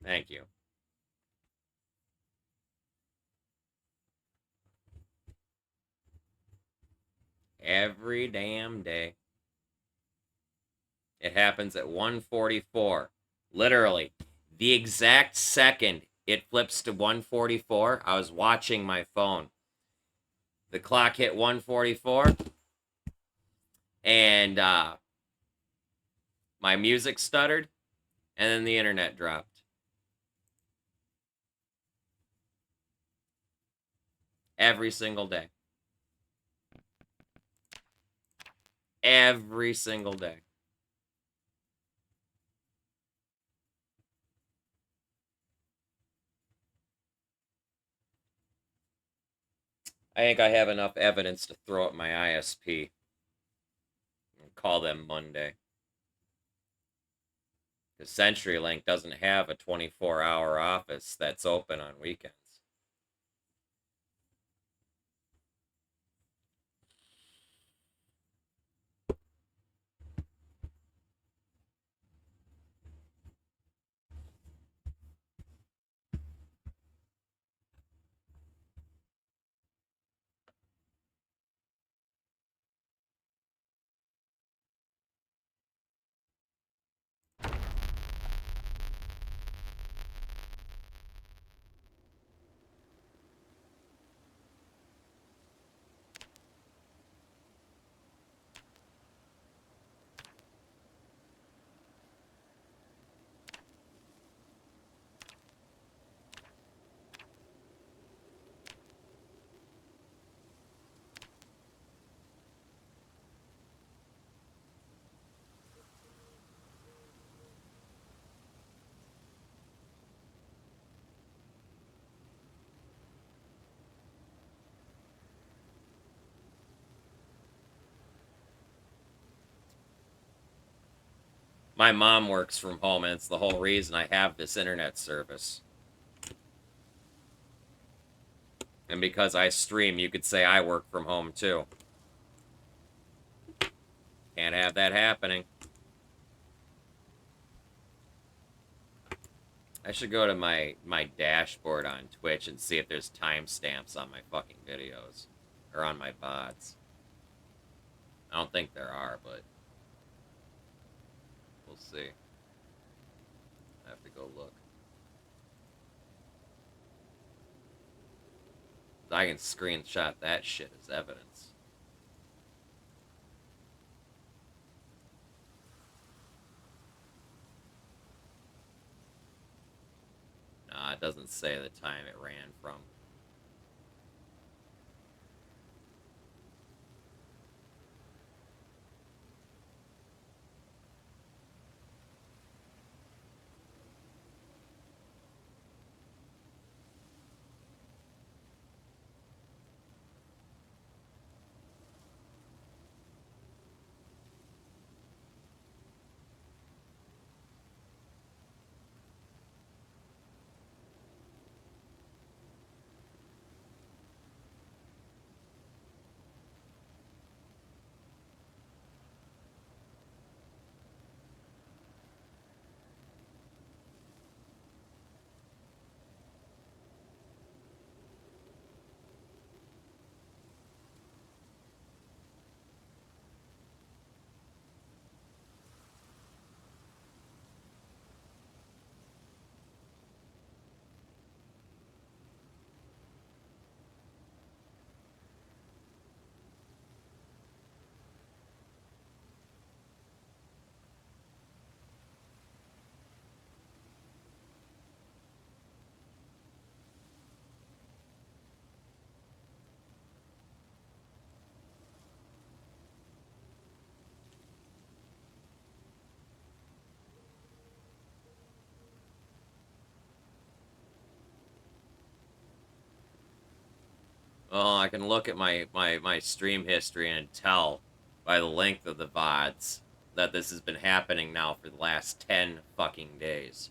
Thank you. Every damn day. It happens at 1:44. Literally, the exact second it flips to 1:44, I was watching my phone. The clock hit 1:44, and my music stuttered, and then the internet dropped. Every single day. Every single day. I think I have enough evidence to throw at my ISP and call them Monday. Because CenturyLink doesn't have a 24-hour office that's open on weekends. My mom works from home, and it's the whole reason I have this internet service. And because I stream, you could say I work from home too. Can't have that happening. I should go to my dashboard on Twitch and see if there's timestamps on my fucking videos. Or on my VODs. I don't think there are, but we'll see. I have to go look. I can screenshot that shit as evidence. Nah, it doesn't say the time it ran from. Well, I can look at my stream history and tell by the length of the VODs that this has been happening now for the last 10 fucking days.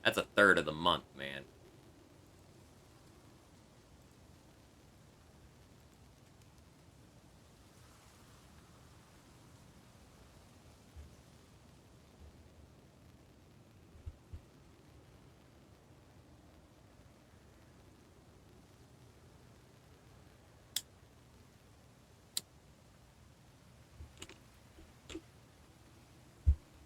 That's a third of the month, man.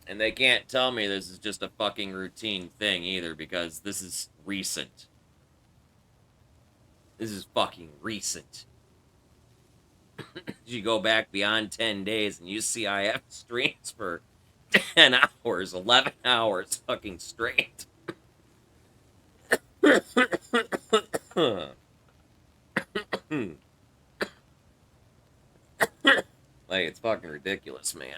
And they can't tell me this is just a fucking routine thing either, because this is recent. This is fucking recent. You go back beyond 10 days and you see I have streams for 10 hours, 11 hours fucking straight. Like, it's fucking ridiculous, man.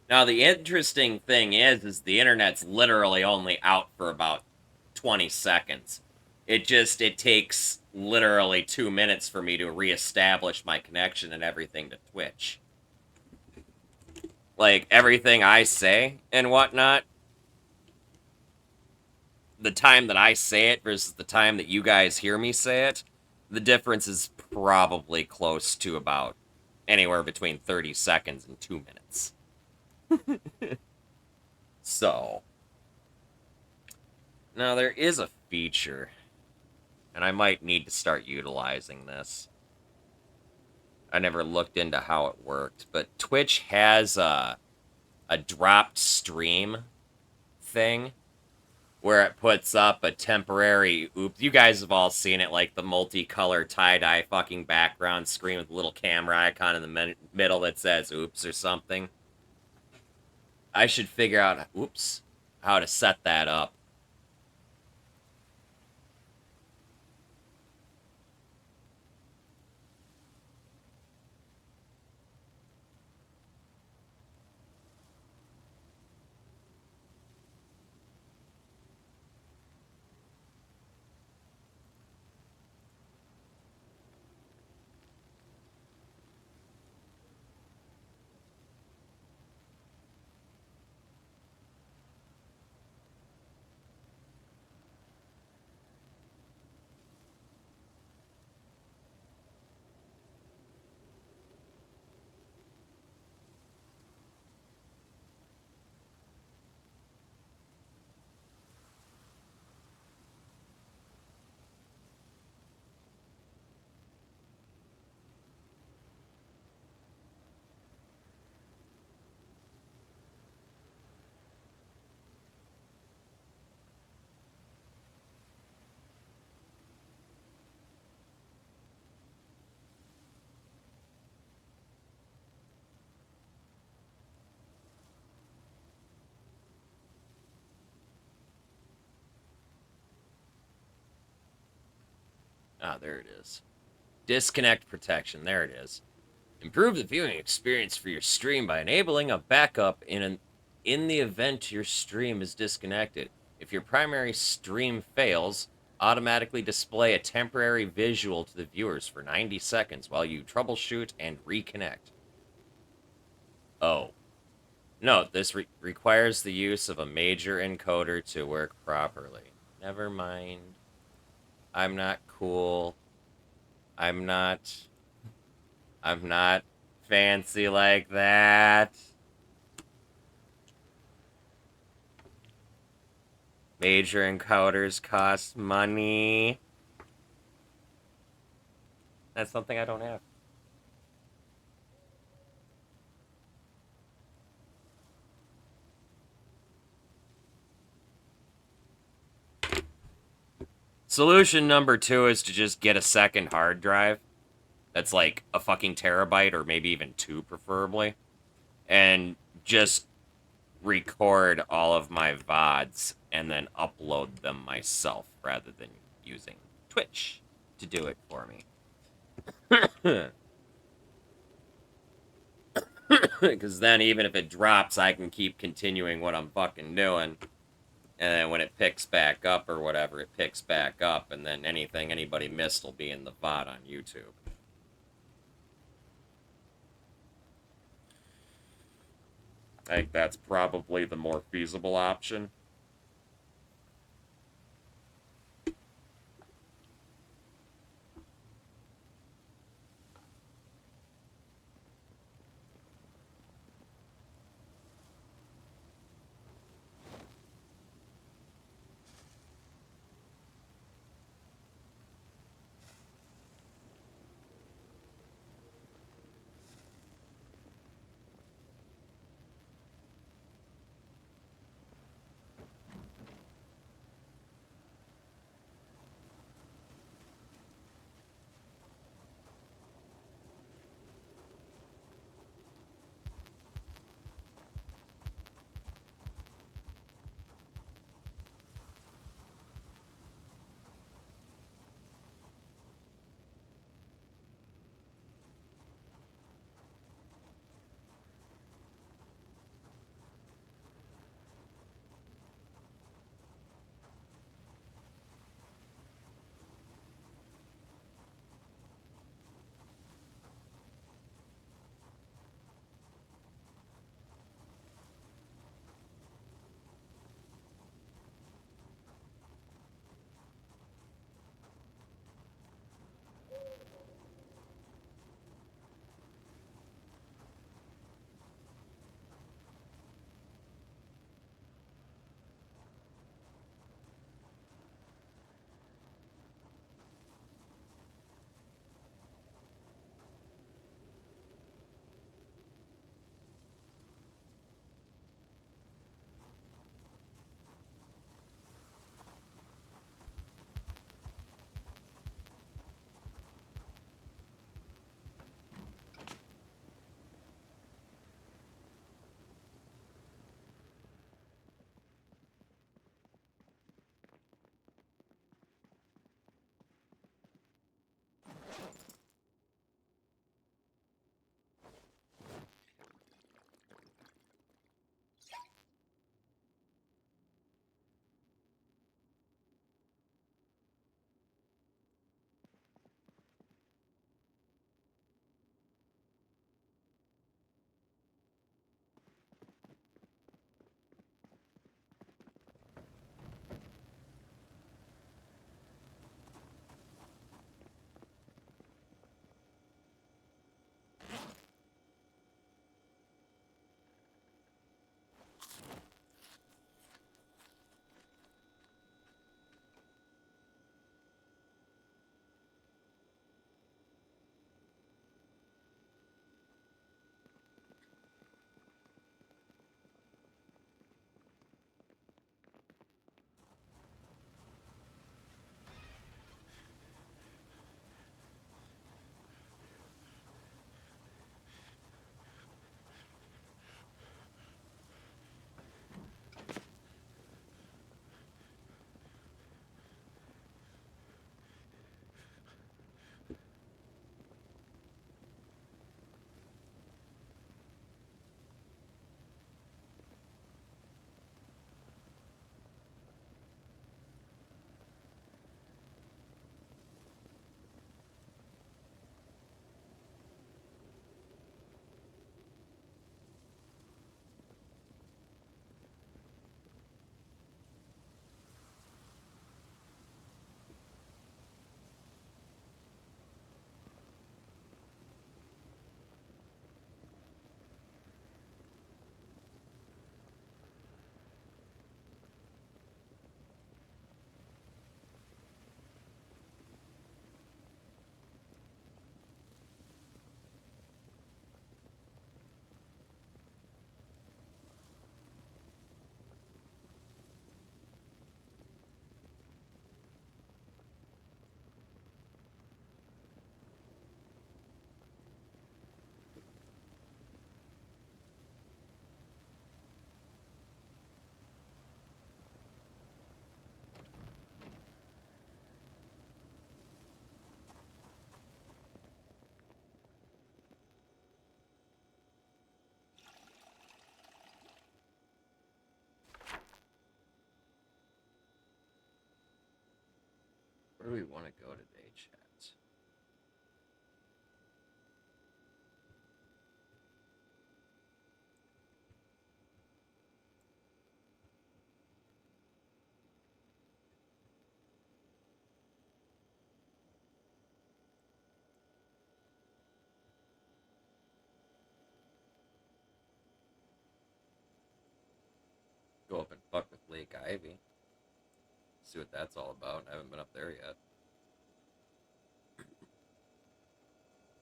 Now, the interesting thing is the internet's literally only out for about 20 seconds. It takes literally 2 minutes for me to reestablish my connection and everything to Twitch. Like, everything I say and whatnot, the time that I say it versus the time that you guys hear me say it, the difference is probably close to about anywhere between 30 seconds and 2 minutes. So, now there is a feature, and I might need to start utilizing this. I never looked into how it worked, but Twitch has a dropped stream thing where it puts up a temporary oops. You guys have all seen it, like the multicolor tie-dye fucking background screen with a little camera icon in the middle that says oops or something. I should figure out, oops, how to set that up. Ah, there it is. Disconnect protection. There it is. Improve the viewing experience for your stream by enabling a backup in the event your stream is disconnected. If your primary stream fails, automatically display a temporary visual to the viewers for 90 seconds while you troubleshoot and reconnect. Oh. No, this requires the use of a major encoder to work properly. Never mind. I'm not cool. I'm not fancy like that. Major encoders cost money. That's something I don't have. Solution number 2 is to just get a second hard drive. That's like a fucking terabyte or maybe even 2 preferably. And just record all of my VODs and then upload them myself rather than using Twitch to do it for me. Because then even if it drops, I can keep continuing what I'm fucking doing. And then when it picks back up or whatever, it picks back up. And then anything anybody missed will be in the VOD on YouTube. I think that's probably the more feasible option. Where do we want to go today, chat? Go up and fuck with Lake Ivy. See what that's all about. I haven't been up there yet.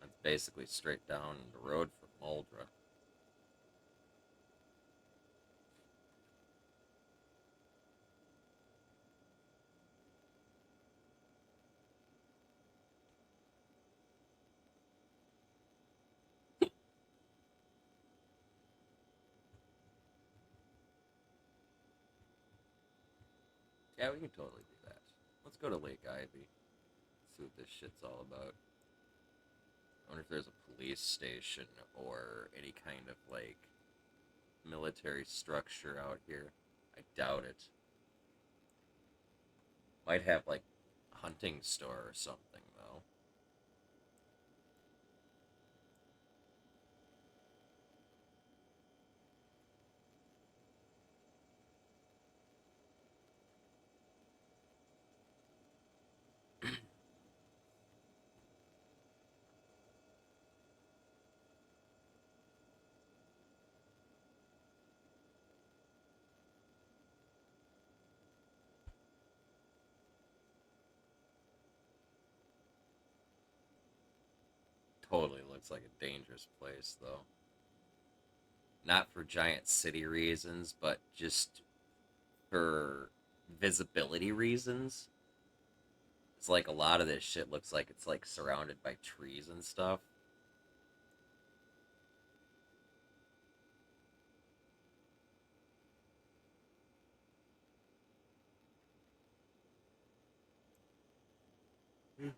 That's basically straight down the road from Muldraugh. Yeah, we can totally do that. Let's go to Lake Ivy. See what this shit's all about. I wonder if there's a police station or any kind of like military structure out here. I doubt it. Might have like a hunting store or something though. Totally looks like a dangerous place though. Not for giant city reasons, but just for visibility reasons. It's like a lot of this shit looks like it's like surrounded by trees and stuff.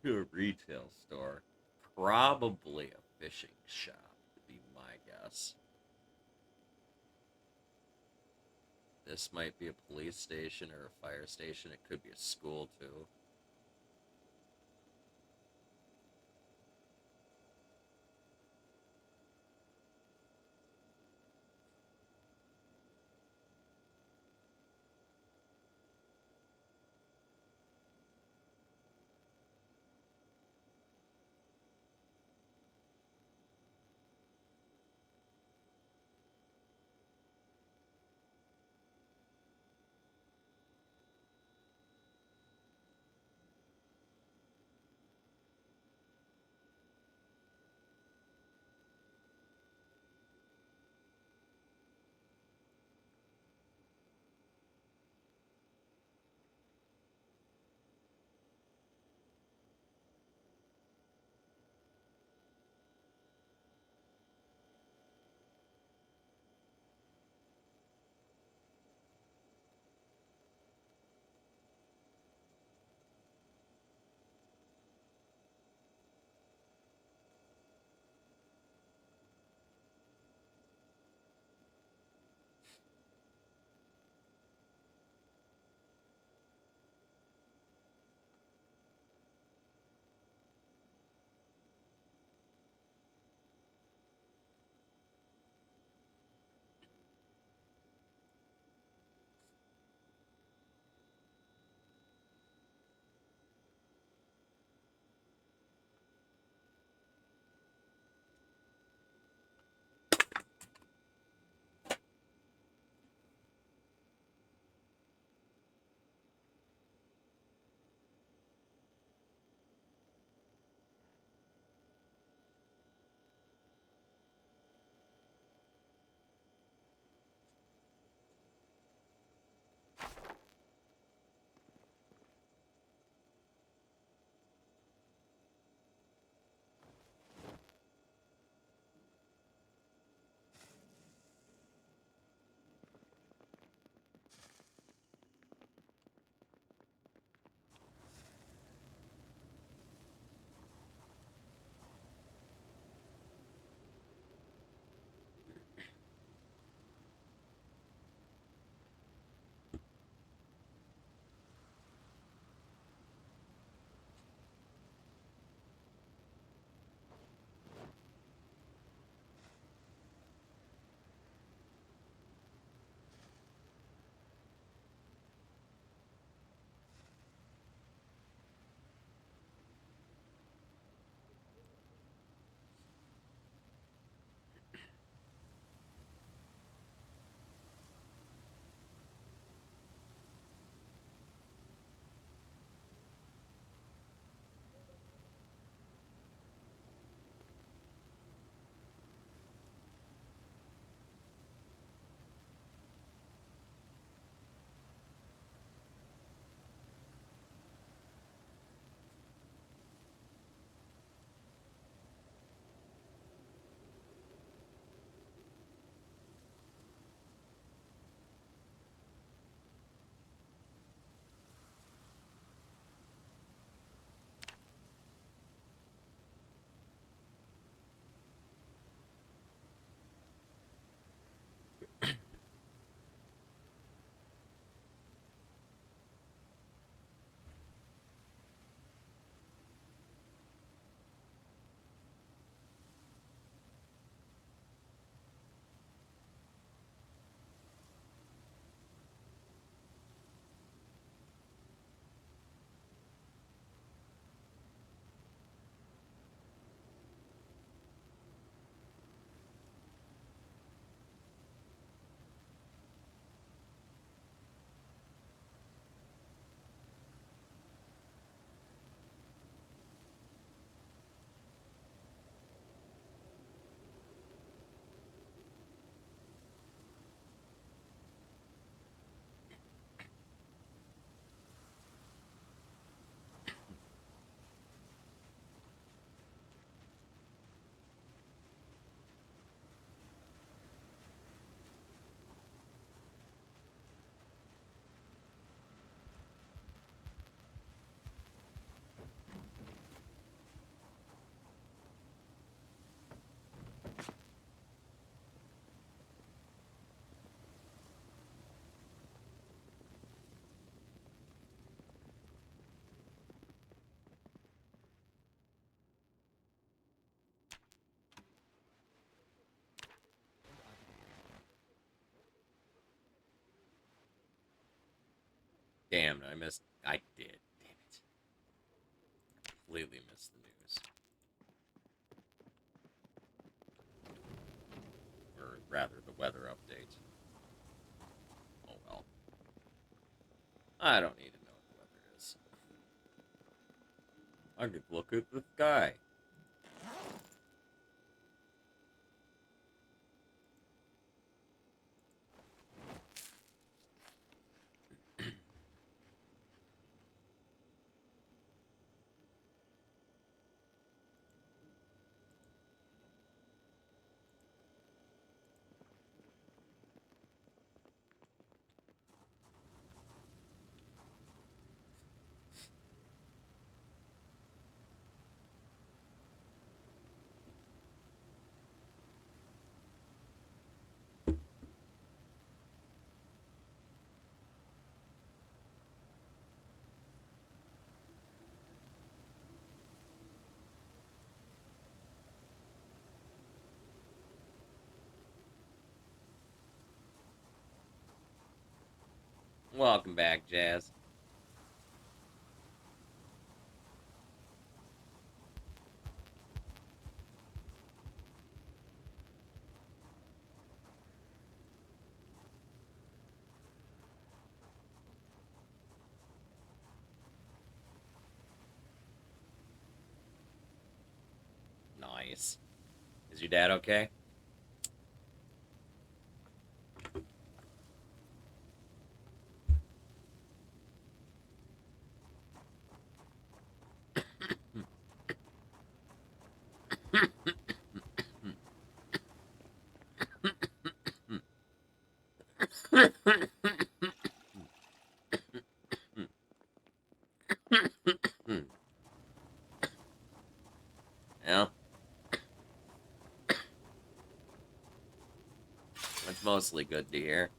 A retail store. Probably a fishing shop, would be my guess. This might be a police station or a fire station. It could be a school too. Damn, I missed. I did. Damn it. Completely missed the news. Or rather, the weather update. Oh well. I don't need to know what the weather is. I could look at the sky. Welcome back, Jazz. Nice. Is your dad okay? Yeah. That's mostly good to hear.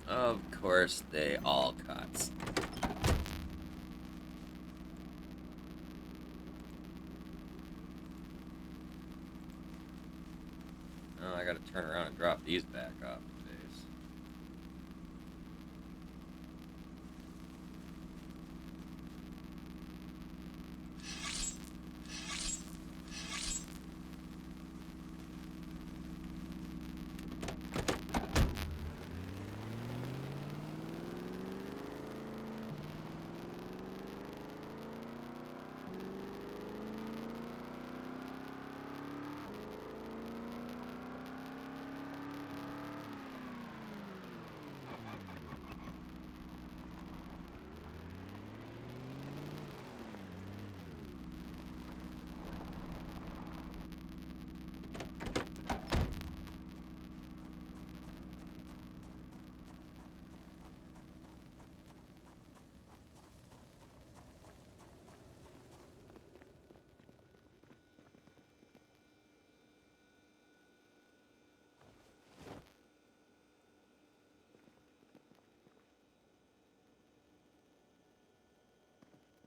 Of course, they all cuts. Oh, I gotta turn around and drop these back off the base.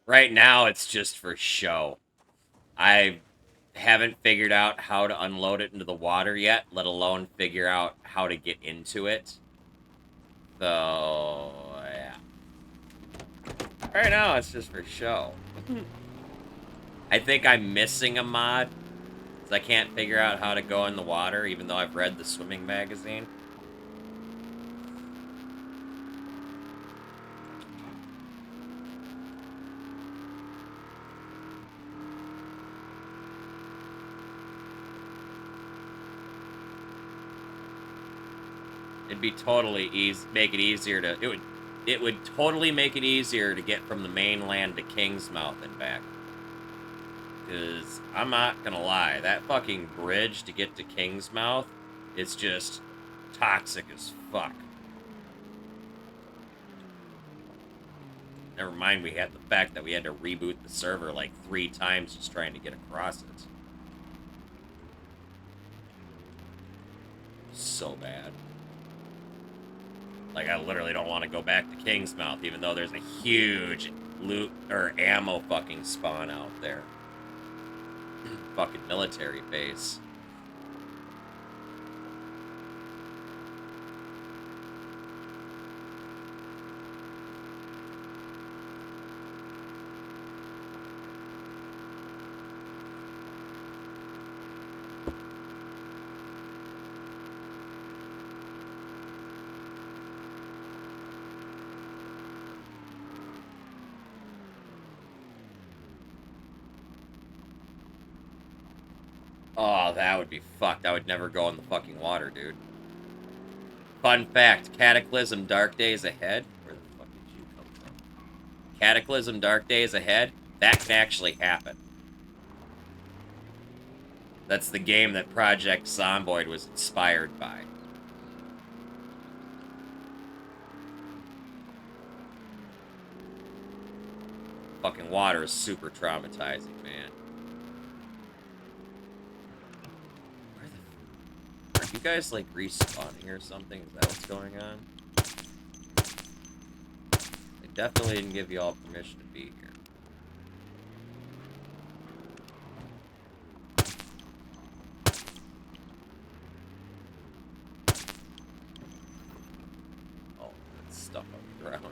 Right now, it's just for show. I haven't figured out how to unload it into the water yet, let alone figure out how to get into it. So, yeah. Right now, it's just for show. I think I'm missing a mod, because I can't figure out how to go in the water, even though I've read the swimming magazine. be totally easy, make it easier to, it would totally make it easier to get from the mainland to Kingsmouth and back. Because, I'm not gonna lie, that fucking bridge to get to Kingsmouth is just toxic as fuck. Never mind, we had the fact that we had to reboot the server like 3 times just trying to get across it. So bad. Like, I literally don't want to go back to Kingsmouth, even though there's a huge loot or ammo fucking spawn out there. Fucking military base. Oh, that would be fucked. I would never go in the fucking water, dude. Fun fact, Cataclysm Dark Days Ahead? Where the fuck did you come from? Cataclysm Dark Days Ahead? That can actually happen. That's the game that Project Zomboid was inspired by. Fucking water is super traumatizing, man. Are you guys, like, respawning or something? Is that what's going on? I definitely didn't give you all permission to be here. Oh, that's stuff on the ground.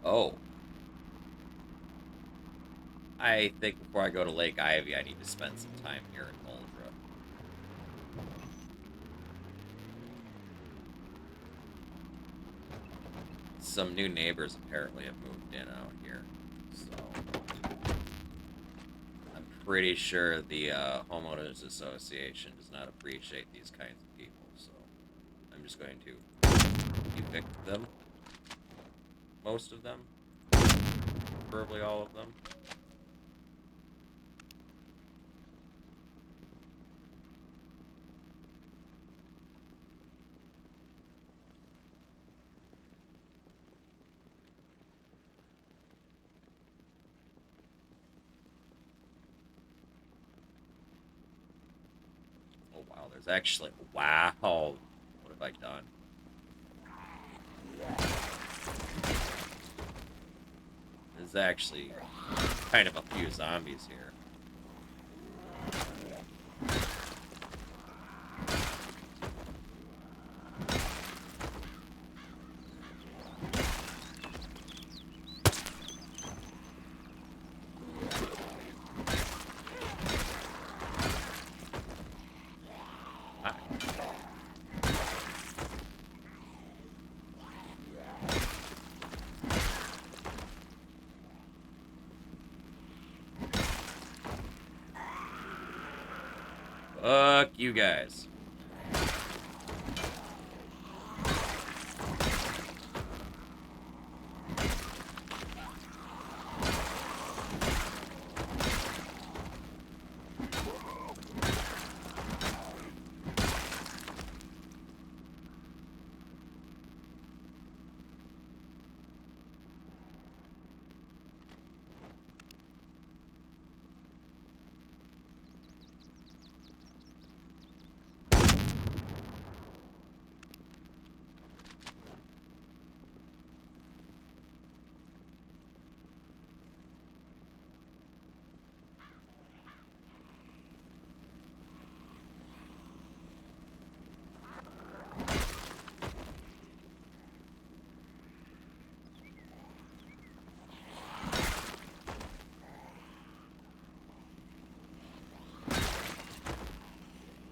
Oh. I think before I go to Lake Ivy, I need to spend some time here in Muldraugh. Some new neighbors apparently have moved in out here, so I'm pretty sure the Homeowners Association does not appreciate these kinds of people, so I'm just going to evict them. Most of them. Preferably all of them. Oh wow, there's actually, wow, what have I done? There's actually kind of a few zombies here. Fuck you guys.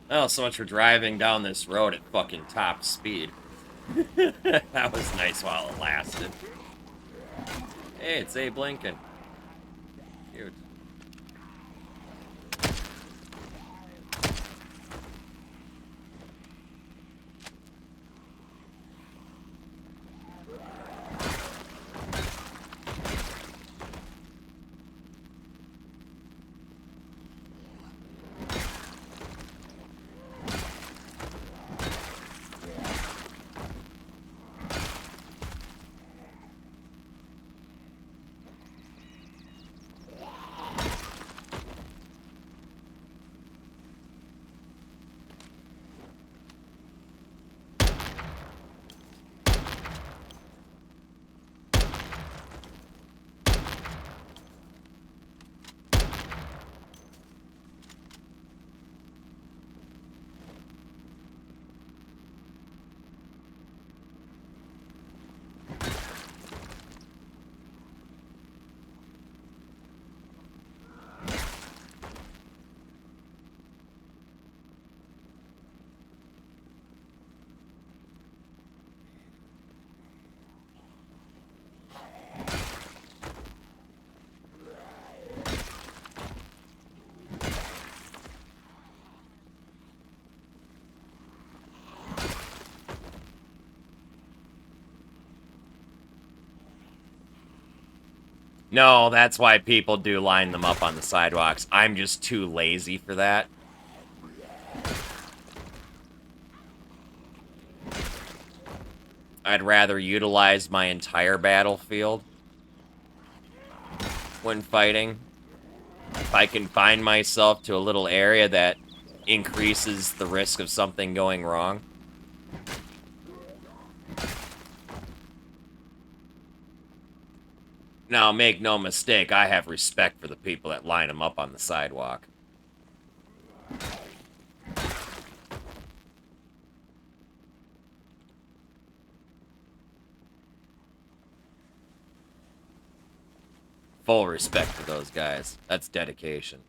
Oh, so much for driving down this road at fucking top speed. That was nice while it lasted. Hey, it's Abe Lincoln. Cute. No, that's why people do line them up on the sidewalks. I'm just too lazy for that. I'd rather utilize my entire battlefield when fighting. If I can find myself to a little area that increases the risk of something going wrong. Now, make no mistake, I have respect for the people that line them up on the sidewalk. Full respect for those guys. That's dedication.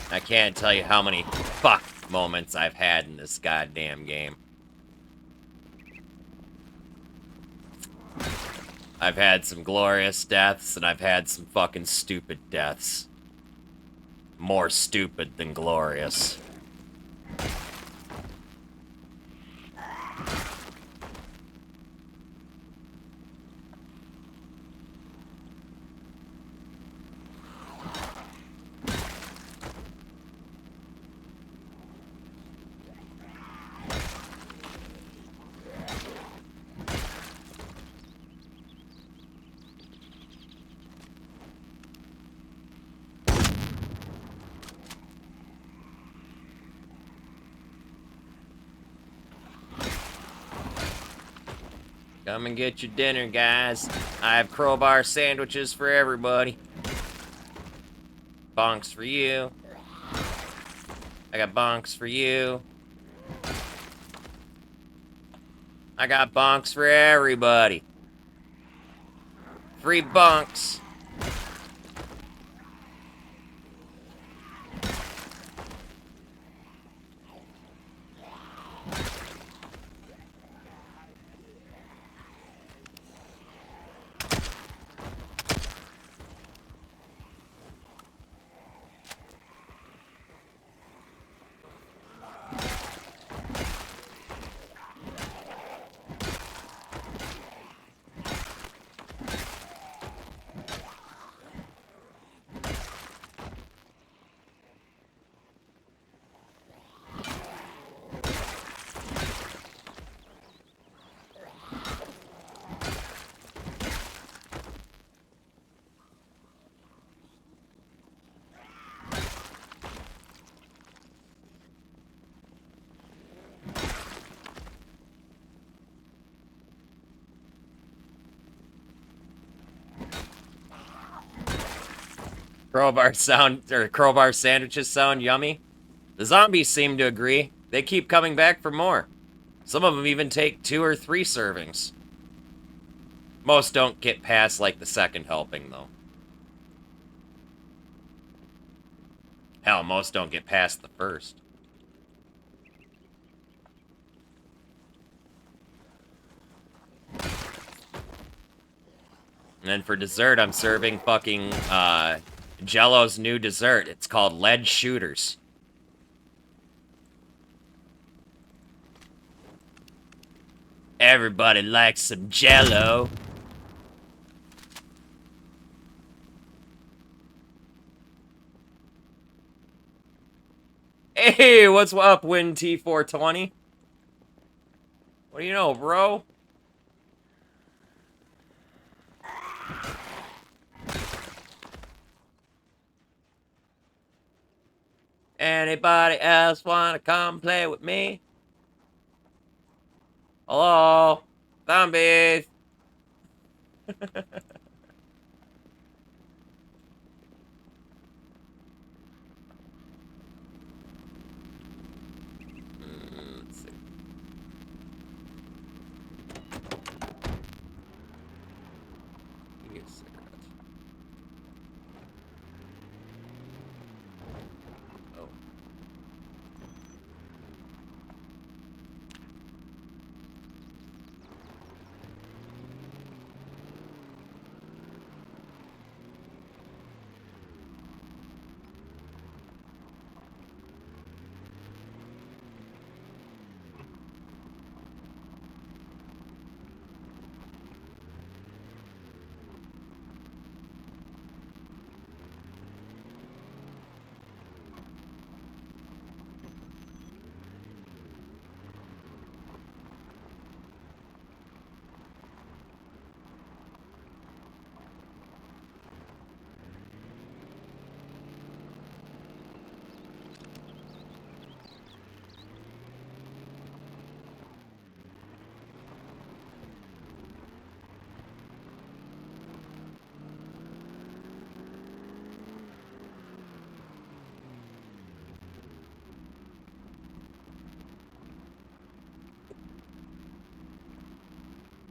I can't tell you how many fuck moments I've had in this goddamn game. I've had some glorious deaths, and I've had some fucking stupid deaths. More stupid than glorious. Come and get your dinner, guys. I have crowbar sandwiches for everybody. Bonks for you. I got bonks for you. I got bonks for everybody. Free bonks. Crowbar sound, or crowbar sandwiches sound yummy. The zombies seem to agree. They keep coming back for more. Some of them even take 2 or 3 servings. Most don't get past, like, the second helping, though. Hell, most don't get past the first. And then for dessert, I'm serving fucking, Jello's new dessert. It's called Lead Shooters. Everybody likes some Jello. Hey, what's up, Win T420? What do you know, bro? Anybody else wanna come play with me? Hello? Zombies! Let's see. Give me a cigarette. Oh.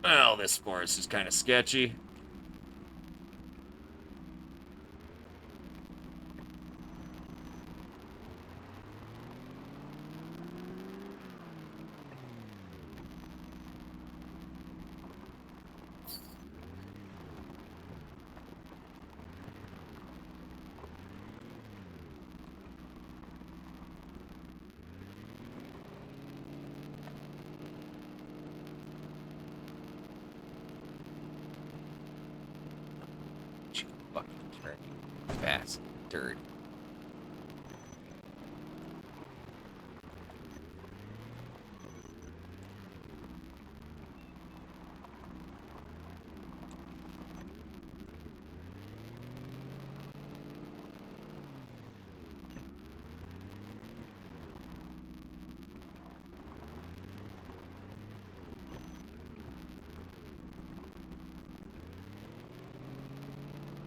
Well, this forest is kind of sketchy. You fucking turkey bastard.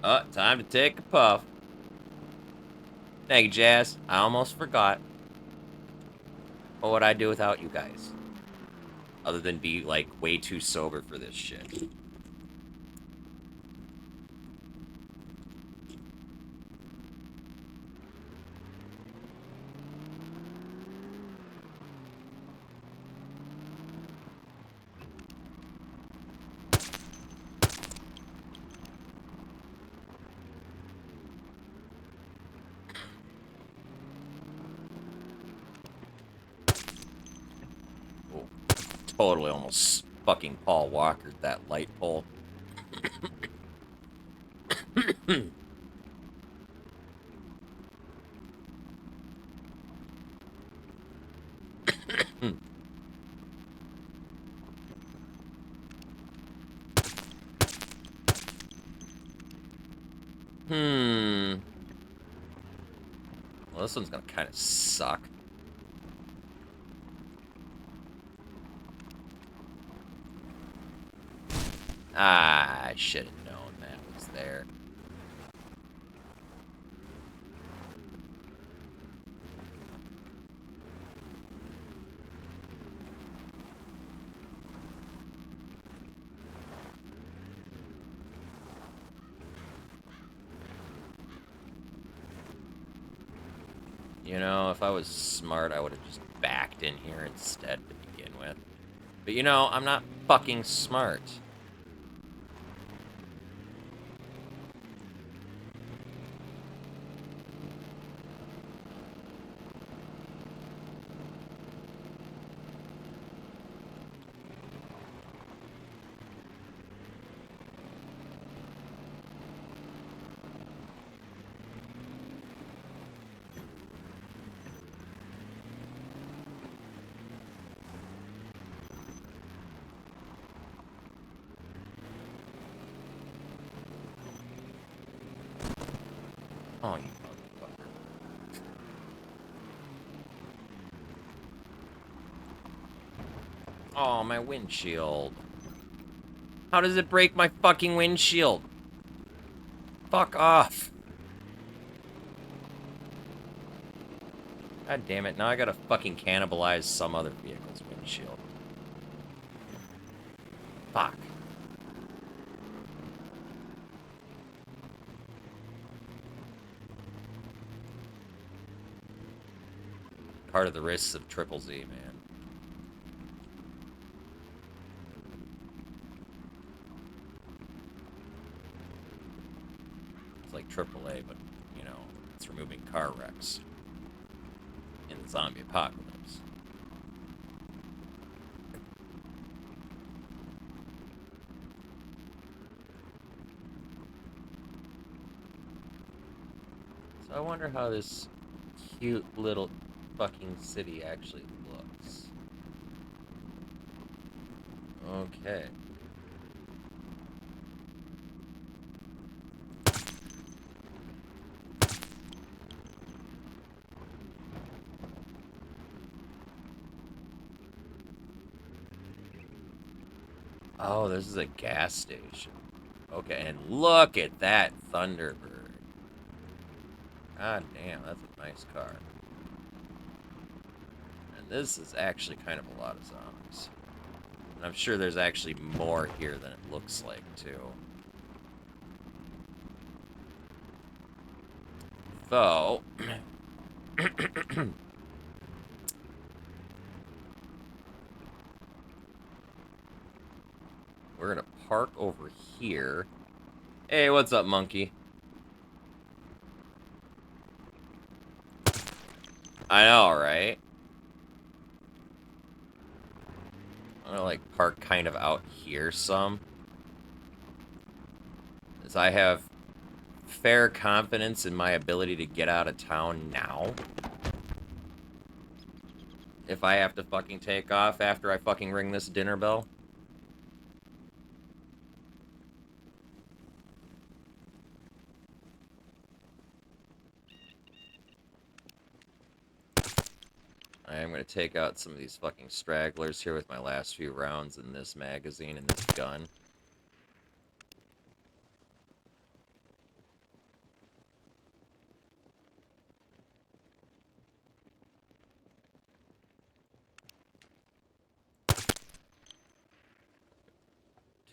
Oh, time to take a puff. Thank you, Jazz. I almost forgot. What would I do without you guys? Other than be, like, way too sober for this shit. Oh, totally almost fucking Paul Walker that light pole. Well, this one's gonna kind of suck. Ah, I should have known that was there. You know, if I was smart, I would have just backed in here instead to begin with. But you know, I'm not fucking smart. Oh, you motherfucker. Oh, my windshield. How does it break my fucking windshield? Fuck off. God damn it, now I gotta fucking cannibalize some other vehicle's windshield. Fuck. Part of the risks of Triple Z, man. It's like AAA, but, you know, it's removing car wrecks in the zombie apocalypse. So I wonder how this cute little fucking city actually looks. Okay. Oh, this is a gas station. Okay, and look at that Thunderbird. God damn, that's a nice car. And this is actually kind of a lot of zombies. And I'm sure there's actually more here than it looks like, too. So... we're gonna park over here. Hey, what's up, monkey? I know, right? I'm gonna, like, park kind of out here some. As I have fair confidence in my ability to get out of town now. If I have to fucking take off after I fucking ring this dinner bell. I am going to take out some of these fucking stragglers here with my last few rounds in this magazine and this gun.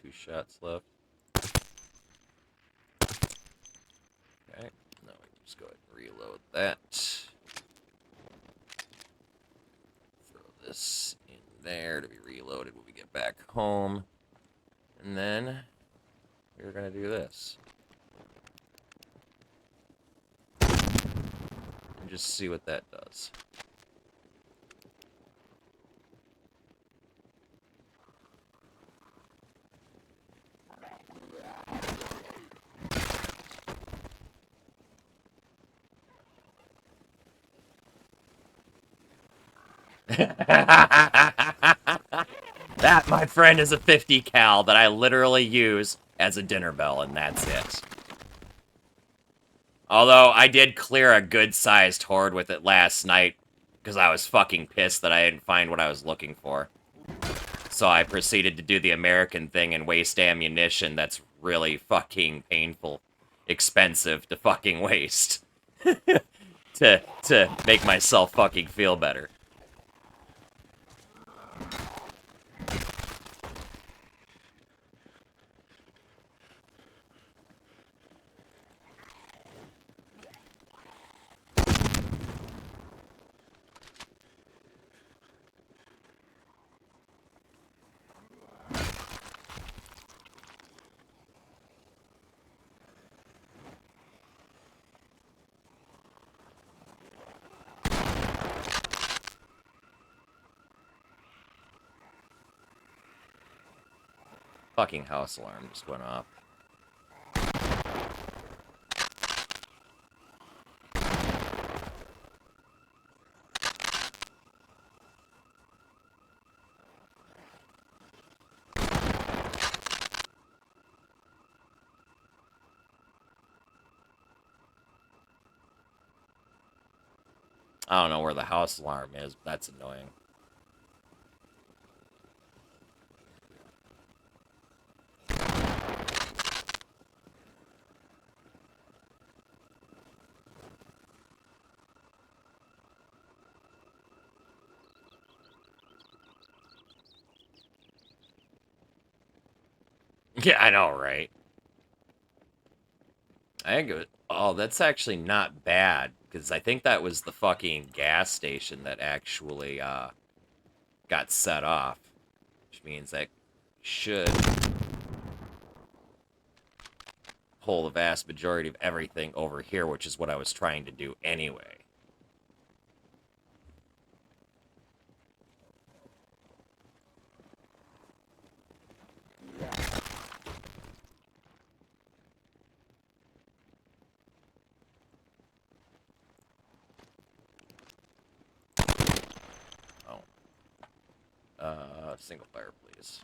Two shots left. Okay, now we can just go ahead and reload that. Throw this in there to be reloaded when we get back home. And then we're going to do this. And just see what that does. That, my friend, is a 50 cal that I literally use as a dinner bell, and that's it. Although, I did clear a good-sized horde with it last night, because I was fucking pissed that I didn't find what I was looking for. So I proceeded to do the American thing and waste ammunition that's really fucking painful, expensive to fucking waste. to make myself fucking feel better. Fucking house alarm just went off. I don't know where the house alarm is, but that's annoying. Yeah, I know, right? I think it was, oh, that's actually not bad, because I think that was the fucking gas station that actually got set off, which means that should pull the vast majority of everything over here, which is what I was trying to do anyway. Single fire, please.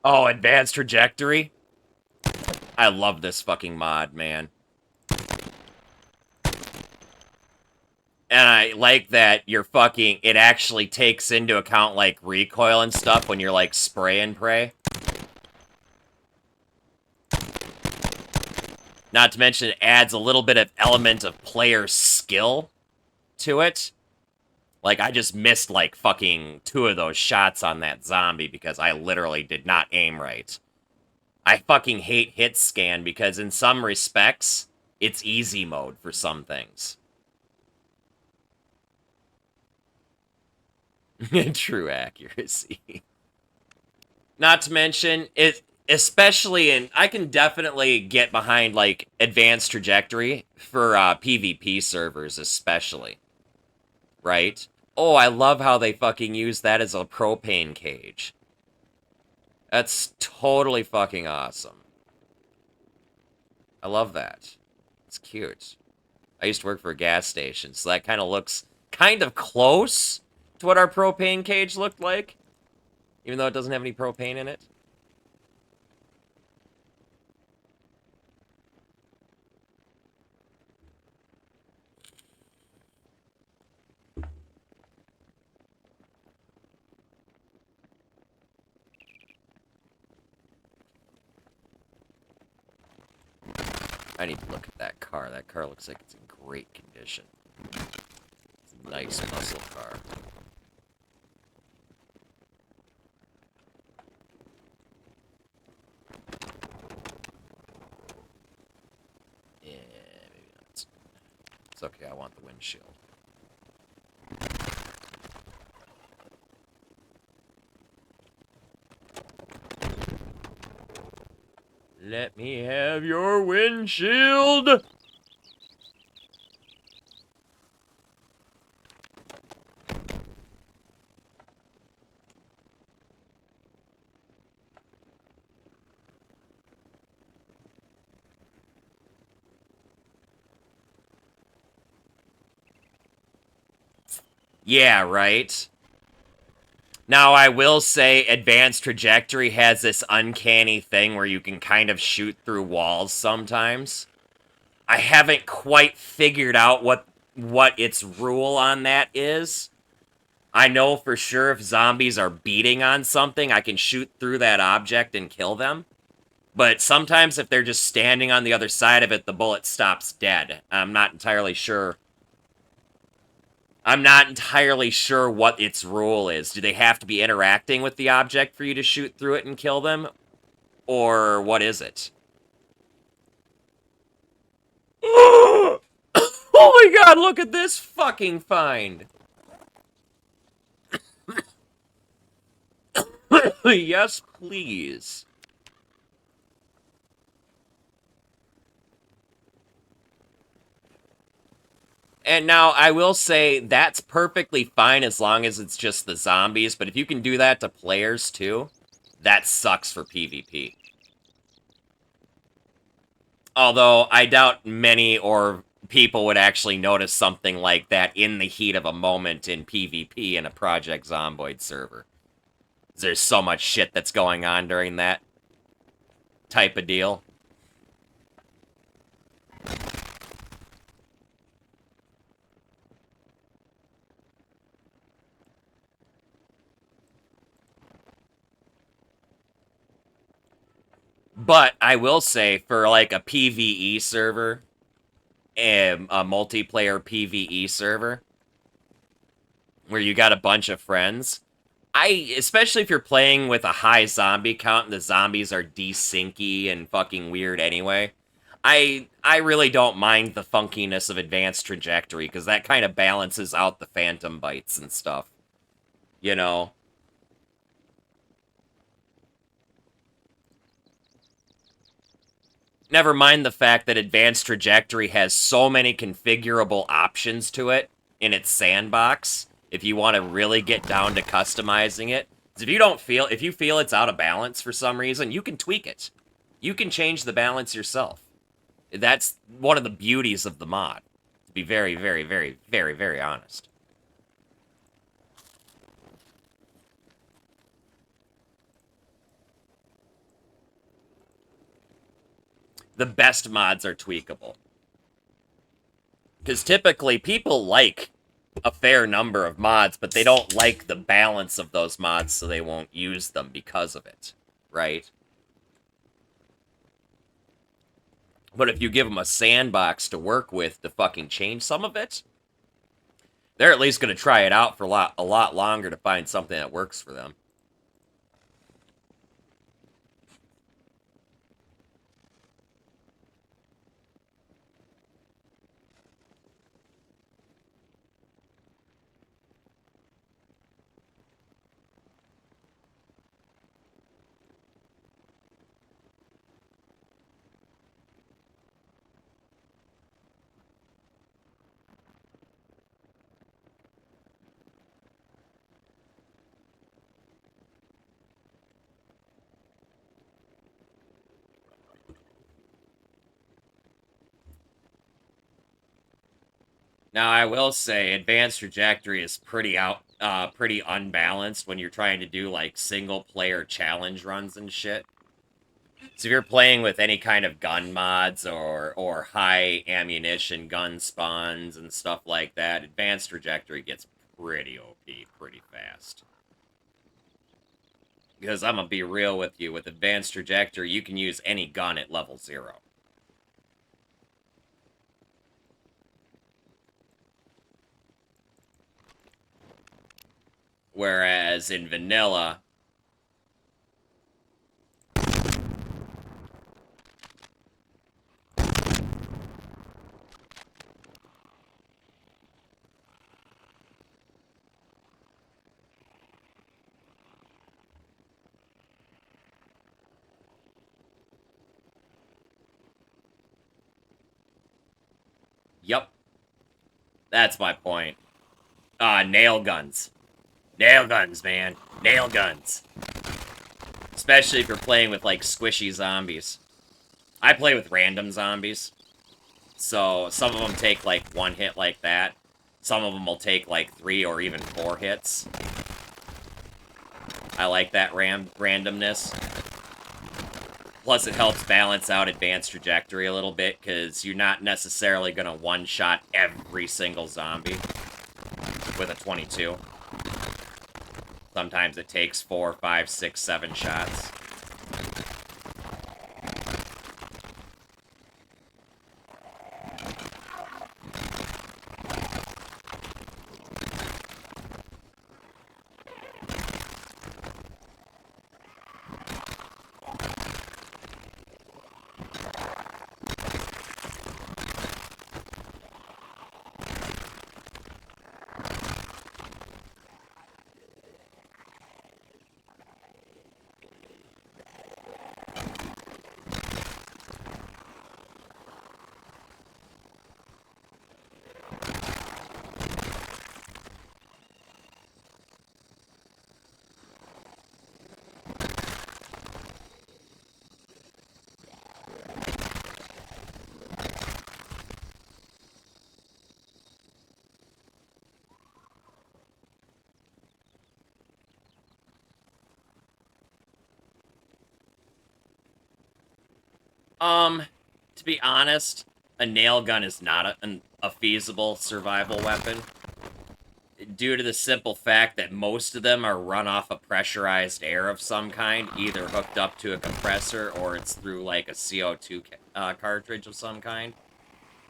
Oh, advanced trajectory? I love this fucking mod, man. And I like that you're fucking, it actually takes into account, like, recoil and stuff when you're, like, spray and pray. Not to mention it adds a little bit of element of player skill to it. Like, I just missed, like, fucking 2 of those shots on that zombie because I literally did not aim right. I fucking hate hit scan because in some respects, it's easy mode for some things. True accuracy. Not to mention, it, especially in, I can definitely get behind, like, advanced trajectory for PvP servers, especially. Right? Oh, I love how they fucking use that as a propane cage. That's totally fucking awesome. I love that. It's cute. I used to work for a gas station, so that kind of looks kind of close to what our propane cage looked like, even though it doesn't have any propane in it. I need to look at that car. That car looks like it's in great condition. It's a nice muscle car. Yeah, maybe not. It's okay, I want the windshield. Let me have your windshield! Yeah, right? Now, I will say Advanced Trajectory has this uncanny thing where you can kind of shoot through walls sometimes. I haven't quite figured out what its rule on that is. I know for sure if zombies are beating on something, I can shoot through that object and kill them. But sometimes if they're just standing on the other side of it, the bullet stops dead. I'm not entirely sure. I'm not entirely sure what its rule is. Do they have to be interacting with the object for you to shoot through it and kill them? Or what is it? Oh my god, look at this fucking find! Yes, please. And now, I will say, that's perfectly fine as long as it's just the zombies, but if you can do that to players, too, that sucks for PvP. Although, I doubt many or people would actually notice something like that in the heat of a moment in PvP in a Project Zomboid server. There's so much shit that's going on during that type of deal. But I will say, for like a PvE server, a multiplayer PvE server, where you got a bunch of friends, especially if you're playing with a high zombie count and the zombies are desyncy and fucking weird anyway, I really don't mind the funkiness of Advanced Trajectory, because that kind of balances out the phantom bites and stuff. You know? Never mind the fact that Advanced Trajectory has so many configurable options to it in its sandbox, if you want to really get down to customizing it. If you feel it's out of balance for some reason, you can tweak it. You can change the balance yourself. That's one of the beauties of the mod, to be very, very, very, very, very honest. The best mods are tweakable. Because typically people like a fair number of mods, but they don't like the balance of those mods, so they won't use them because of it, right? But if you give them a sandbox to work with to fucking change some of it, they're at least going to try it out for a lot longer to find something that works for them. Now, I will say, Advanced Trajectory is pretty unbalanced when you're trying to do, like, single-player challenge runs and shit. So if you're playing with any kind of gun mods or high ammunition gun spawns and stuff like that, Advanced Trajectory gets pretty OP pretty fast. Because I'm gonna be real with you, with Advanced Trajectory, you can use any gun at level 0. Whereas in vanilla, yep, that's my point. Nail guns. Nail guns, man. Nail guns. Especially if you're playing with, like, squishy zombies. I play with random zombies. So, some of them take, like, one hit like that. Some of them will take like 3 or even 4 hits. I like that randomness. Plus, it helps balance out advanced trajectory a little bit, because you're not necessarily going to one-shot every single zombie with a 22. Sometimes it takes 4, 5, 6, 7 shots. To be honest, a nail gun is not a feasible survival weapon, due to the simple fact that most of them are run off of pressurized air of some kind, either hooked up to a compressor or it's through like a CO2 cartridge of some kind.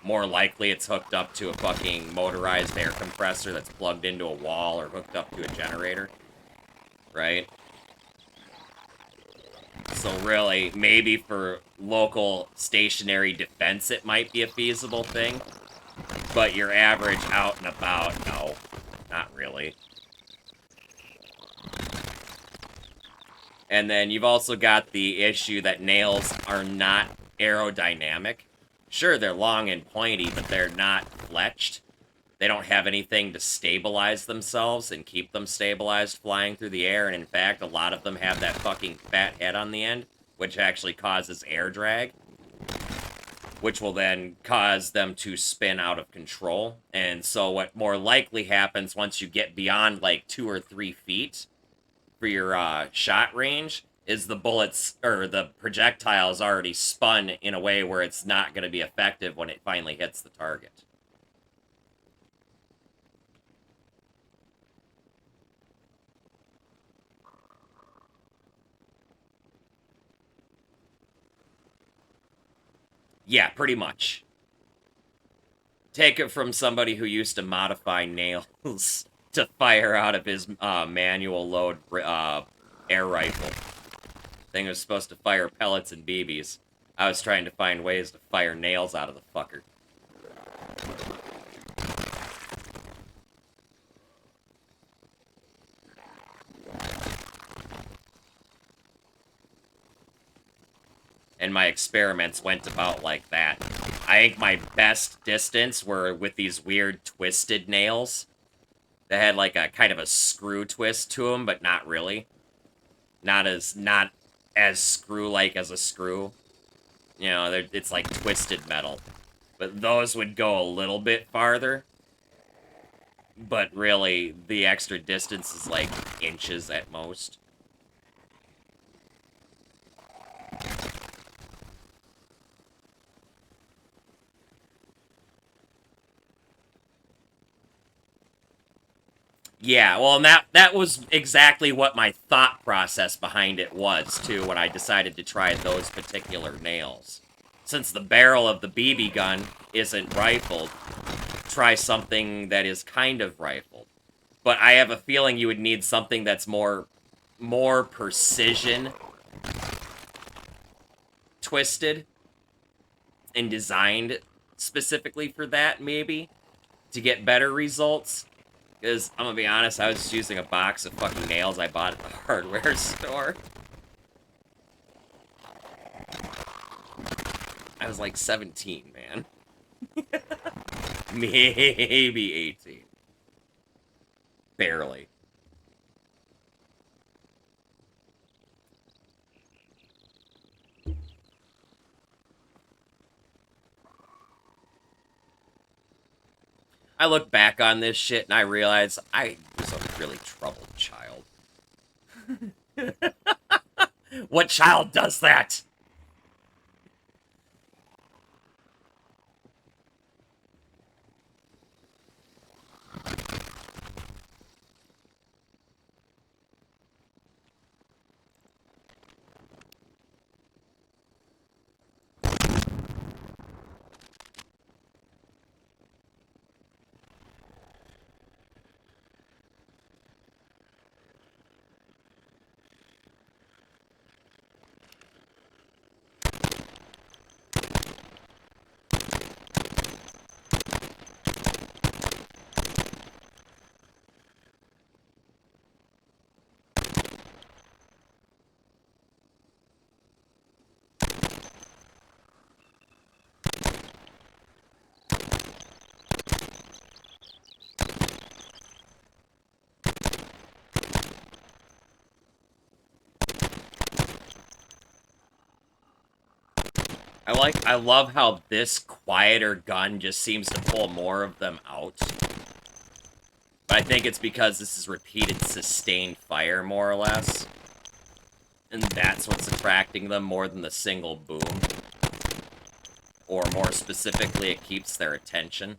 More likely it's hooked up to a fucking motorized air compressor that's plugged into a wall or hooked up to a generator, right? So really, maybe for local stationary defense it might be a feasible thing, but your average out and about, no, not really. And then you've also got the issue that nails are not aerodynamic. Sure, they're long and pointy, but they're not fletched. They don't have anything to stabilize themselves and keep them stabilized flying through the air, and in fact, a lot of them have that fucking fat head on the end, which actually causes air drag, which will then cause them to spin out of control. And so what more likely happens once you get beyond like 2 or 3 feet for your shot range is the bullets, or the projectile is already spun in a way where it's not going to be effective when it finally hits the target. Yeah, pretty much. Take it from somebody who used to modify nails to fire out of his manual load air rifle. Thing was supposed to fire pellets and BBs. I was trying to find ways to fire nails out of the fucker. And my experiments went about like that. I think my best distance were with these weird twisted nails that had like a kind of a screw twist to them, but not really. Not as screw-like as a screw. You know, it's like twisted metal. But those would go a little bit farther. But really, the extra distance is like inches at most. Yeah, well, and that was exactly what my thought process behind it was, too, when I decided to try those particular nails. Since the barrel of the BB gun isn't rifled, try something that is kind of rifled. But I have a feeling you would need something that's more precision twisted and designed specifically for that, maybe, to get better results. Because, I'm gonna be honest, I was just using a box of fucking nails I bought at the hardware store. I was like 17, man. Maybe 18. Barely. I look back on this shit and I realize I was a really troubled child. What child does that? I love how this quieter gun just seems to pull more of them out. But I think it's because this is repeated sustained fire, more or less. And that's what's attracting them more than the single boom. Or more specifically, it keeps their attention.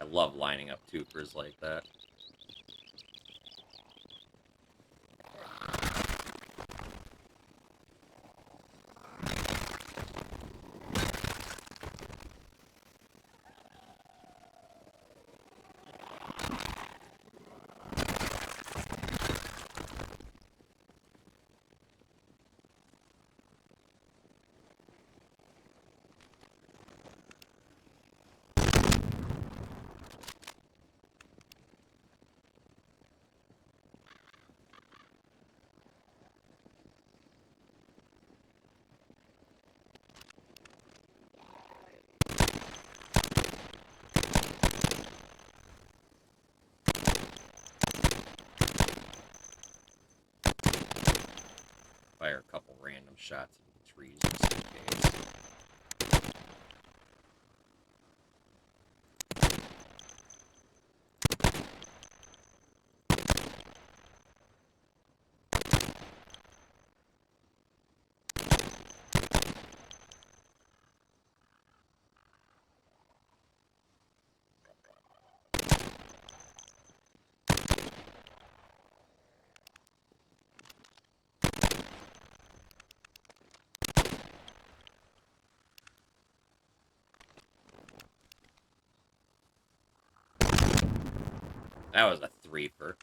I love lining up twopers like that. Fire a couple random shots into the trees just in case. That was a threefer.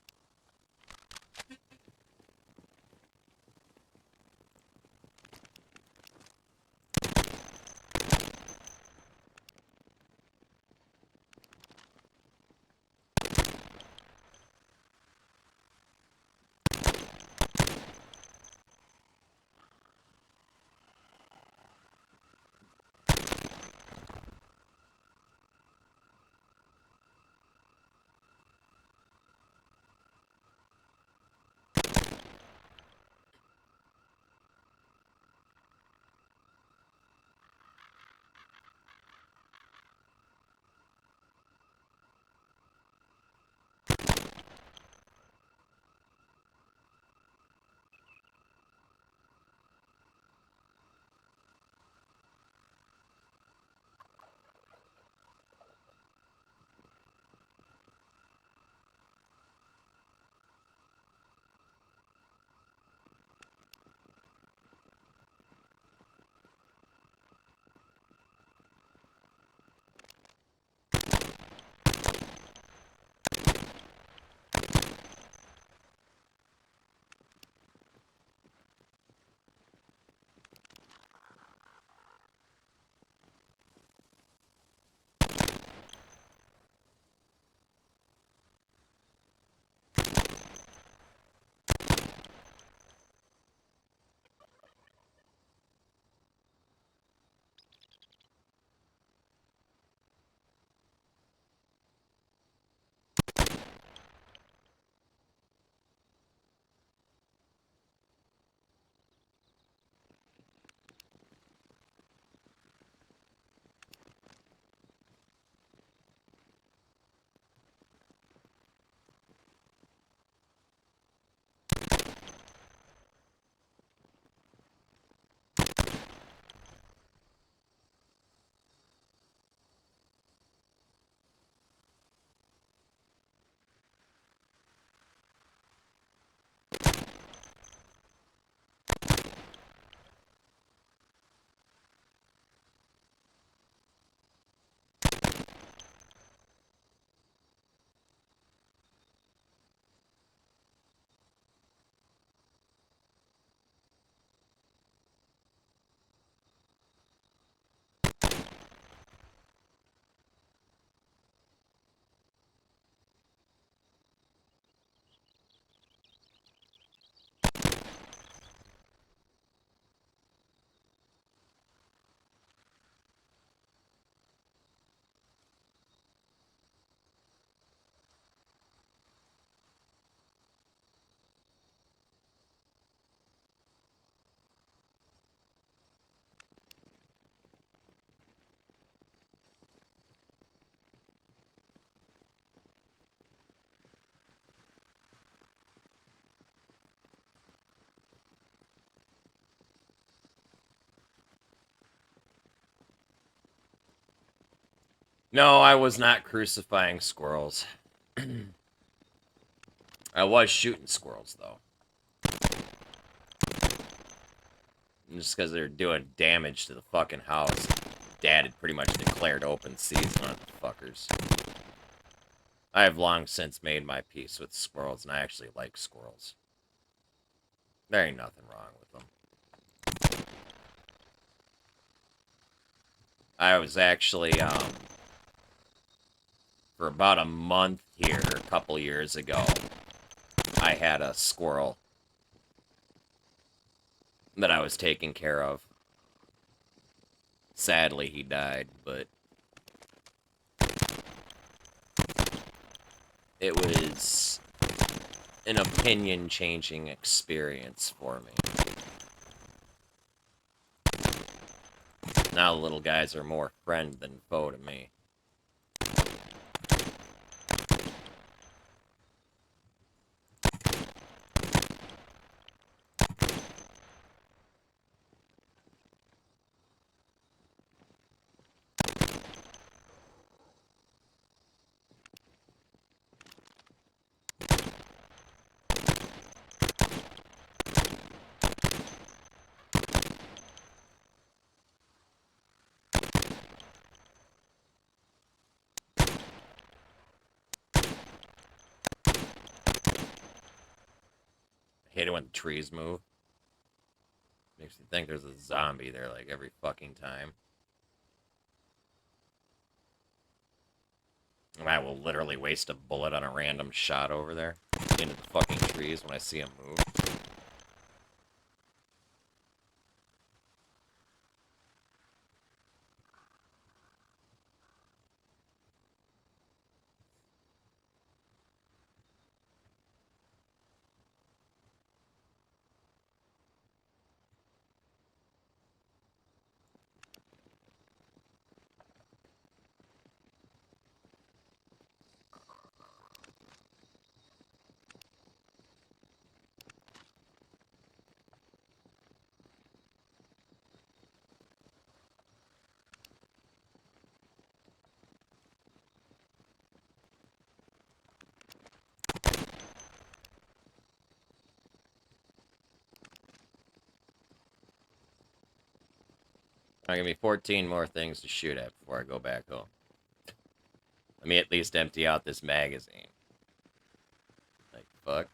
No, I was not crucifying squirrels. I was shooting squirrels, though. Just because they're doing damage to the fucking house. Dad had pretty much declared open season on the fuckers. I have long since made my peace with squirrels, and I actually like squirrels. There ain't nothing wrong with them. I was actually, for about a month here, a couple years ago, I had a squirrel that I was taking care of. Sadly, he died, but it was an opinion-changing experience for me. Now little guys are more friend than foe to me. I hate it when the trees move. Makes me think there's a zombie there like every fucking time. And I will literally waste a bullet on a random shot over there into the fucking trees when I see them move. Now give me 14 more things to shoot at before I go back home. Let me at least empty out this magazine. Like, fuck.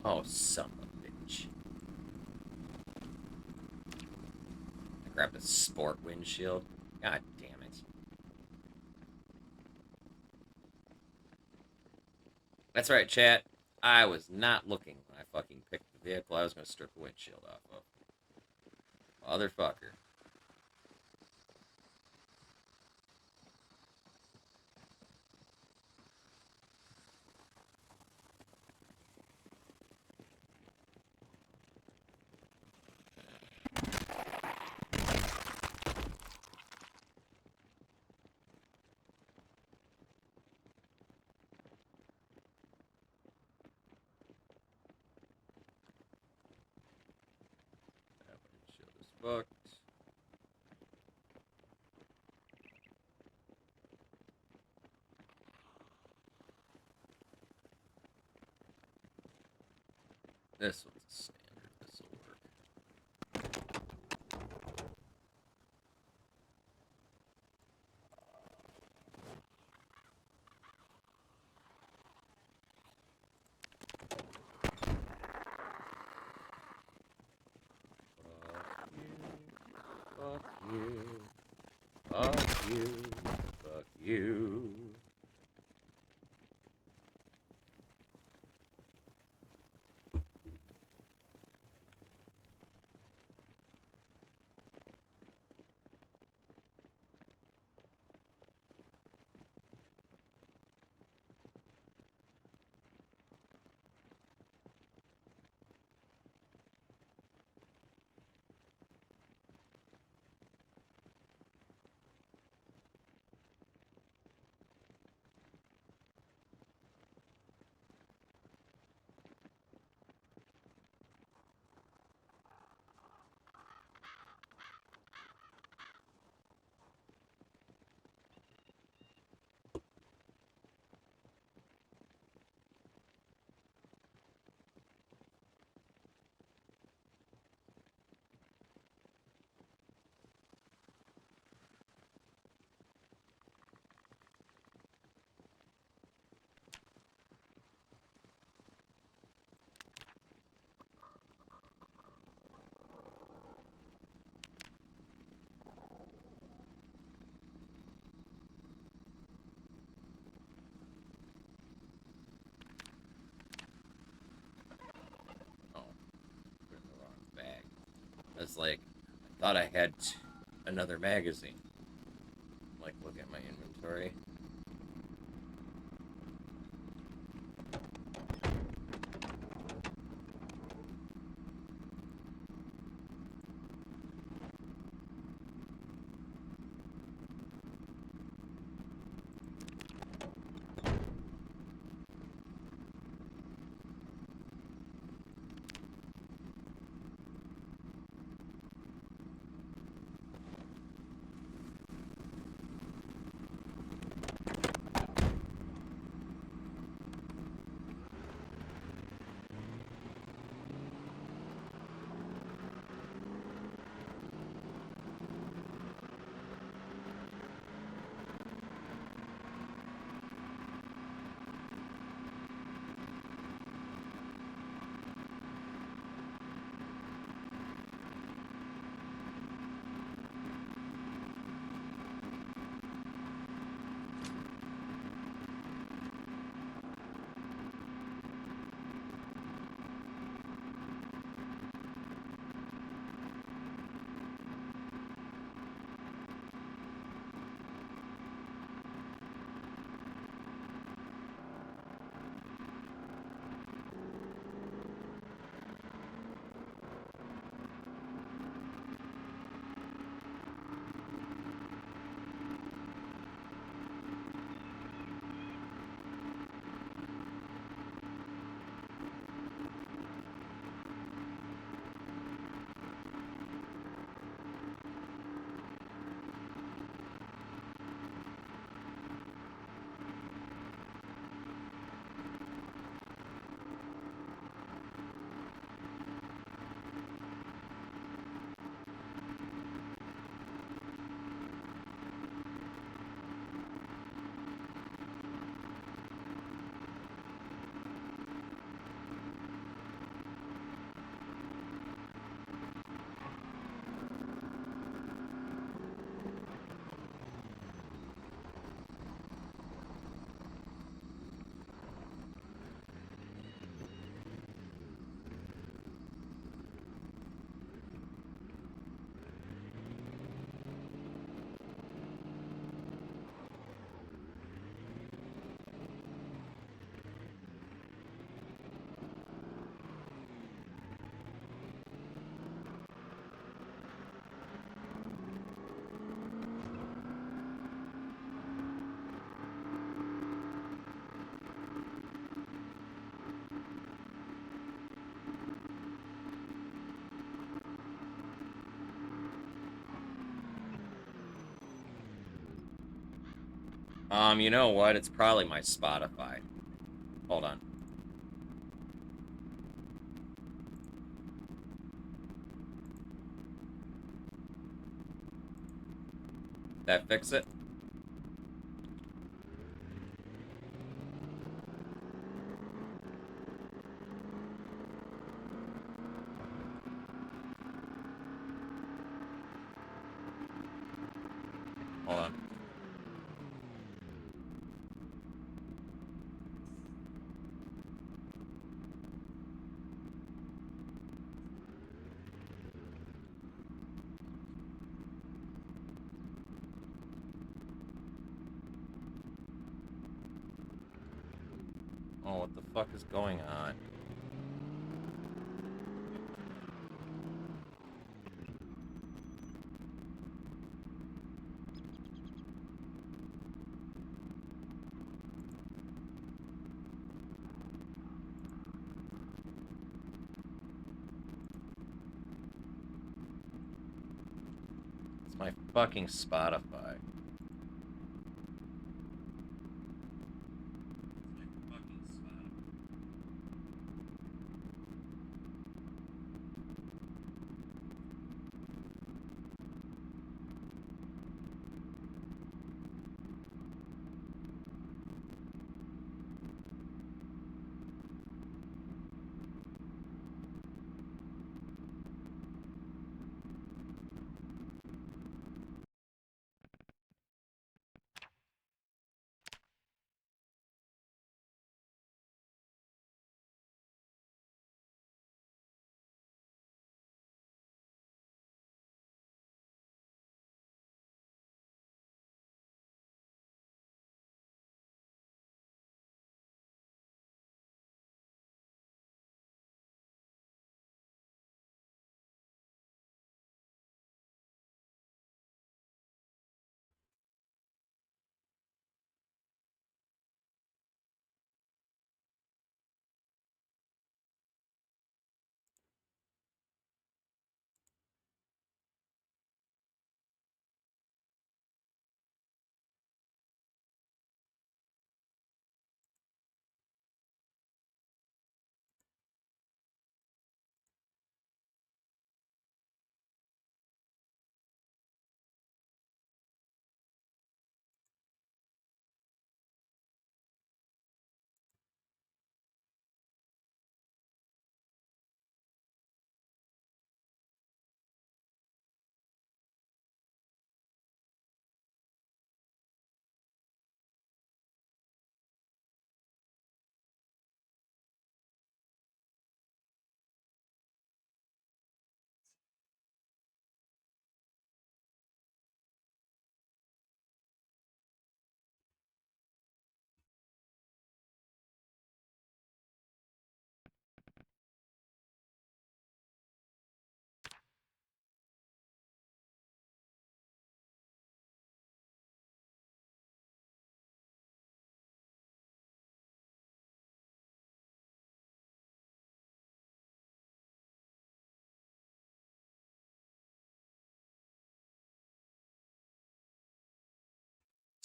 Oh, son of a bitch. I grabbed a sport windshield. God damn it. That's right, chat. I was not looking when I fucking picked the vehicle I was going to strip the windshield off of. Motherfucker. That windshield is fucked. This one's a standard. This will work. Fuck you. Fuck you. Fuck you. Oh, put it in the wrong bag. I was like, I thought I had another magazine. Like, look at my inventory. You know what? It's probably my Spotify. Hold on. That fix it? Hold on. Oh, what the fuck is going on? It's my fucking Spotify.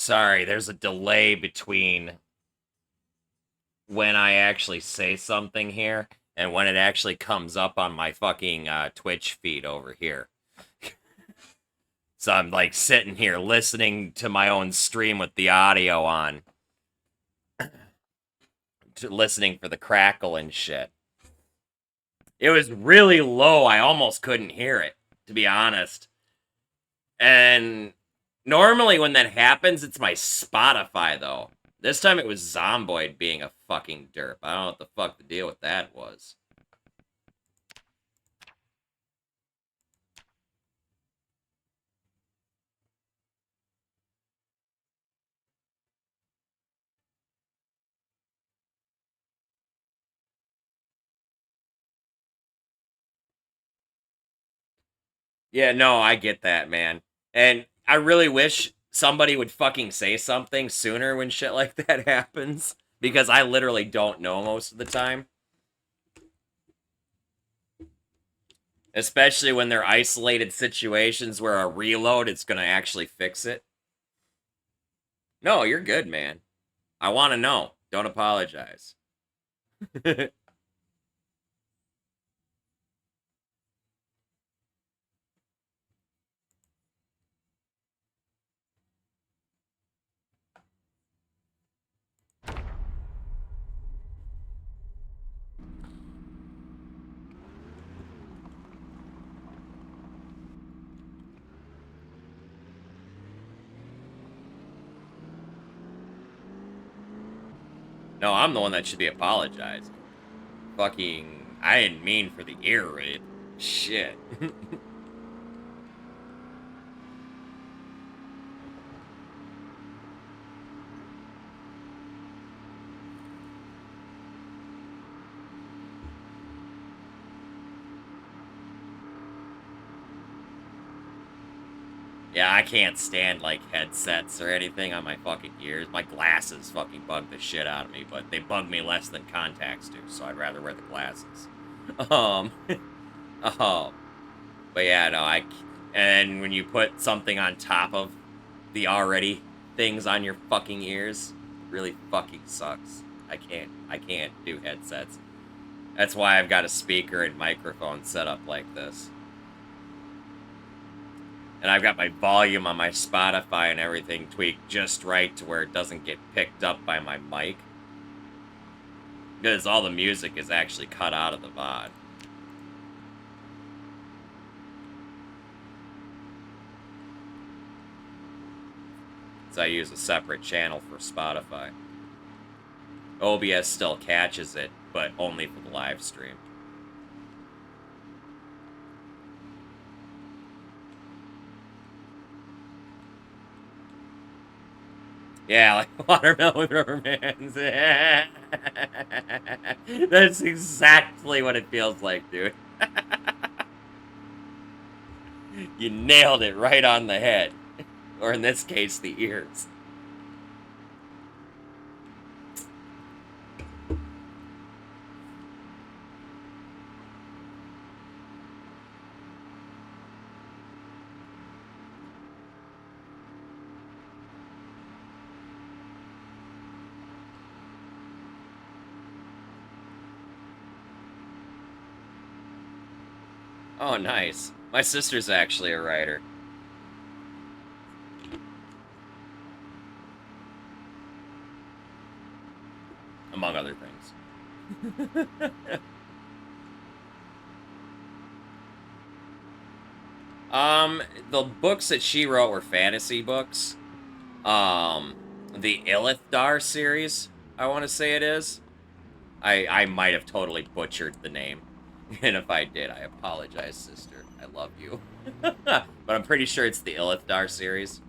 Sorry, there's a delay between when I actually say something here and when it actually comes up on my fucking Twitch feed over here. So I'm like sitting here listening to my own stream with the audio on, listening for the crackle and shit. It was really low. I almost couldn't hear it, to be honest. And normally when that happens, it's my Spotify, though. This time it was Zomboid being a fucking derp. I don't know what the fuck the deal with that was. Yeah, no, I get that, man. And I really wish somebody would fucking say something sooner when shit like that happens. Because I literally don't know most of the time. Especially when they're isolated situations where a reload is going to actually fix it. No, you're good, man. I want to know. Don't apologize. No, I'm the one that should be apologizing. Fucking, I didn't mean for the ear raid. Shit. Yeah, I can't stand, like, headsets or anything on my fucking ears. My glasses fucking bug the shit out of me, but they bug me less than contacts do, so I'd rather wear the glasses. Um, um, but yeah, no, and when you put something on top of the already things on your fucking ears, it really fucking sucks. I can't do headsets. That's why I've got a speaker and microphone set up like this. And I've got my volume on my Spotify and everything tweaked just right to where it doesn't get picked up by my mic. Because all the music is actually cut out of the VOD. So I use a separate channel for Spotify. OBS still catches it, but only for the live stream. Yeah, like watermelon rubber bands. That's exactly what it feels like, dude. You nailed it right on the head. Or in this case, the ears. Oh, nice. My sister's actually a writer. Among other things. The books that she wrote were fantasy books. The Ilithdar series, I want to say it is. I might have totally butchered the name. And if I did, I apologize, sister. I love you. But I'm pretty sure it's the Ilithdar series.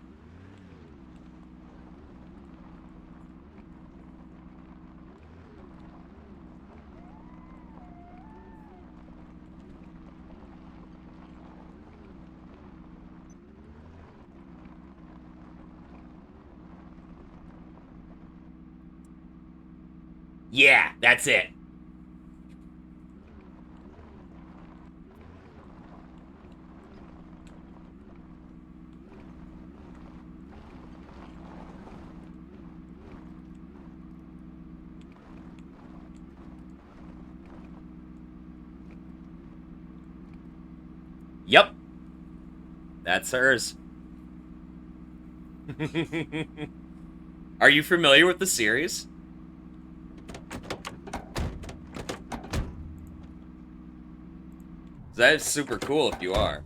Yeah, that's it. Yep, that's hers. Are you familiar with the series? That is super cool if you are.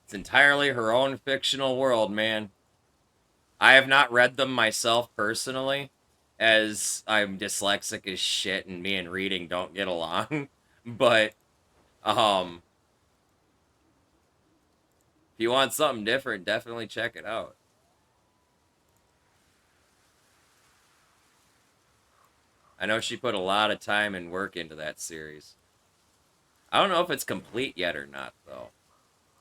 It's entirely her own fictional world, man. I have not read them myself personally, as I'm dyslexic as shit and me and reading don't get along. But, um, if you want something different, definitely check it out. I know she put a lot of time and work into that series. I don't know if it's complete yet or not, though.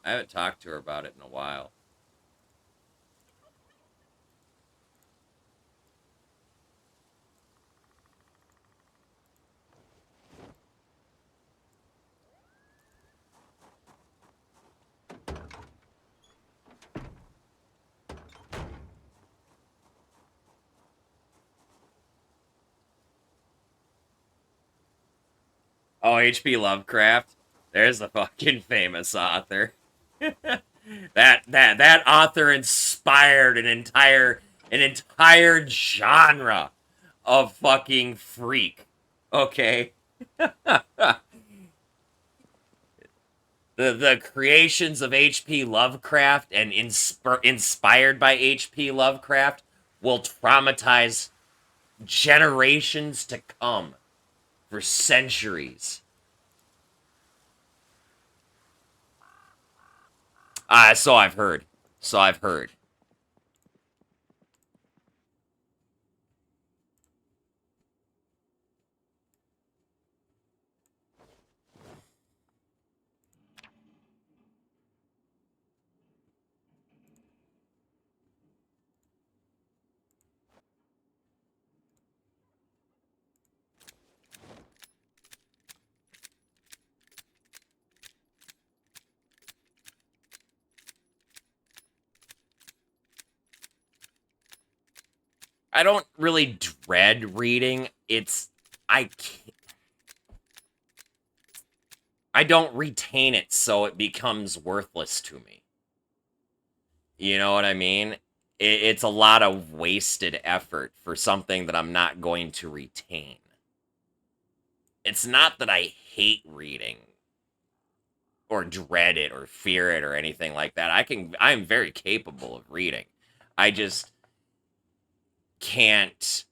I haven't talked to her about it in a while. Oh, H.P. Lovecraft. There's a fucking famous author. that author inspired an entire genre of fucking freak. Okay. The creations of H.P. Lovecraft and inspired by H.P. Lovecraft will traumatize generations to come for centuries. So I've heard. So I've heard. I don't really dread reading. I can't, I don't retain it so it becomes worthless to me. You know what I mean? It's a lot of wasted effort for something that I'm not going to retain. It's not that I hate reading or dread it or fear it or anything like that. I'm very capable of reading. I just can't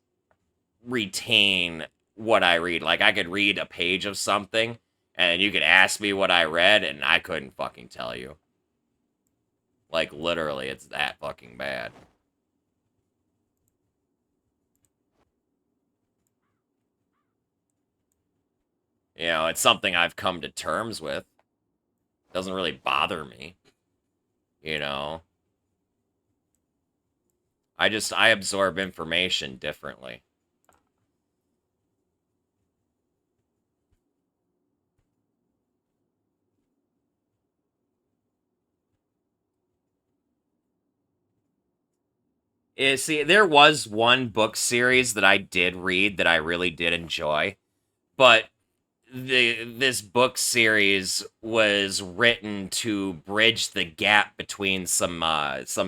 retain what I read. Like, I could read a page of something and you could ask me what I read and I couldn't fucking tell you. Like, literally, it's that fucking bad. You know, it's something I've come to terms with. Doesn't really bother me. You know? I absorb information differently. See, there was one book series that I did read that I really did enjoy, but this book series was written to bridge the gap between some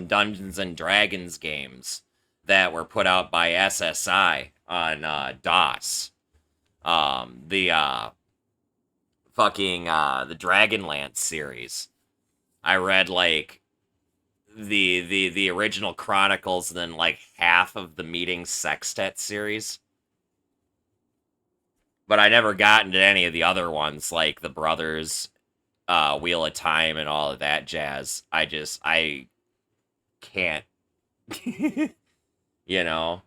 Dungeons and Dragons games that were put out by SSI on DOS. The fucking the Dragonlance series. I read like the original Chronicles and then like half of the Meeting Sextet series. But I never got into any of the other ones like the Brothers, Wheel of Time and all of that jazz. I can't. You know.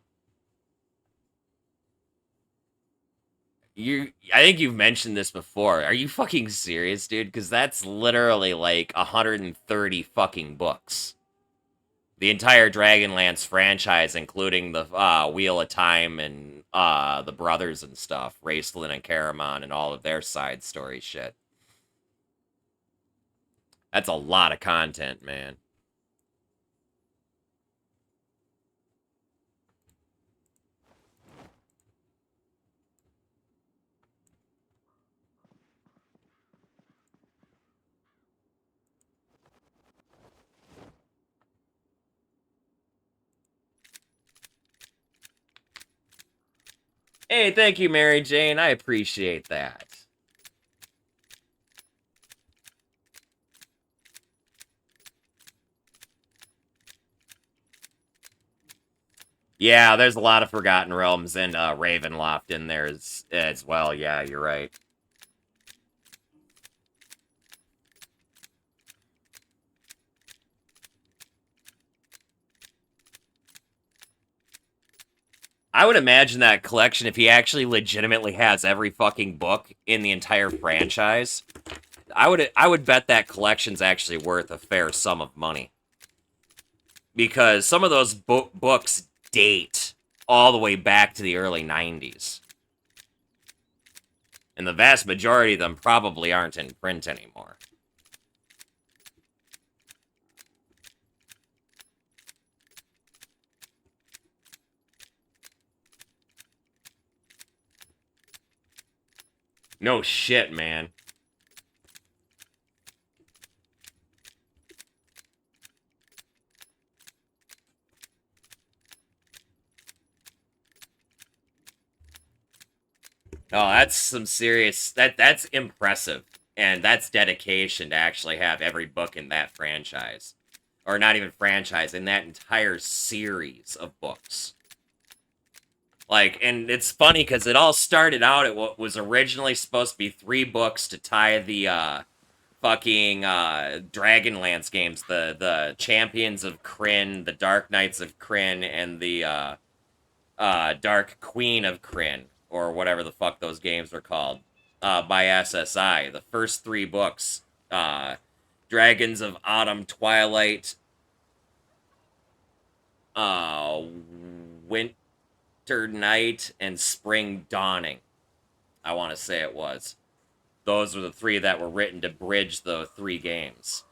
I think you've mentioned this before. Are you fucking serious, dude? Because that's literally like 130 fucking books. The entire Dragonlance franchise, including the Wheel of Time and the brothers and stuff, Raistlin and Caramon and all of their side story shit. That's a lot of content, man. Hey, thank you, Mary Jane. I appreciate that. Yeah, there's a lot of Forgotten Realms and Ravenloft in there as well. Yeah, you're right. I would imagine that collection, if he actually legitimately has every fucking book in the entire franchise, I would bet that collection's actually worth a fair sum of money. Because some of those books date all the way back to the early 90s. And the vast majority of them probably aren't in print anymore. No shit, man. Oh, that's some serious... That's impressive. And that's dedication to actually have every book in that franchise. Or not even franchise, in that entire series of books. Like, and it's funny because it all started out at what was originally supposed to be 3 books to tie the, fucking, Dragonlance games. The Champions of Krynn, the Dark Knights of Krynn, and the, Dark Queen of Krynn, or whatever the fuck those games were called, by SSI. The first 3 books, Dragons of Autumn, Twilight, Winter Night, and Spring Dawning, I want to say it was. Those were the 3 that were written to bridge the 3 games.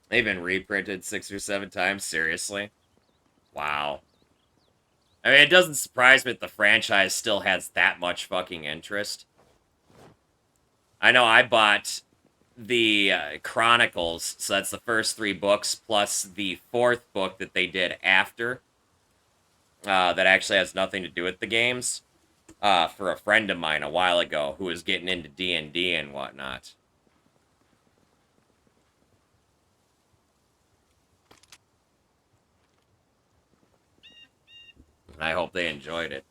They've been reprinted 6 or 7 times, seriously? Wow. I mean, it doesn't surprise me that the franchise still has that much fucking interest. I know I bought the Chronicles, so that's the first 3 books, plus the 4th book that they did after, that actually has nothing to do with the games, for a friend of mine a while ago who was getting into D&D and whatnot. I hope they enjoyed it.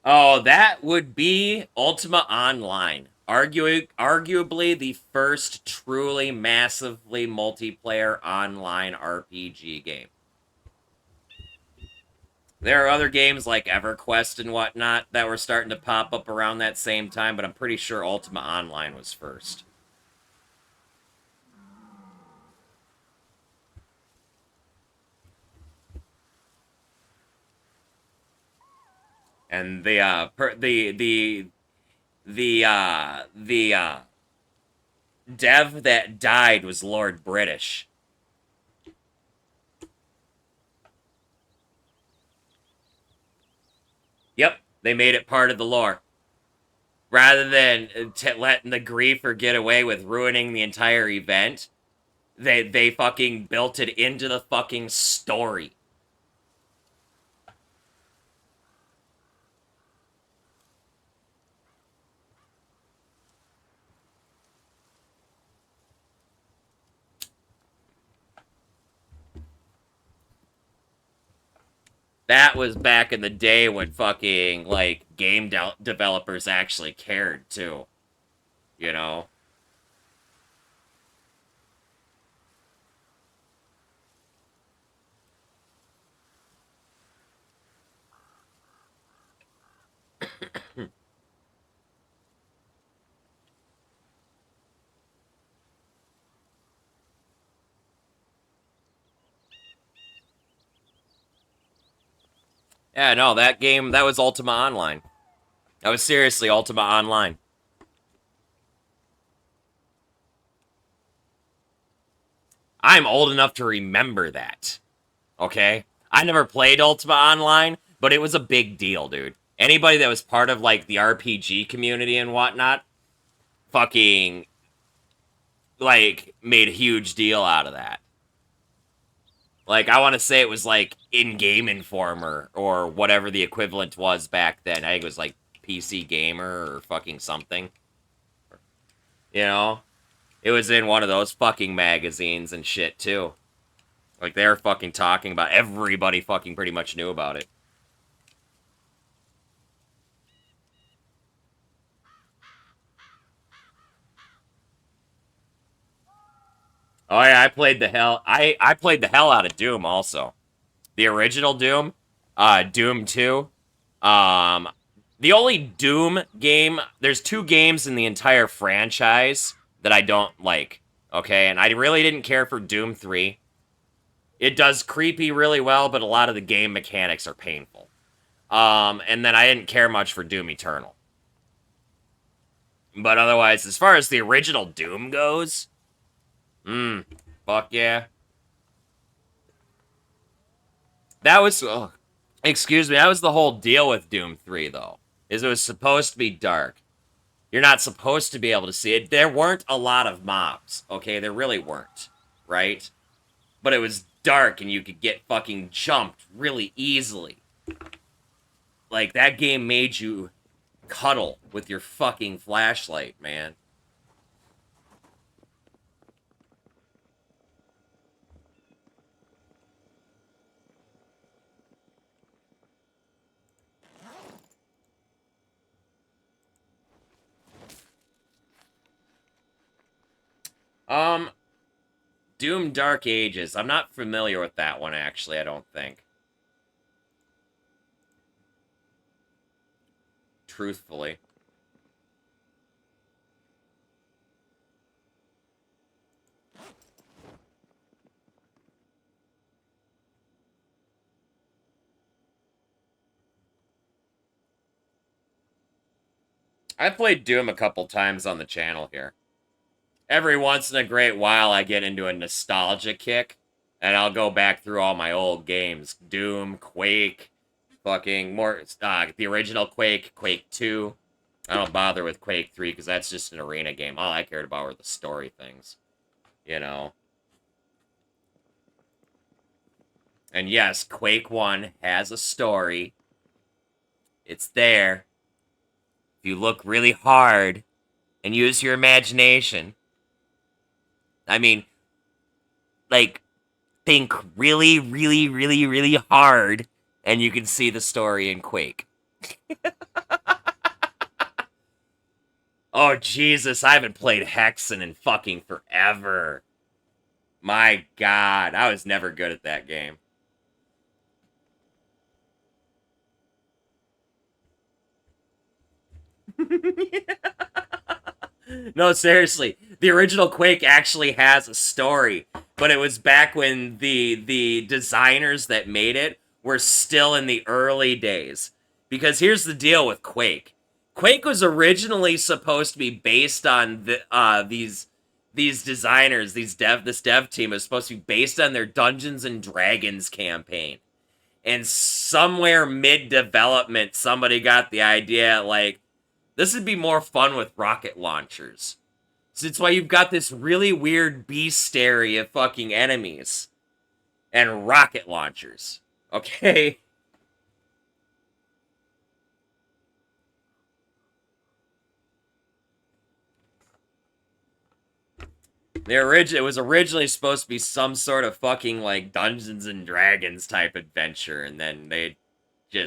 Oh, that would be Ultima Online. Arguably the first truly massively multiplayer online RPG game. There are other games like EverQuest and whatnot that were starting to pop up around that same time, but I'm pretty sure Ultima Online was first. And the dev that died was Lord British. Yep, they made it part of the lore. Rather than letting the griefer get away with ruining the entire event, they fucking built it into the fucking story. That was back in the day when fucking, like, game developers actually cared, too. You know? Yeah, no, that game, that was Ultima Online. That was seriously Ultima Online. I'm old enough to remember that. Okay? I never played Ultima Online, but it was a big deal, dude. Anybody that was part of, like, the RPG community and whatnot, fucking, like, made a huge deal out of that. Like, I want to say it was, like, In-Game Informer, or whatever the equivalent was back then. I think it was, like, PC Gamer, or fucking something. You know? It was in one of those fucking magazines and shit, too. Like, they were fucking talking about everybody fucking pretty much knew about it. Oh yeah, I played the hell out of Doom also. The original Doom, Doom 2. Um the only Doom game, there's two games in the entire franchise that I don't like. Okay, and I really didn't care for Doom 3. It does creepy really well, but a lot of the game mechanics are painful. And then I didn't care much for Doom Eternal. But otherwise, as far as the original Doom goes, fuck yeah. That was, excuse me, that was the whole deal with Doom 3, though, is it was supposed to be dark. You're not supposed to be able to see it. There weren't a lot of mobs, okay? There really weren't, right? But it was dark and you could get fucking jumped really easily. Like, that game made you cuddle with your fucking flashlight, man. Um, Doom Dark Ages. I'm not familiar with that one, actually, I don't think. Truthfully. I played Doom a couple times on the channel here. Every once in a great while, I get into a nostalgia kick, and I'll go back through all my old games. Doom, Quake, fucking more, the original Quake, Quake 2. I don't bother with Quake 3, because that's just an arena game. All I cared about were the story things, you know? And yes, Quake 1 has a story. It's there. If you look really hard and use your imagination. I mean, like, think really, really, really, really hard, and you can see the story in Quake. Oh, Jesus, I haven't played Hexen in fucking forever. My God, I was never good at that game. No, seriously, the original Quake actually has a story, but it was back when the designers that made it were still in the early days. Because here's the deal with Quake. Quake was originally supposed to be based on these designers, this dev team was supposed to be based on their Dungeons and Dragons campaign. And somewhere mid development, somebody got the idea like, this would be more fun with rocket launchers. So it's why you've got this really weird bestiary of fucking enemies and rocket launchers. Okay? It was originally supposed to be some sort of fucking like Dungeons and Dragons type adventure, and then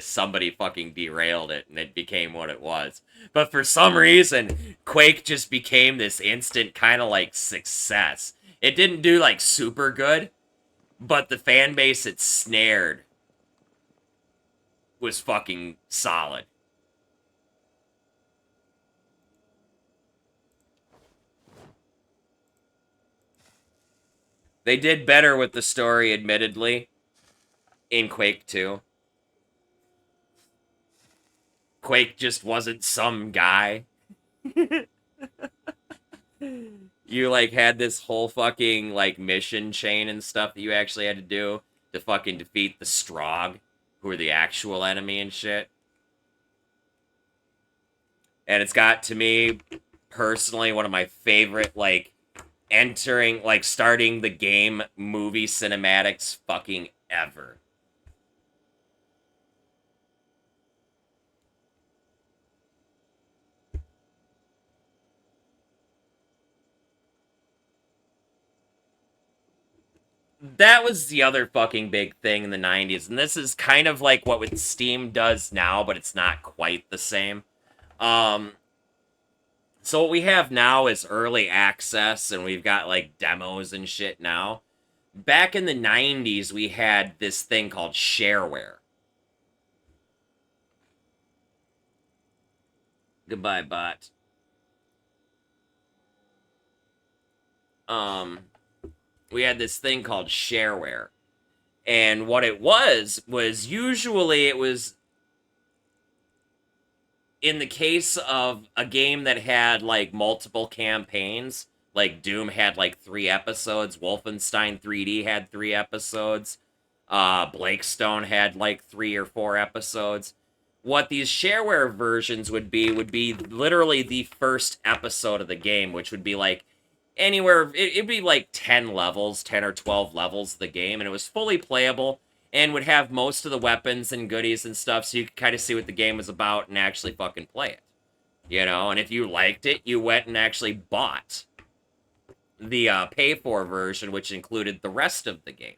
somebody fucking derailed it and it became what it was. But for some reason, Quake just became this instant kind of like success. It didn't do like super good, but the fan base it snared was fucking solid. They did better with the story, admittedly, in Quake 2. Quake just wasn't some guy. You, like, had this whole fucking, like, mission chain and stuff that you actually had to do to fucking defeat the Strogg, who are the actual enemy and shit. And it's got, to me, personally, one of my favorite, like, starting the game movie cinematics fucking ever. that was the other fucking big thing in the 90s, and this is kind of like what Steam does now, but it's not quite the same. Um, so what we have now is early access, and we've got like demos and shit now. Back in the 90s, we had this thing called shareware. Goodbye, bot. Um, we had this thing called shareware. And what it was usually it was in the case of a game that had like multiple campaigns, like Doom had like 3 episodes, Wolfenstein 3D had 3 episodes, Blakestone had like 3 or 4 episodes. What these shareware versions would be literally the first episode of the game, which would be like anywhere, it'd be like 10 levels, 10 or 12 levels of the game, and it was fully playable and would have most of the weapons and goodies and stuff, so you could kind of see what the game was about and actually fucking play it. You know, and if you liked it, you went and actually bought the pay-for version, which included the rest of the game.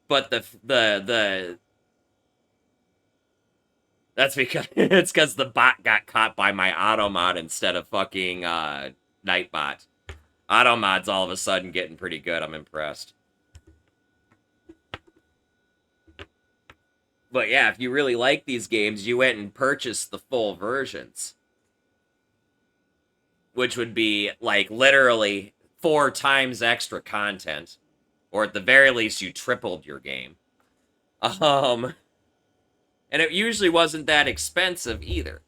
But the that's because it's because the bot got caught by my automod instead of fucking Nightbot. Automod's all of a sudden getting pretty good. I'm impressed. But yeah, if you really like these games, you went and purchased the full versions. Which would be, like, literally 4 times extra content. Or at the very least, you tripled your game. And it usually wasn't that expensive either.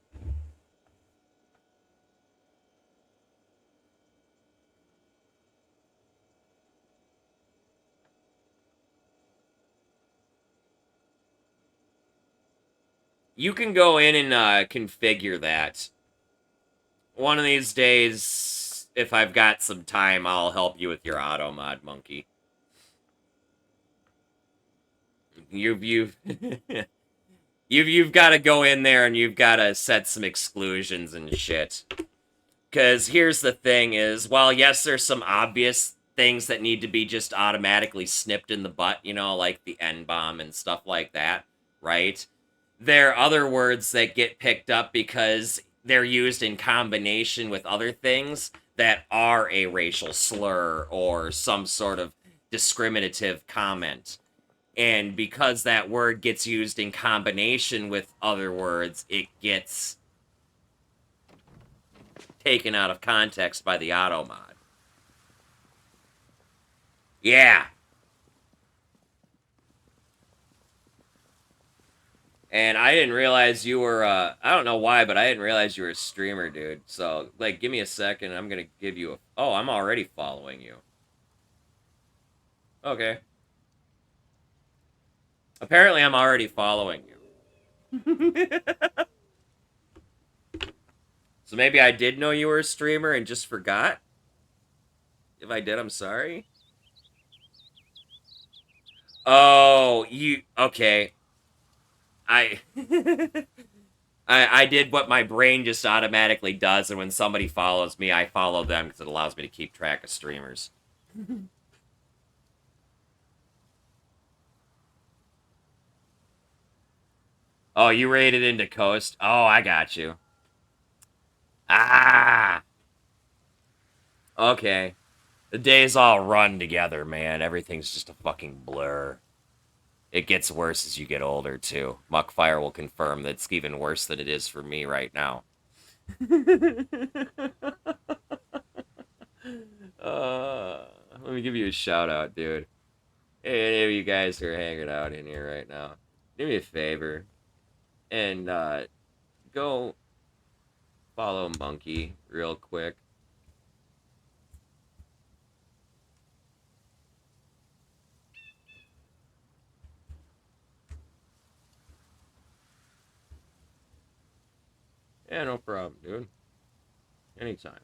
You can go in and configure that. One of these days, if I've got some time, I'll help you with your auto mod, monkey. You've you've got to go in there and you've got to set some exclusions and shit. Because here's the thing is, while yes, there's some obvious things that need to be just automatically snipped in the butt, you know, like the N-bomb and stuff like that, right? There are other words that get picked up because they're used in combination with other things that are a racial slur or some sort of discriminative comment. And because that word gets used in combination with other words, it gets taken out of context by the auto mod. Yeah. And I didn't realize you were, I don't know why, but I didn't realize you were a streamer, dude. So, like, give me a second. I'm going to give you a, oh, I'm already following you. Okay. Apparently, I'm already following you. So maybe I did know you were a streamer and just forgot? If I did, I'm sorry. Oh, you, okay. I I did what my brain just automatically does, and when somebody follows me, I follow them because it allows me to keep track of streamers. Oh, you raided into Coast? Oh, I got you. Ah! Okay. The days all run together, man. Everything's just a fucking blur. It gets worse as you get older, too. Muckfire will confirm that it's even worse than it is for me right now. Let me give you a shout out, dude. Hey, any of you guys who are hanging out in here right now, do me a favor and go follow Monkey real quick. Yeah, no problem, dude. Anytime.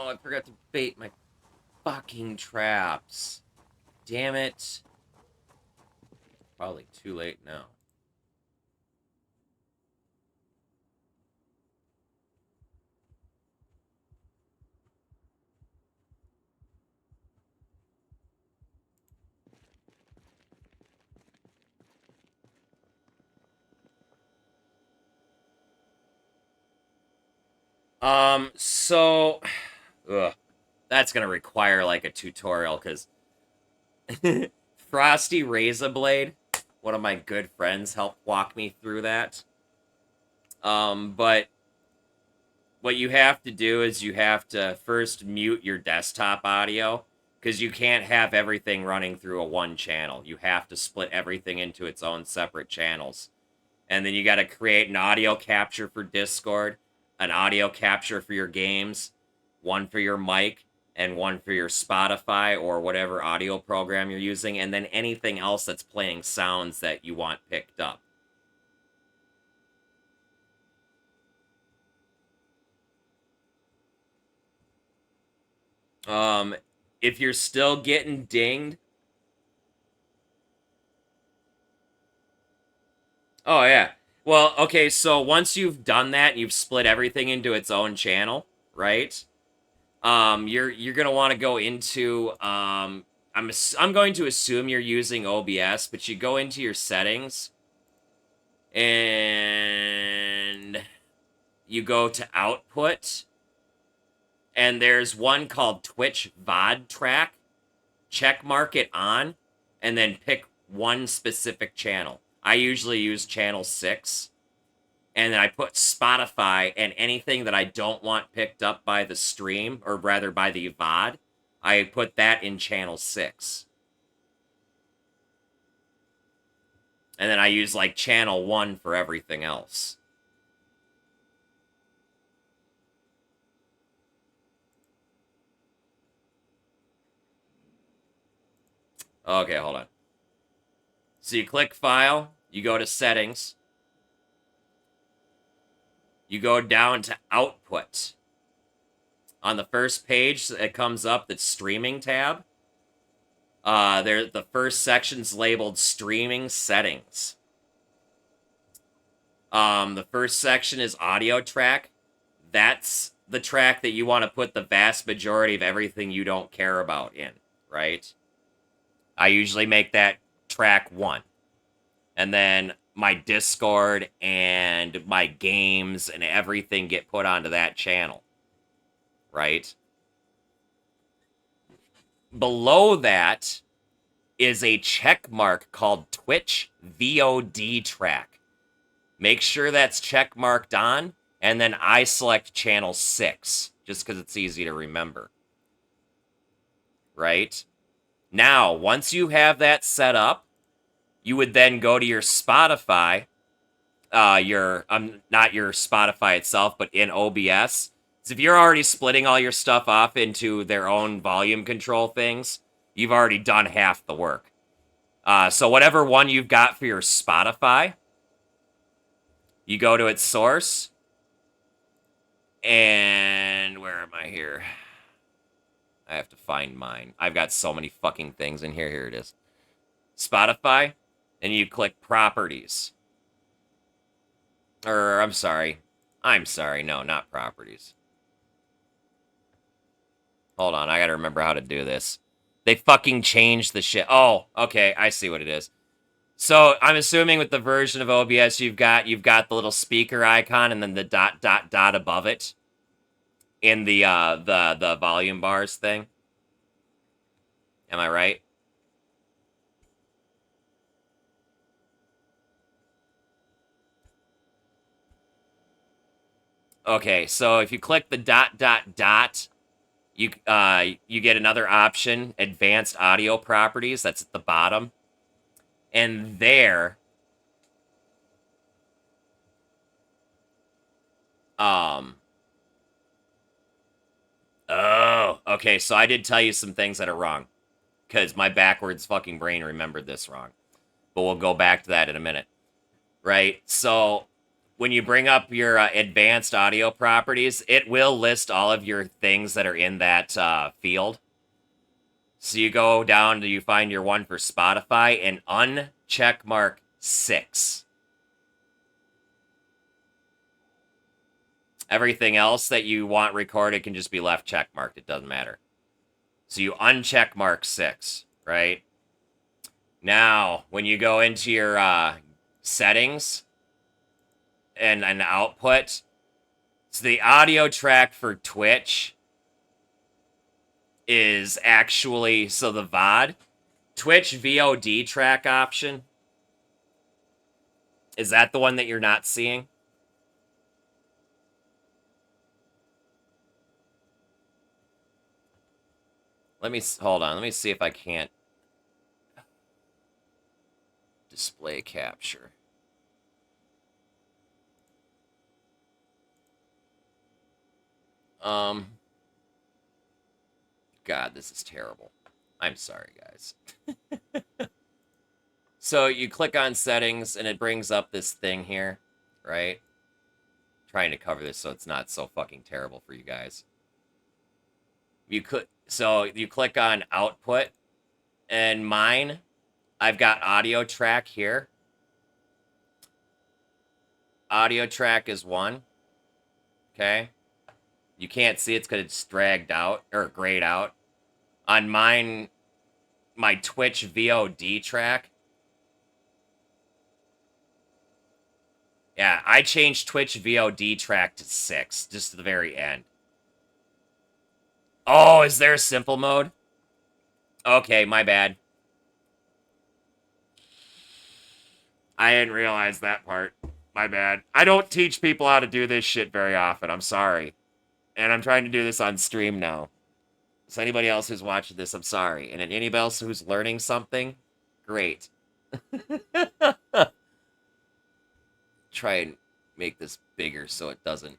I forgot to bait my fucking traps. Damn it. Probably too late now. So, ugh, that's gonna require like a tutorial because Frosty Razorblade, one of my good friends, helped walk me through that. But what you have to do is you have to first mute your desktop audio because you can't have everything running through a one channel. You have to split everything into its own separate channels. And then you got to create an audio capture for Discord, an audio capture for your games, one for your mic, and one for your Spotify or whatever audio program you're using, and then anything else that's playing sounds that you want picked up. If you're still getting dinged, oh yeah. Well, okay, so once you've done that, you've split everything into its own channel, right? You're gonna want to go into I'm going to assume you're using OBS, but you go into your settings and you go to output, and there's one called Twitch VOD track. Check mark it on, and then pick one specific channel. I usually use channel 6. And then I put Spotify, and anything that I don't want picked up by the stream, or rather by the VOD, I put that in channel 6. And then I use like channel 1 for everything else. Okay, hold on. So you click File, you go to Settings, you go down to Output. On the first page, it comes up the Streaming tab. The first section's labeled Streaming Settings. The first section is Audio Track. That's the track that you want to put the vast majority of everything you don't care about in, right? I usually make that track 1. And then my Discord and my games and everything get put onto that channel, right? Below that is a check mark called Twitch VOD track. Make sure that's check marked on, and then I select channel 6, just because it's easy to remember. Right? Now, once you have that set up, you would then go to your Spotify, not your Spotify itself, but in OBS. So if you're already splitting all your stuff off into their own volume control things, you've already done half the work. So whatever one you've got for your Spotify, you go to its source, and where am I here? I have to find mine. I've got so many fucking things in here. Here it is. Spotify, and you click Properties. I'm sorry. No, not Properties. Hold on, I gotta remember how to do this. They fucking changed the shit. Oh, okay, I see what it is. So I'm assuming with the version of OBS you've got the little speaker icon and then the dot above it in the volume bars thing. Am I right? Okay, so if you click the dot, you get another option, advanced audio properties. That's at the bottom. And there, oh, okay, so I did tell you some things that are wrong, because my backwards fucking brain remembered this wrong. But we'll go back to that in a minute. Right? So, when you bring up your advanced audio properties, it will list all of your things that are in that field. So you go down to you find your one for Spotify and uncheck mark 6. Everything else that you want recorded can just be left check marked. It doesn't matter. So you uncheck mark 6, right? Now, when you go into your settings and an output, so the audio track for Twitch is actually, so the VOD, Twitch VOD track option, is that the one that you're not seeing? Hold on, let me see if I can't display capture. God, this is terrible. I'm sorry, guys. So you click on settings and it brings up this thing here, right? Trying to cover this so it's not so fucking terrible for you guys. You click on output, and mine, I've got audio track here. Audio track is 1. Okay. You can't see it's because it's dragged out or grayed out. On mine, my Twitch VOD track. Yeah, I changed Twitch VOD track to 6, just to the very end. Oh, is there a simple mode? Okay, my bad. I didn't realize that part. My bad. I don't teach people how to do this shit very often. I'm sorry. And I'm trying to do this on stream now. So anybody else who's watching this, I'm sorry. And anybody else who's learning something, great. Try and make this bigger so it doesn't.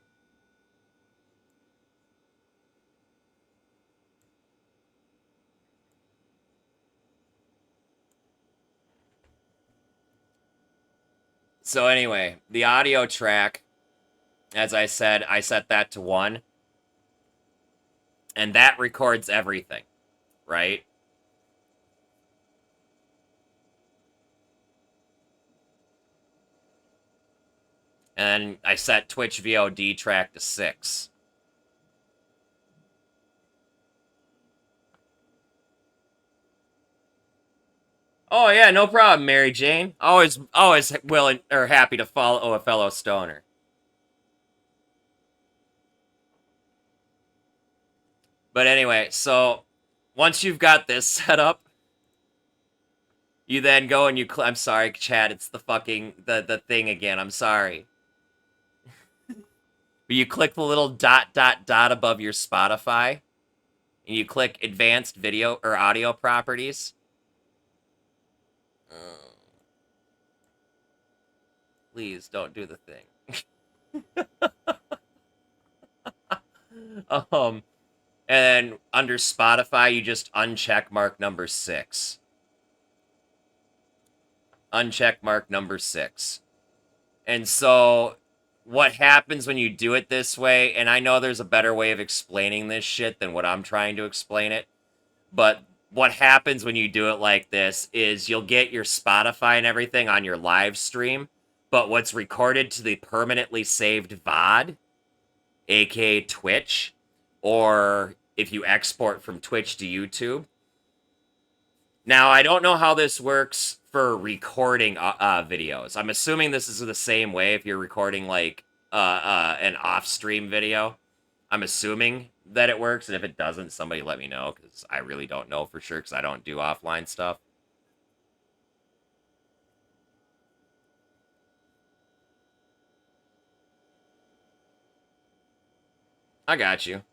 So anyway, the audio track, as I said, I set that to 1. And that records everything, right? And I set Twitch VOD track to 6. Oh yeah, no problem, Mary Jane. Always willing or happy to follow a fellow stoner. But anyway, so once you've got this set up, you then go and I'm sorry, chat. It's the fucking the thing again. I'm sorry. But you click the little dot above your Spotify, and you click advanced video or audio properties. Please don't do the thing. And then under Spotify, you just uncheck mark number 6. Uncheck mark number 6. And so what happens when you do it this way, and I know there's a better way of explaining this shit than what I'm trying to explain it, but what happens when you do it like this is you'll get your Spotify and everything on your live stream, but what's recorded to the permanently saved VOD, aka Twitch, or if you export from Twitch to YouTube. Now, I don't know how this works for recording videos. I'm assuming this is the same way if you're recording like an off-stream video. I'm assuming that it works, and if it doesn't, somebody let me know, because I really don't know for sure, because I don't do offline stuff. I got you.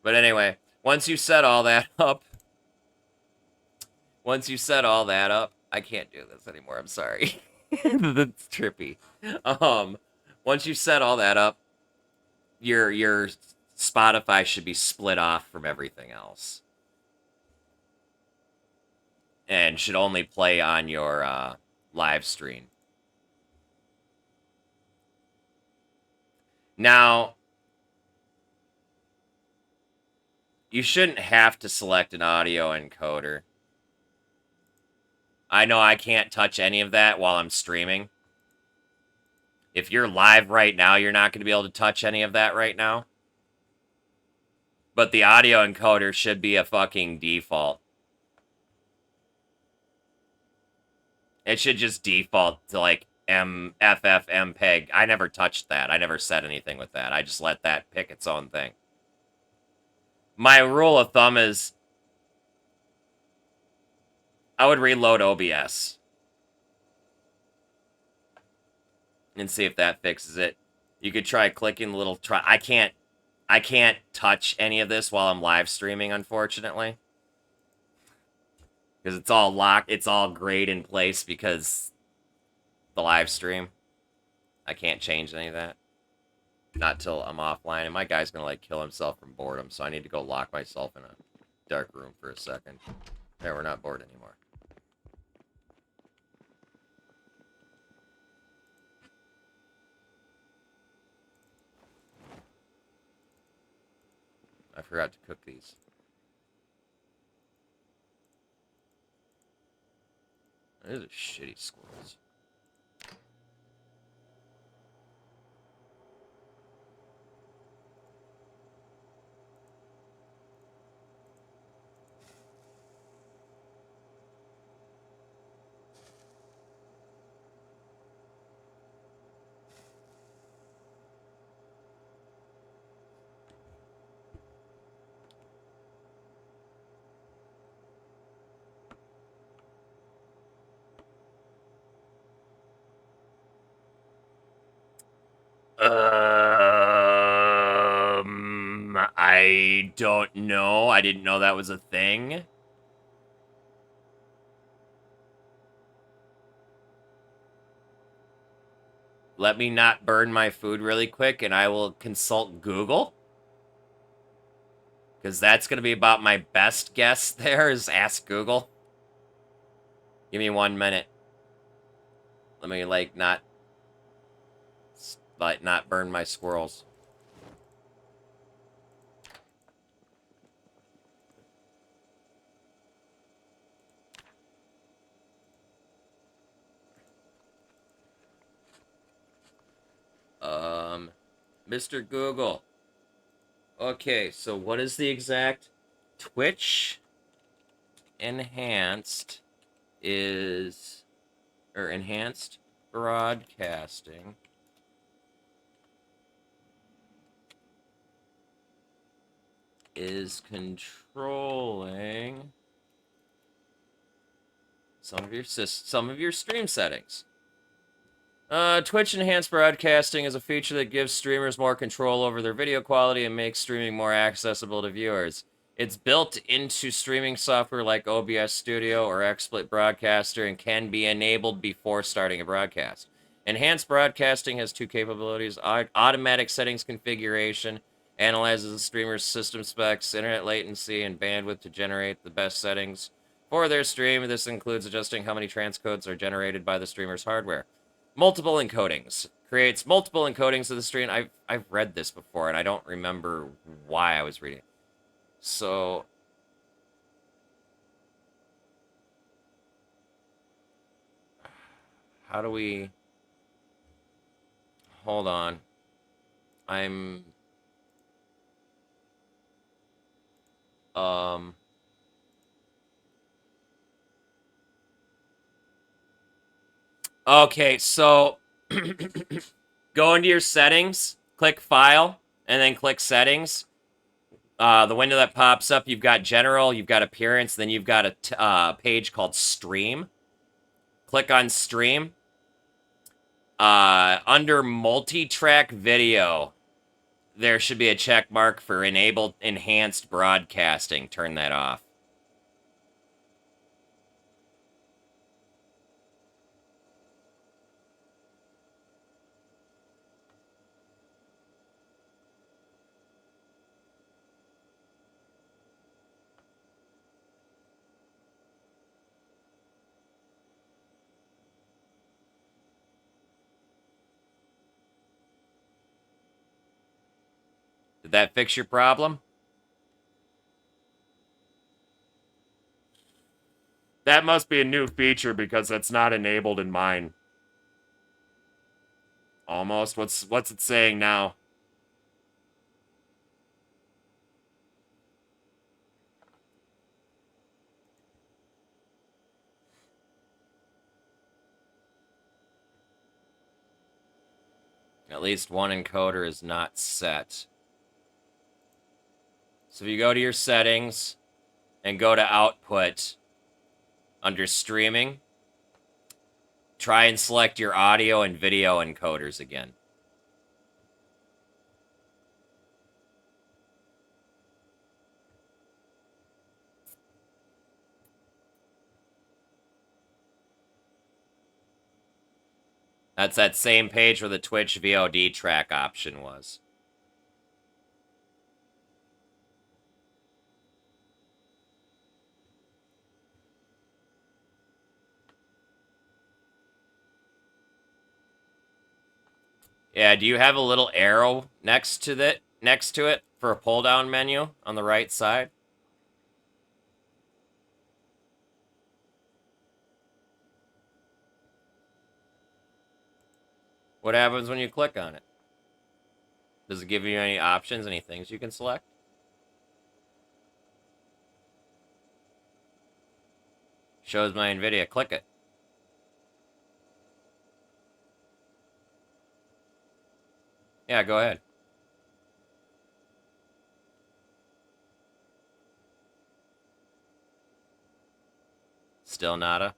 But anyway, once you set all that up, I can't do this anymore. I'm sorry. That's trippy. Once you set all that up, your Spotify should be split off from everything else, and should only play on your live stream. Now, you shouldn't have to select an audio encoder. I know I can't touch any of that while I'm streaming. If you're live right now, you're not going to be able to touch any of that right now. But the audio encoder should be a fucking default. It should just default to like MFF MPEG. I never touched that. I never said anything with that. I just let that pick its own thing. My rule of thumb is I would reload OBS and see if that fixes it. You could try clicking the little I can't touch any of this while I'm live streaming, unfortunately. Because it's all locked, it's all grayed in place because the live stream. I can't change any of that. Not till I'm offline. And my guy's gonna like kill himself from boredom, so I need to go lock myself in a dark room for a second. There, we're not bored anymore. I forgot to cook these. These are shitty squirrels. I don't know. I didn't know that was a thing. Let me not burn my food really quick, and I will consult Google. Because that's going to be about my best guess there, is ask Google. Give me 1 minute. Let me, like, not burn my squirrels. Mr. Google. Okay, so what is the exact Twitch enhanced is, or enhanced broadcasting is controlling some of your stream settings. Twitch Enhanced Broadcasting is a feature that gives streamers more control over their video quality and makes streaming more accessible to viewers. It's built into streaming software like OBS Studio or XSplit Broadcaster and can be enabled before starting a broadcast. Enhanced Broadcasting has two capabilities: automatic settings configuration, analyzes the streamer's system specs, internet latency, and bandwidth to generate the best settings for their stream. This includes adjusting how many transcodes are generated by the streamer's hardware. Multiple encodings. Creates multiple encodings of the stream. I've read this before, and I don't remember why I was reading it. So... how do we... hold on. Okay, so... go into your settings, click File, and then click Settings. The window that pops up, you've got General, you've got Appearance, then you've got a page called Stream. Click on Stream. Under Multi-Track Video, there should be a check mark for Enable Enhanced Broadcasting. Turn that off. that fix your problem? That must be a new feature because that's not enabled in mine. Almost. What's it saying now? At least one encoder is not set. So if you go to your settings and go to output under streaming, try and select your audio and video encoders again. That's that same page where the Twitch VOD track option was. Yeah, do you have a little arrow next to it for a pull-down menu on the right side? What happens when you click on it? Does it give you any options, any things you can select? Shows my NVIDIA. Click it. Yeah, go ahead. Still nada?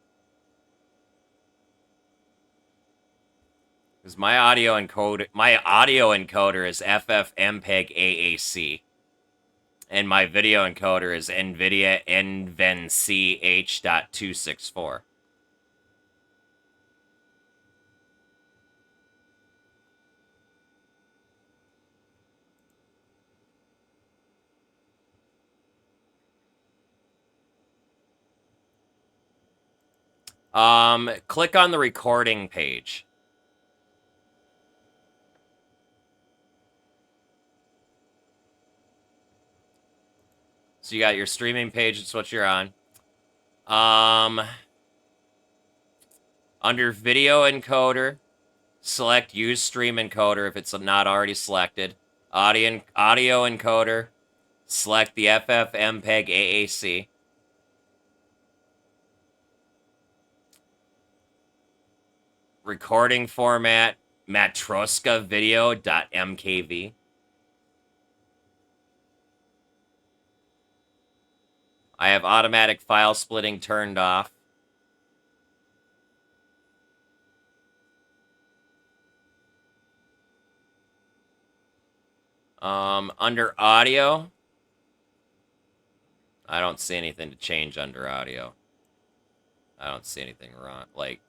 Because my audio encoder is FFmpeg AAC. And my video encoder is NVIDIA NVENC H.264. Click on the recording page. So you got your streaming page, that's what you're on. Under video encoder, select use stream encoder if it's not already selected. Audio encoder, select the FFmpeg AAC. Recording format, Matroska video.mkv. I have automatic file splitting turned off. Under audio, I don't see anything to change under audio. I don't see anything wrong. Like,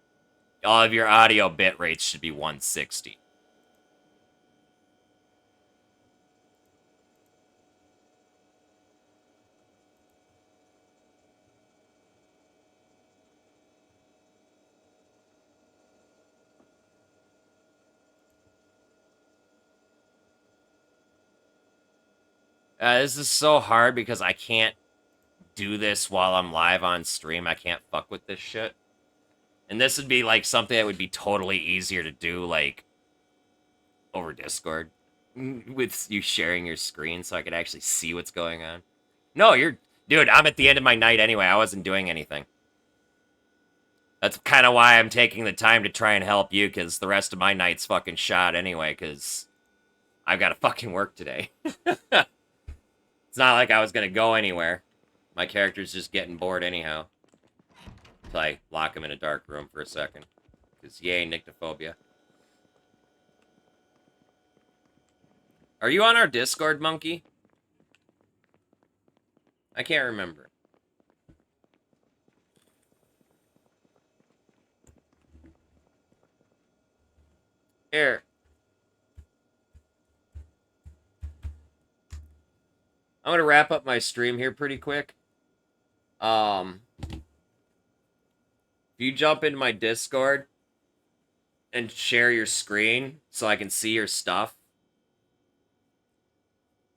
all of your audio bit rates should be 160. This is so hard because I can't do this while I'm live on stream. I can't fuck with this shit. And this would be, like, something that would be totally easier to do, like, over Discord. With you sharing your screen so I could actually see what's going on. No, Dude, I'm at the end of my night anyway. I wasn't doing anything. That's kind of why I'm taking the time to try and help you, because the rest of my night's fucking shot anyway, because I've got to fucking work today. It's not like I was going to go anywhere. My character's just getting bored anyhow. Until I lock him in a dark room for a second. Because yay, nyctophobia. Are you on our Discord, Monkey? I can't remember. Here. I'm going to wrap up my stream here pretty quick. If you jump into my Discord and share your screen so I can see your stuff,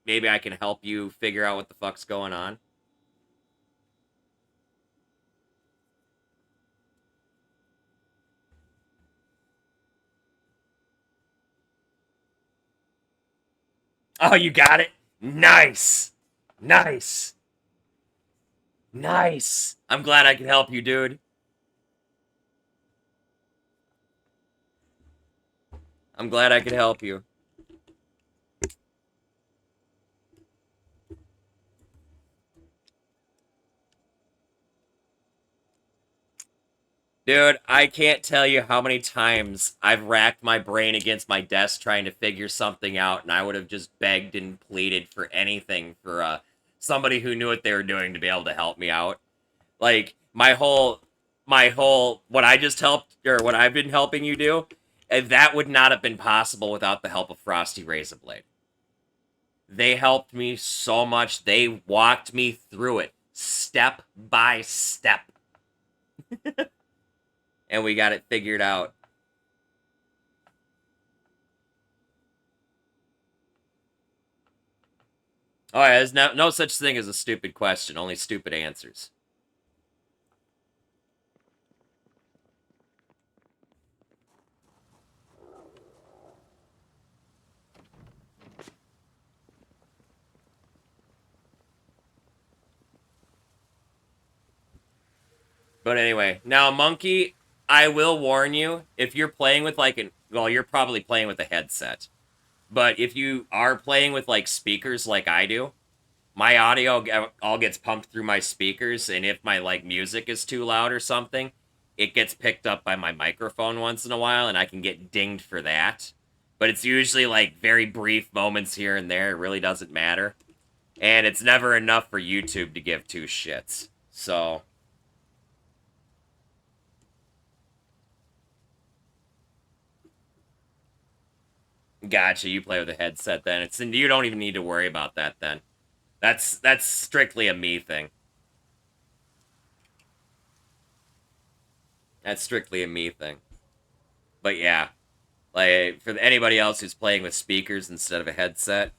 maybe I can help you figure out what the fuck's going on. Oh, you got it? Nice. Nice. Nice. I'm glad I can help you, dude. I'm glad I could help you. Dude, I can't tell you how many times I've racked my brain against my desk trying to figure something out, and I would have just begged and pleaded for anything for somebody who knew what they were doing to be able to help me out. Like my whole what I just helped or what I've been helping you do, and that would not have been possible without the help of Frosty Razorblade. They helped me so much. They walked me through it step by step. And we got it figured out. Oh, yeah, there's no such thing as a stupid question, only stupid answers. But anyway, now Monkey, I will warn you, if you're playing with like well, you're probably playing with a headset. But if you are playing with like speakers like I do, my audio all gets pumped through my speakers, and if my like music is too loud or something, it gets picked up by my microphone once in a while, and I can get dinged for that. But it's usually like very brief moments here and there. It really doesn't matter. And it's never enough for YouTube to give two shits. So, gotcha, you play with a headset then. You don't even need to worry about that then. That's strictly a me thing. That's strictly a me thing. But yeah, like for anybody else who's playing with speakers instead of a headset,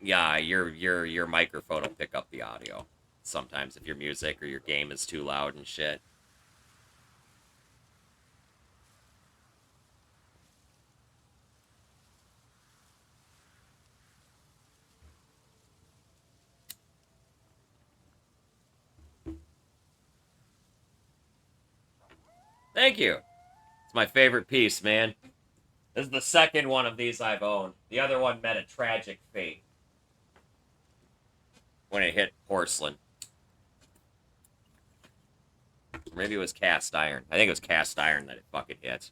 yeah, your microphone will pick up the audio sometimes if your music or your game is too loud and shit. Thank you. It's my favorite piece, man. This is the second one of these I've owned. The other one met a tragic fate when it hit porcelain. Or maybe it was cast iron. I think it was cast iron that it fucking hit.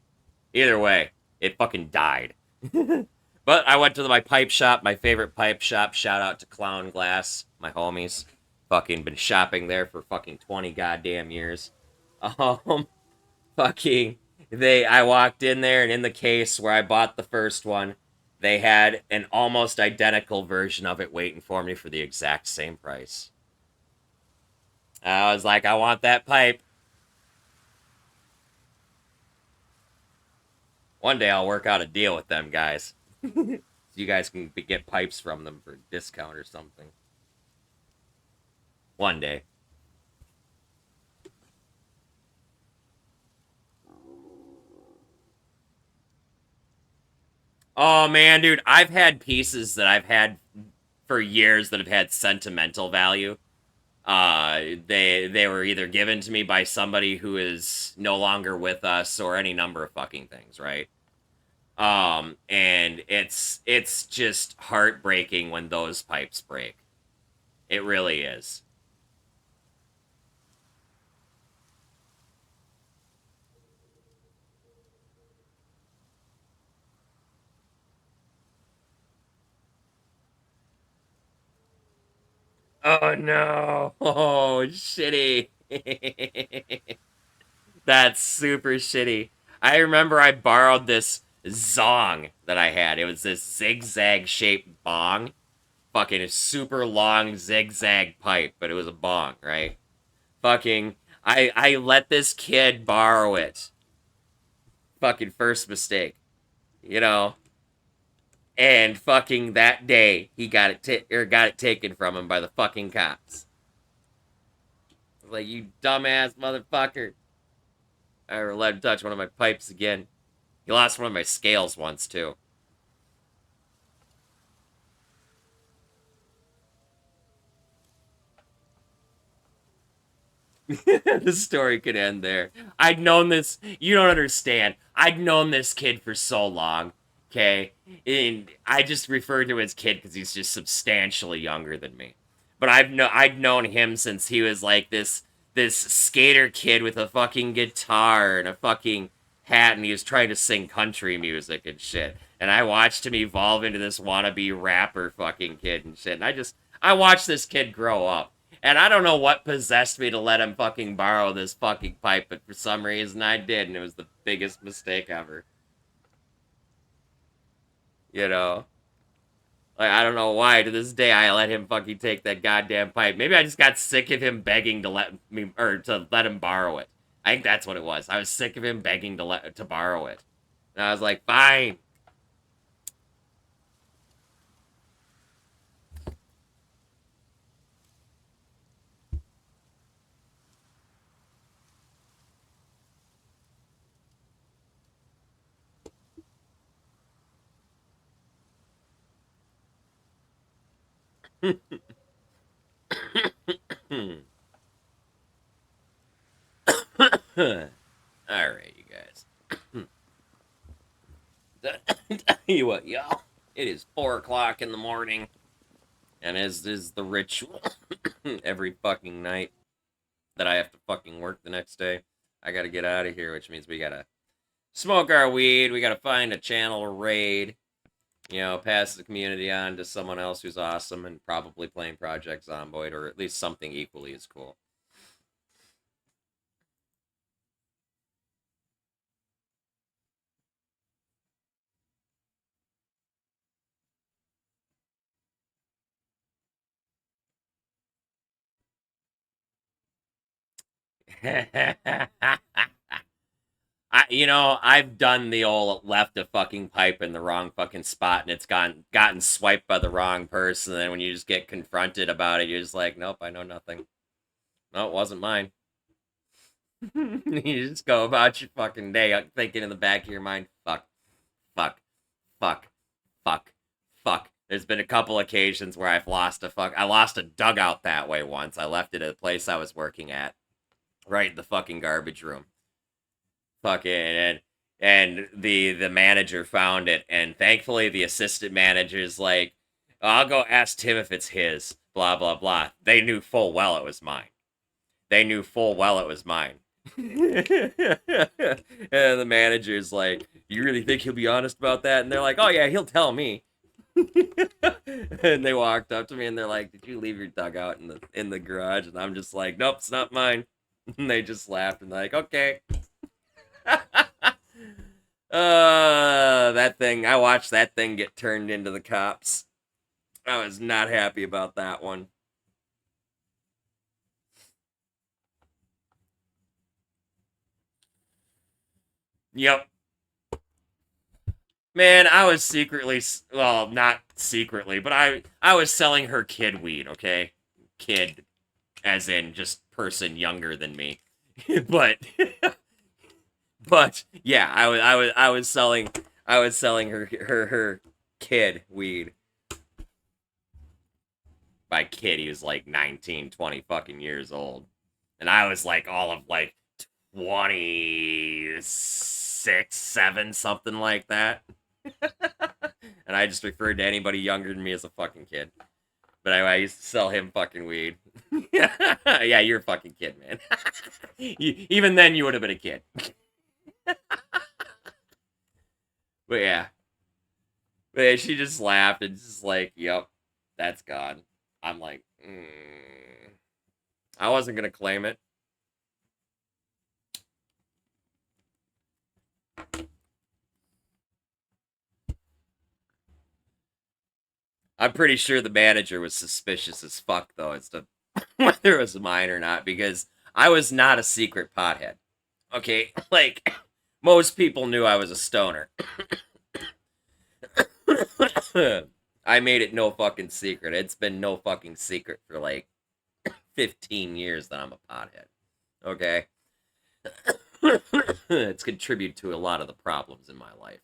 Either way, it fucking died. But I went to my pipe shop, my favorite pipe shop. Shout out to Clown Glass, my homies. Fucking been shopping there for fucking 20 goddamn years. Um, fucking, I walked in there, and in the case where I bought the first one, they had an almost identical version of it waiting for me for the exact same price. I was like, I want that pipe. One day I'll work out a deal with them guys. So you guys can get pipes from them for a discount or something. One day. Oh man, dude, I've had pieces that I've had for years that have had sentimental value. They were either given to me by somebody who is no longer with us or any number of fucking things, right? And it's just heartbreaking when those pipes break. It really is. Oh no. Oh, shitty. That's super shitty. I remember I borrowed this zong that I had. It was this zigzag shaped bong. Fucking a super long zigzag pipe, but it was a bong, right? Fucking I let this kid borrow it. Fucking first mistake. You know. And fucking that day, he got it taken from him by the fucking cops. Like, you dumbass motherfucker. I never let him touch one of my pipes again. He lost one of my scales once, too. The story could end there. I'd known this. You don't understand. I'd known this kid for so long. Okay, and I just refer to him as kid because he's just substantially younger than me. But I'd known him since he was like this skater kid with a fucking guitar and a fucking hat, and he was trying to sing country music and shit. And I watched him evolve into this wannabe rapper fucking kid and shit. And I watched this kid grow up. And I don't know what possessed me to let him fucking borrow this fucking pipe, but for some reason I did, and it was the biggest mistake ever. You know? Like, I don't know why. To this day, I let him fucking take that goddamn pipe. Maybe I just got sick of him begging to let me, or to let him borrow it. I think that's what it was. I was sick of him begging to borrow it. And I was like, fine. Alright, you guys. Tell you what, y'all. It is 4 o'clock in the morning. And as is the ritual every fucking night that I have to fucking work the next day, I gotta get out of here, which means we gotta smoke our weed, we gotta find a channel to raid, pass the community on to someone else who's awesome and probably playing Project Zomboid, or at least something equally as cool. I've done the old left a fucking pipe in the wrong fucking spot, and it's gotten swiped by the wrong person. And then when you just get confronted about it, you're just like, nope, I know nothing. No, it wasn't mine. You just go about your fucking day thinking in the back of your mind, fuck, fuck, fuck, fuck, fuck. There's been a couple occasions where I lost a dugout that way once. I left it at a place I was working at, right in the fucking garbage room. Fucking and the manager found it, and thankfully the assistant manager's like, I'll go ask Tim if it's his, blah blah blah. They knew full well it was mine. They knew full well it was mine. And the manager's like, you really think he'll be honest about that? And they're like, oh yeah, he'll tell me. And they walked up to me and they're like, did you leave your dugout in the garage? And I'm just like, nope, it's not mine. And they just laughed and they're like, okay. That thing, I watched that thing get turned into the cops. I was not happy about that one. Yep. Man, I was secretly, well, not secretly, but I was selling her kid weed, okay? Kid, as in just person younger than me. But but yeah, I was selling her kid weed. By kid, he was like 19, 20 fucking years old. And I was like all of like 26, 7, something like that. And I just referred to anybody younger than me as a fucking kid. But I used to sell him fucking weed. Yeah, you're a fucking kid, man. Even then, you would have been a kid. But yeah. But yeah, she just laughed and just like, yep, that's gone. I'm like, I wasn't going to claim it. I'm pretty sure the manager was suspicious as fuck, though, as to whether it was mine or not, because I was not a secret pothead. Okay, like, most people knew I was a stoner. I made it no fucking secret. It's been no fucking secret for like 15 years that I'm a pothead. Okay? It's contributed to a lot of the problems in my life.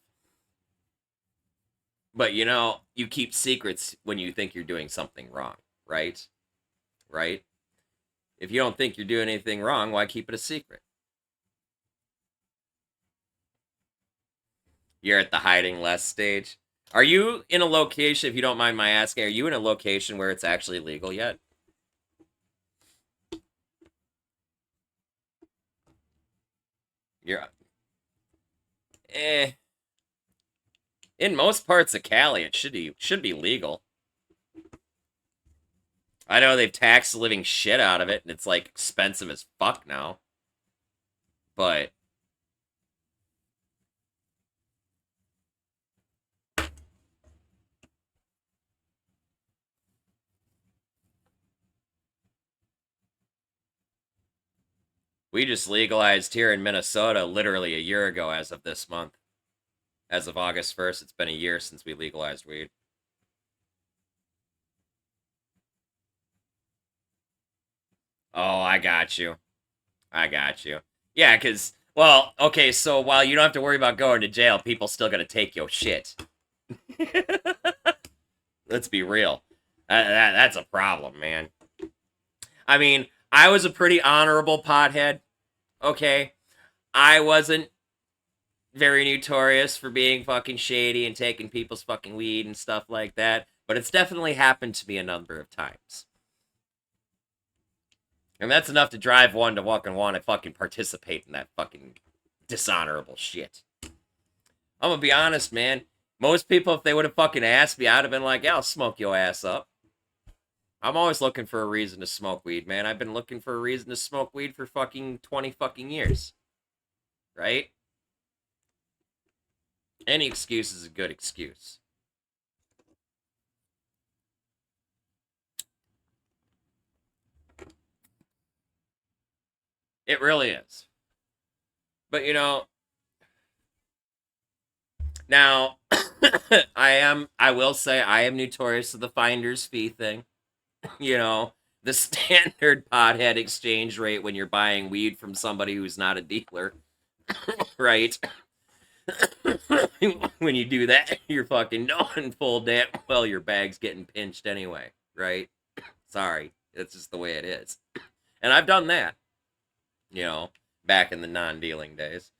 But you know, you keep secrets when you think you're doing something wrong, right? Right? If you don't think you're doing anything wrong, why keep it a secret? You're at the hiding less stage. Are you in a location, if you don't mind my asking, are you in a location where it's actually legal yet? You're eh. In most parts of Cali, it should be legal. I know they've taxed the living shit out of it, and it's like expensive as fuck now. But we just legalized here in Minnesota literally a year ago as of this month. As of August 1st, it's been a year since we legalized weed. Oh, I got you. I got you. Yeah, because, well, okay, so while you don't have to worry about going to jail, people still gonna take your shit. Let's be real. That's a problem, man. I mean, I was a pretty honorable pothead, okay? I wasn't very notorious for being fucking shady and taking people's fucking weed and stuff like that, but it's definitely happened to me a number of times. And that's enough to drive one to fucking want to fucking participate in that fucking dishonorable shit. I'm gonna be honest, man. Most people, if they would have fucking asked me, I'd have been like, yeah, I'll smoke your ass up. I'm always looking for a reason to smoke weed, man. I've been looking for a reason to smoke weed for fucking 20 fucking years. Right? Any excuse is a good excuse. It really is. But you know, now I will say I am notorious of the finder's fee thing. You know, the standard pothead exchange rate when you're buying weed from somebody who's not a dealer, right? When you do that, you're fucking knowing full damn well your bag's getting pinched anyway, right? Sorry, it's just the way it is. And I've done that, you know, back in the non-dealing days.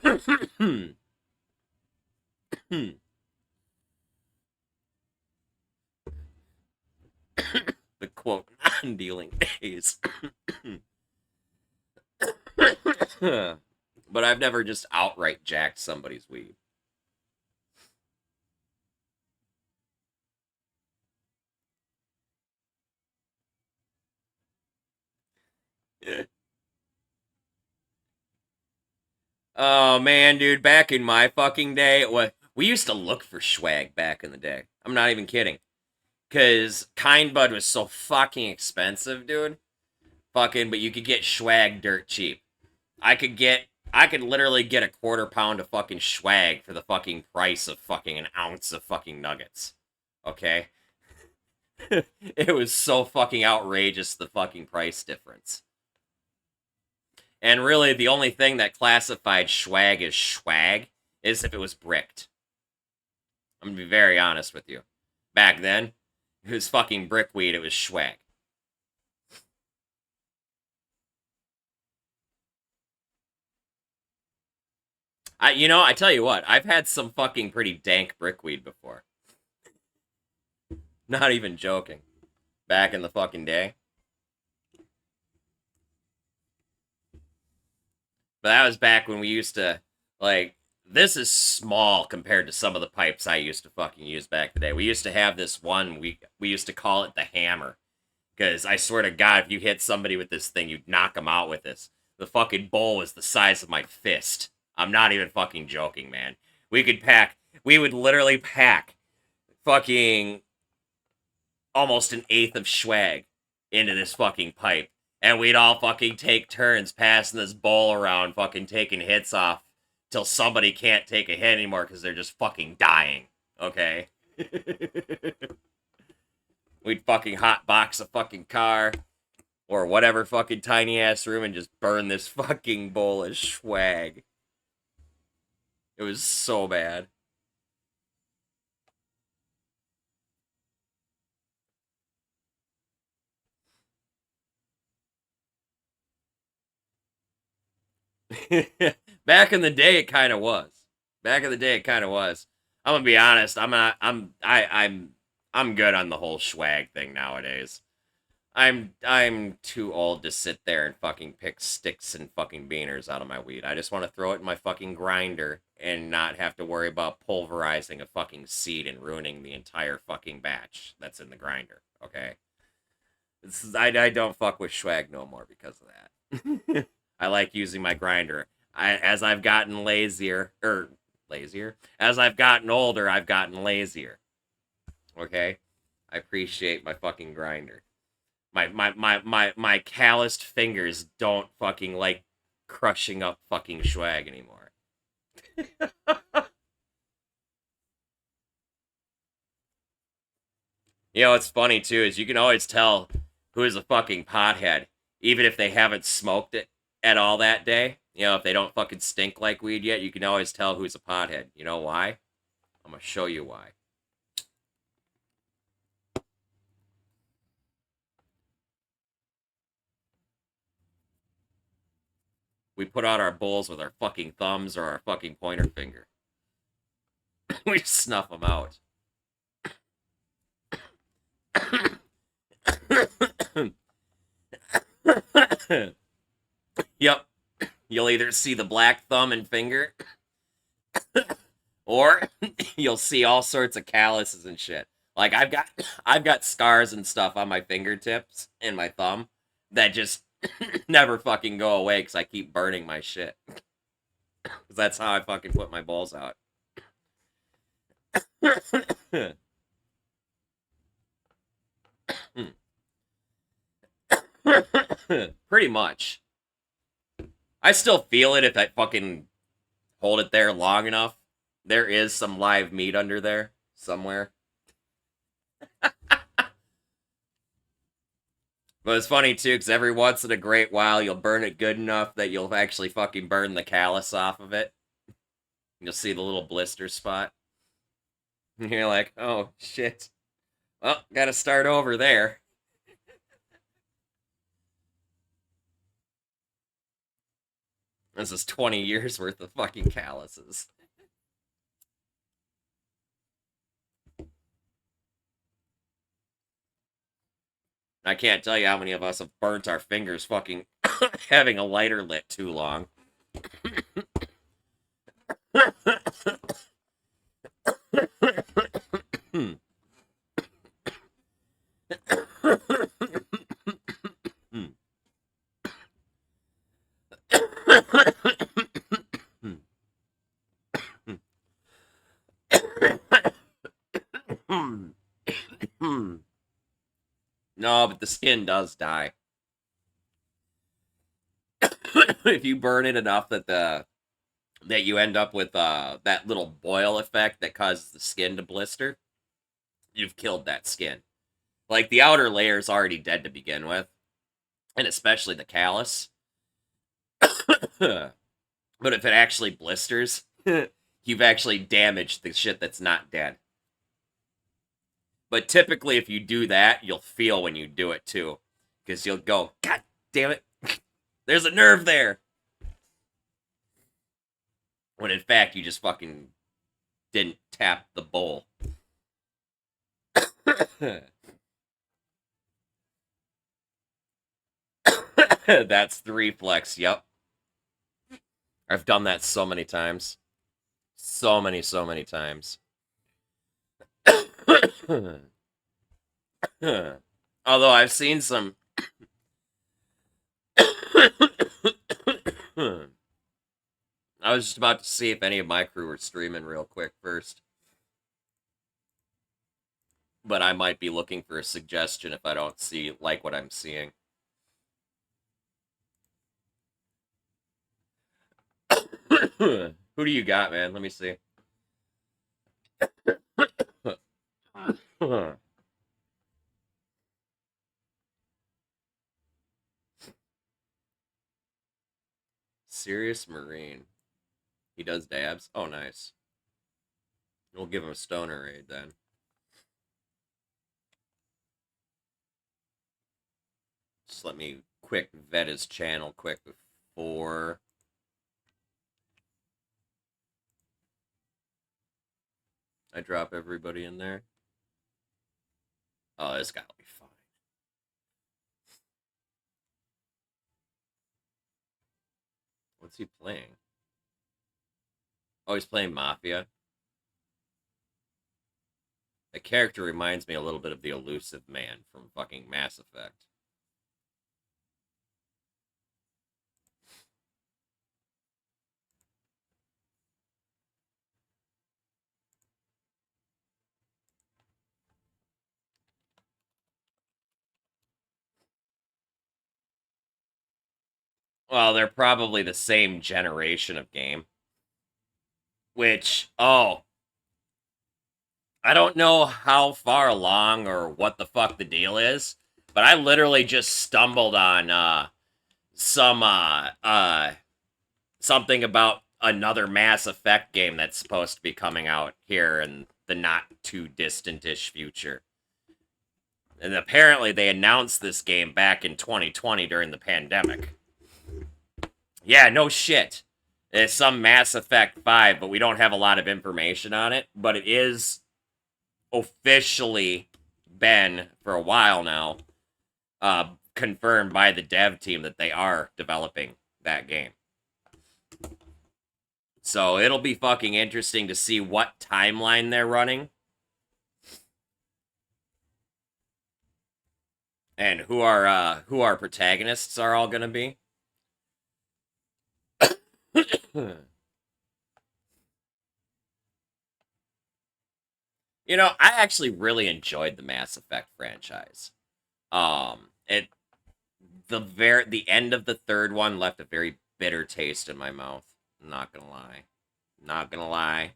The quote non-dealing days. But I've never just outright jacked somebody's weed. Oh man, dude, back in my fucking day, we used to look for swag back in the day. I'm not even kidding. Cause Kind Bud was so fucking expensive, dude. Fucking, but you could get swag dirt cheap. I could literally get a quarter pound of fucking swag for the fucking price of fucking an ounce of fucking nuggets. Okay? It was so fucking outrageous, the fucking price difference. And really, the only thing that classified swag as swag is if it was bricked. I'm gonna be very honest with you. Back then, it was fucking brickweed, it was swag. I tell you what, I've had some fucking pretty dank brickweed before. Not even joking. Back in the fucking day. But that was back when we used to, like, this is small compared to some of the pipes I used to fucking use back in the day. We used to have this one, we used to call it the hammer. Because I swear to God, if you hit somebody with this thing, you'd knock them out with this. The fucking bowl was the size of my fist. I'm not even fucking joking, man. We would literally pack fucking almost an eighth of swag into this fucking pipe. And we'd all fucking take turns passing this bowl around, fucking taking hits off till somebody can't take a hit anymore because they're just fucking dying. Okay? We'd fucking hotbox a fucking car or whatever fucking tiny ass room and just burn this fucking bowl of swag. It was so bad. Back in the day, it kind of was. Back in the day, it kind of was. I'm gonna be honest. I'm not. I'm good on the whole swag thing nowadays. I'm too old to sit there and fucking pick sticks and fucking beaners out of my weed. I just want to throw it in my fucking grinder and not have to worry about pulverizing a fucking seed and ruining the entire fucking batch that's in the grinder. Okay, I don't fuck with swag no more because of that. I like using my grinder. As I've gotten lazier. As I've gotten older, I've gotten lazier. Okay, I appreciate my fucking grinder. My calloused fingers don't fucking like crushing up fucking swag anymore. You know what's funny too is you can always tell who is a fucking pothead, even if they haven't smoked it at all that day. You know, if they don't fucking stink like weed yet, you can always tell who's a pothead. You know why? I'm gonna show you why. We put out our bowls with our fucking thumbs or our fucking pointer finger. We snuff them out. Yep. You'll either see the black thumb and finger, or you'll see all sorts of calluses and shit. Like I've got scars and stuff on my fingertips and my thumb that just never fucking go away because I keep burning my shit. Because that's how I fucking put my balls out. Pretty much. I still feel it if I fucking hold it there long enough. There is some live meat under there somewhere. But it's funny too, because every once in a great while you'll burn it good enough that you'll actually fucking burn the callus off of it. You'll see the little blister spot. And you're like, oh shit. Well, gotta start over there. This is 20 years worth of fucking calluses. I can't tell you how many of us have burnt our fingers fucking having a lighter lit too long. No, but the skin does die. If you burn it enough that you end up with that little boil effect that causes the skin to blister, you've killed that skin. Like the outer layer is already dead to begin with, and especially the callus. But if it actually blisters, you've actually damaged the shit that's not dead. But typically, if you do that, you'll feel when you do it too, because you'll go, God damn it, there's a nerve there. When in fact, you just fucking didn't tap the bowl. That's the reflex, yep. I've done that so many times. So many times. Although I've seen some. I was just about to see if any of my crew were streaming real quick first. But I might be looking for a suggestion if I don't like what I'm seeing. Who do you got, man? Let me see. Serious Marine. He does dabs? Oh, nice. We'll give him a stoner raid then. Just let me quick vet his channel quick before. I drop everybody in there. Oh, this guy'll be fine. What's he playing? Oh, he's playing Mafia. The character reminds me a little bit of the elusive man from fucking Mass Effect. Well, they're probably the same generation of game. Which, oh, I don't know how far along or what the fuck the deal is, but I literally just stumbled on something about another Mass Effect game that's supposed to be coming out here in the not too distant-ish future. And apparently they announced this game back in 2020 during the pandemic. Yeah, no shit. It's some Mass Effect 5, but we don't have a lot of information on it. But it is officially been, for a while now, confirmed by the dev team that they are developing that game. So it'll be fucking interesting to see what timeline they're running. And who our protagonists are all gonna be. You know, I actually really enjoyed the Mass Effect franchise. It the end of the third one left a very bitter taste in my mouth. Not gonna lie. Not gonna lie.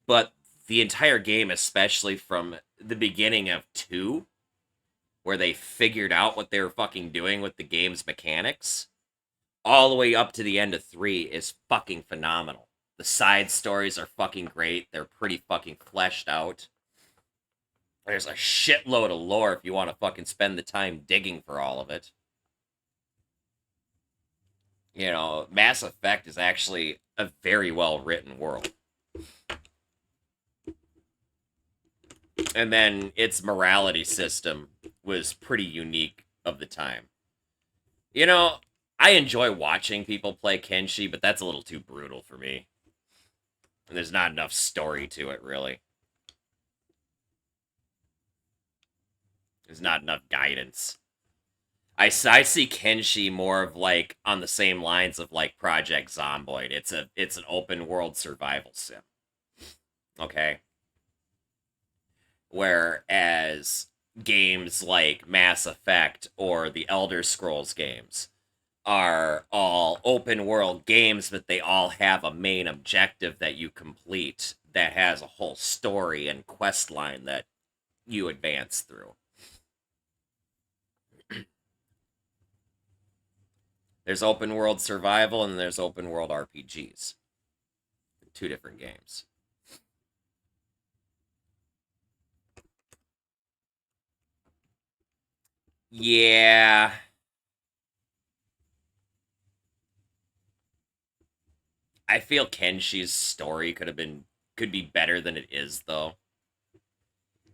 But the entire game, especially from the beginning of 2, where they figured out what they were fucking doing with the game's mechanics, all the way up to the end of 3 is fucking phenomenal. The side stories are fucking great. They're pretty fucking fleshed out. There's a shitload of lore if you want to fucking spend the time digging for all of it. You know, Mass Effect is actually a very well written world. And then its morality system was pretty unique of the time. You know, I enjoy watching people play Kenshi, but that's a little too brutal for me. And there's not enough story to it, really. There's not enough guidance. I see Kenshi more of like on the same lines of like Project Zomboid. It's an open world survival sim. Okay? Whereas games like Mass Effect or the Elder Scrolls games are all open world games, but they all have a main objective that you complete that has a whole story and quest line that you advance through. There's open world survival and there's open world RPGs. 2 different games. Yeah. I feel Kenshi's story could be better than it is though.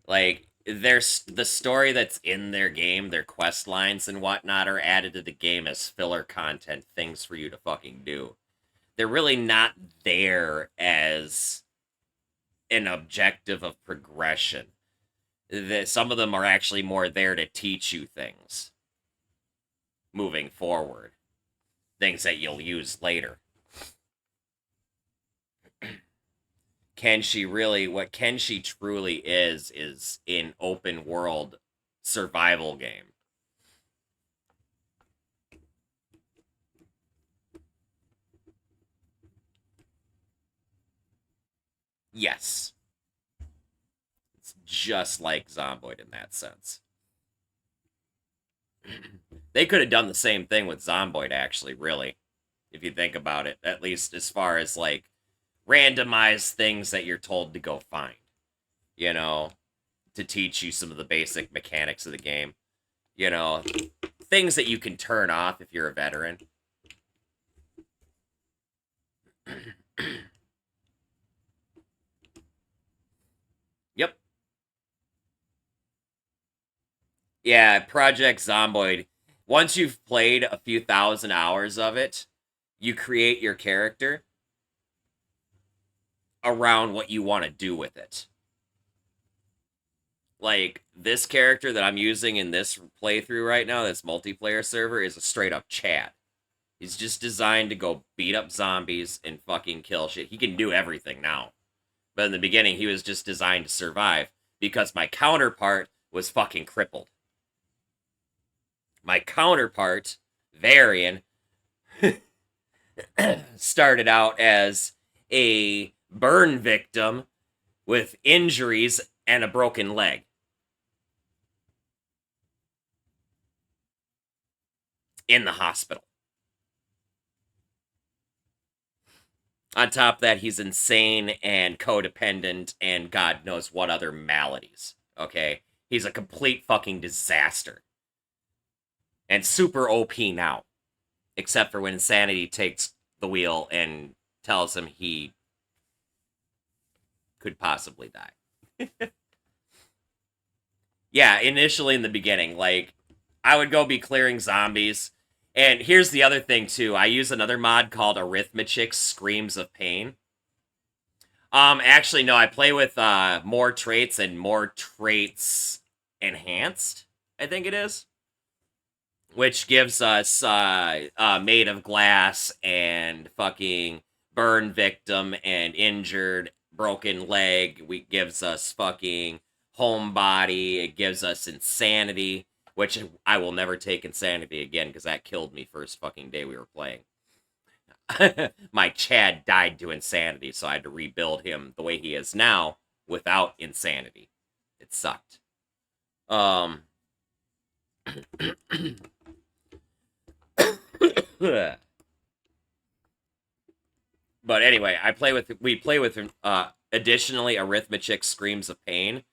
Like there's the story that's in their game, their quest lines and whatnot are added to the game as filler content, things for you to fucking do. They're really not there as an objective of progression. Some of them are actually more there to teach you things moving forward, things that you'll use later. What Kenshi truly is an open world survival game. Yes. It's just like Zomboid in that sense. They could have done the same thing with Zomboid, actually, really, if you think about it, at least as far as, like, randomized things that you're told to go find, you know, to teach you some of the basic mechanics of the game, you know, things that you can turn off if you're a veteran. Yep. Yeah, Project Zomboid. Once you've played a few thousand hours of it, you create your character around what you want to do with it. Like, this character that I'm using in this playthrough right now, this multiplayer server, is a straight up Chad. He's just designed to go beat up zombies and fucking kill shit. He can do everything now. But in the beginning, he was just designed to survive because my counterpart was fucking crippled. My counterpart, Varian, started out as a burn victim with injuries and a broken leg. In the hospital. On top of that, he's insane and codependent and God knows what other maladies. Okay? He's a complete fucking disaster. And super OP now. Except for when Insanity takes the wheel and tells him he could possibly die. Yeah, initially in the beginning, like, I would go be clearing zombies. And here's the other thing, too. I use another mod called Arithmetic Screams of Pain. Actually, no, I play with more traits and more traits enhanced, I think it is. Which gives us Made of Glass and fucking Burn Victim and Injured, Broken Leg. We gives us fucking Homebody. It gives us Insanity. Which I will never take Insanity again, because that killed me first fucking day we were playing. My Chad died to Insanity, so I had to rebuild him the way he is now, without Insanity. It sucked. But anyway, we play with additionally Arithmetic Screams of Pain.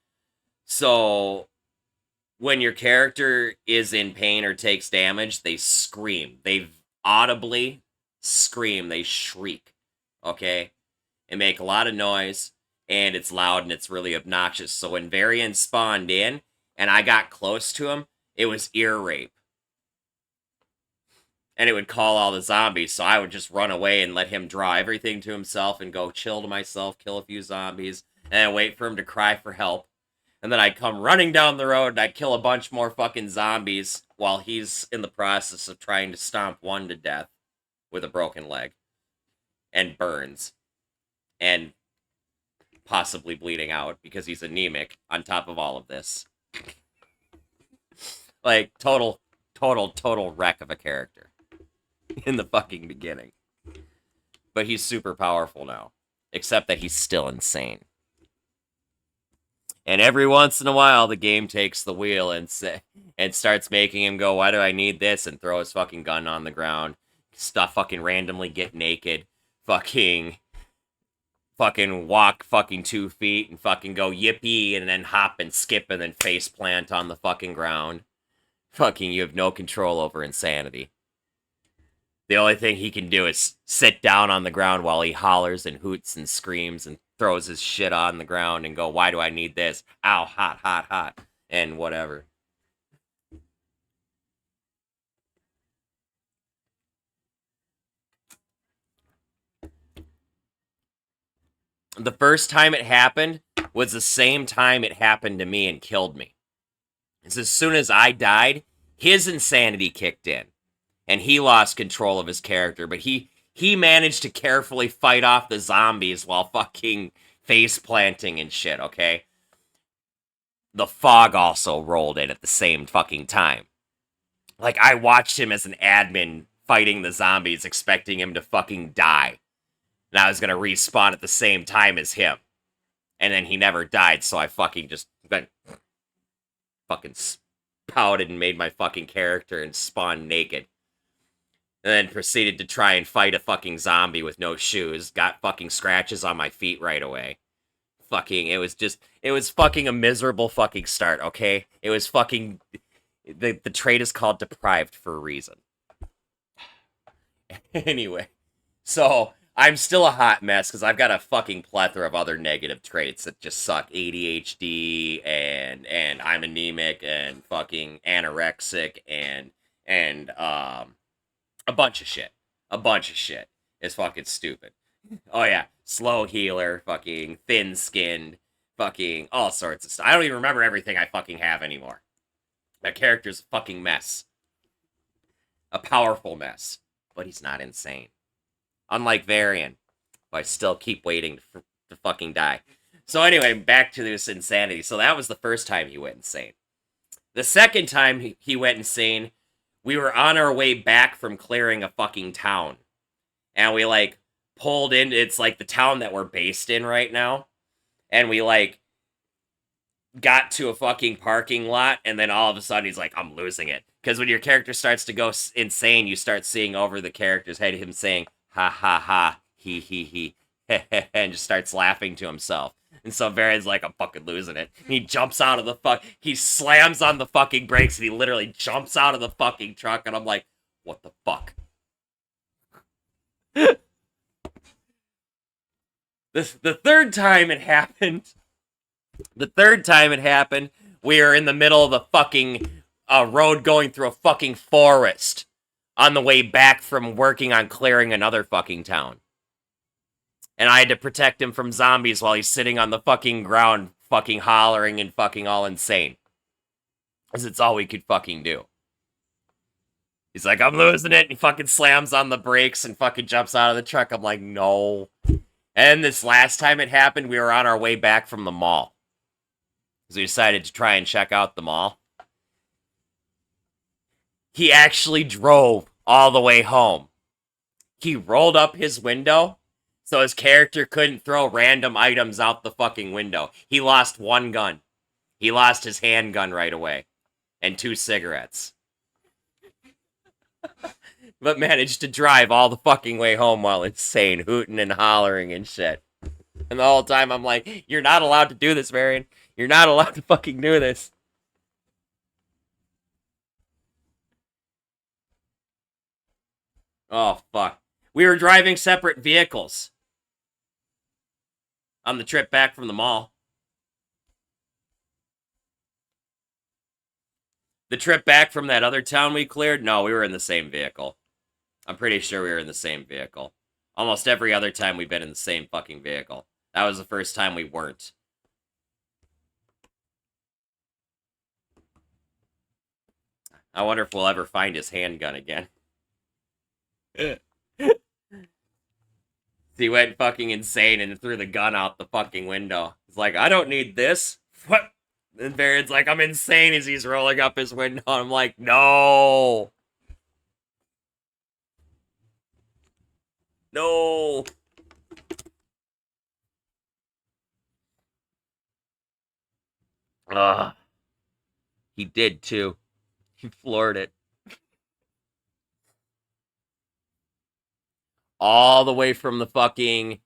So when your character is in pain or takes damage, they scream. They audibly scream. They shriek. Okay? And make a lot of noise, and it's loud, and it's really obnoxious. So when Varian spawned in, and I got close to him, it was ear rape. And it would call all the zombies, so I would just run away and let him draw everything to himself and go chill to myself, kill a few zombies, and wait for him to cry for help. And then I'd come running down the road and I'd kill a bunch more fucking zombies while he's in the process of trying to stomp one to death with a broken leg. And burns. And possibly bleeding out because he's anemic on top of all of this. Like, total wreck of a character. In the fucking beginning. But he's super powerful now. Except that he's still insane. And every once in a while, the game takes the wheel and starts making him go, why do I need this? And throw his fucking gun on the ground. Stuff fucking randomly get naked. Fucking walk fucking 2 feet and fucking go yippee and then hop and skip and then face plant on the fucking ground. Fucking, you have no control over Insanity. The only thing he can do is sit down on the ground while he hollers and hoots and screams and throws his shit on the ground and go, why do I need this? Ow, hot, hot, hot. And whatever. The first time it happened was the same time it happened to me and killed me. It's as soon as I died, his insanity kicked in. And he lost control of his character, but he managed to carefully fight off the zombies while fucking face planting and shit, okay? The fog also rolled in at the same fucking time. Like, I watched him as an admin fighting the zombies, expecting him to fucking die. And I was gonna respawn at the same time as him. And then he never died, so I fucking just Then fucking pouted and made my fucking character and spawned naked. And then proceeded to try and fight a fucking zombie with no shoes. Got fucking scratches on my feet right away. It was fucking a miserable fucking start, okay? It was fucking, the trait is called deprived for a reason. Anyway, so I'm still a hot mess because I've got a fucking plethora of other negative traits that just suck. ADHD and I'm anemic and fucking anorexic and a bunch of shit. A bunch of shit. It's fucking stupid. Oh yeah, slow healer, fucking thin-skinned, fucking all sorts of stuff. I don't even remember everything I fucking have anymore. That character's a fucking mess. A powerful mess. But he's not insane. Unlike Varian, I still keep waiting to fucking die. So anyway, back to this insanity. So that was the first time he went insane. The second time he went insane, we were on our way back from clearing a fucking town. And we, like, pulled in. It's, like, the town that we're based in right now. And we, like, got to a fucking parking lot. And then all of a sudden he's like, I'm losing it. Because when your character starts to go insane, you start seeing over the character's head him saying, ha ha ha, he, and just starts laughing to himself. And so Varian's like, I'm fucking losing it. And he jumps out of the he slams on the fucking brakes and he literally jumps out of the fucking truck. And I'm like, what the fuck? The third time it happened, we were in the middle of the fucking road going through a fucking forest on the way back from working on clearing another fucking town. And I had to protect him from zombies while he's sitting on the fucking ground fucking hollering and fucking all insane. Because it's all we could fucking do. He's like, I'm losing it, and he fucking slams on the brakes and fucking jumps out of the truck. I'm like, no. And this last time it happened, we were on our way back from the mall. Because we decided to try and check out the mall. He actually drove all the way home. He rolled up his window so his character couldn't throw random items out the fucking window. He lost one gun. He lost his handgun right away. And 2 cigarettes. But managed to drive all the fucking way home while insane, hooting and hollering and shit. And the whole time I'm like, you're not allowed to do this, Marion. You're not allowed to fucking do this. Oh, fuck. We were driving separate vehicles on the trip back from the mall. The trip back from that other town we cleared? No, we were in the same vehicle. I'm pretty sure we were in the same vehicle. Almost every other time we've been in the same fucking vehicle. That was the first time we weren't. I wonder if we'll ever find his handgun again. He went fucking insane and threw the gun out the fucking window. He's like, I don't need this. What? And Barrett's like, I'm insane as he's rolling up his window. I'm like, no. No. He did too. He floored it. All the way from the fucking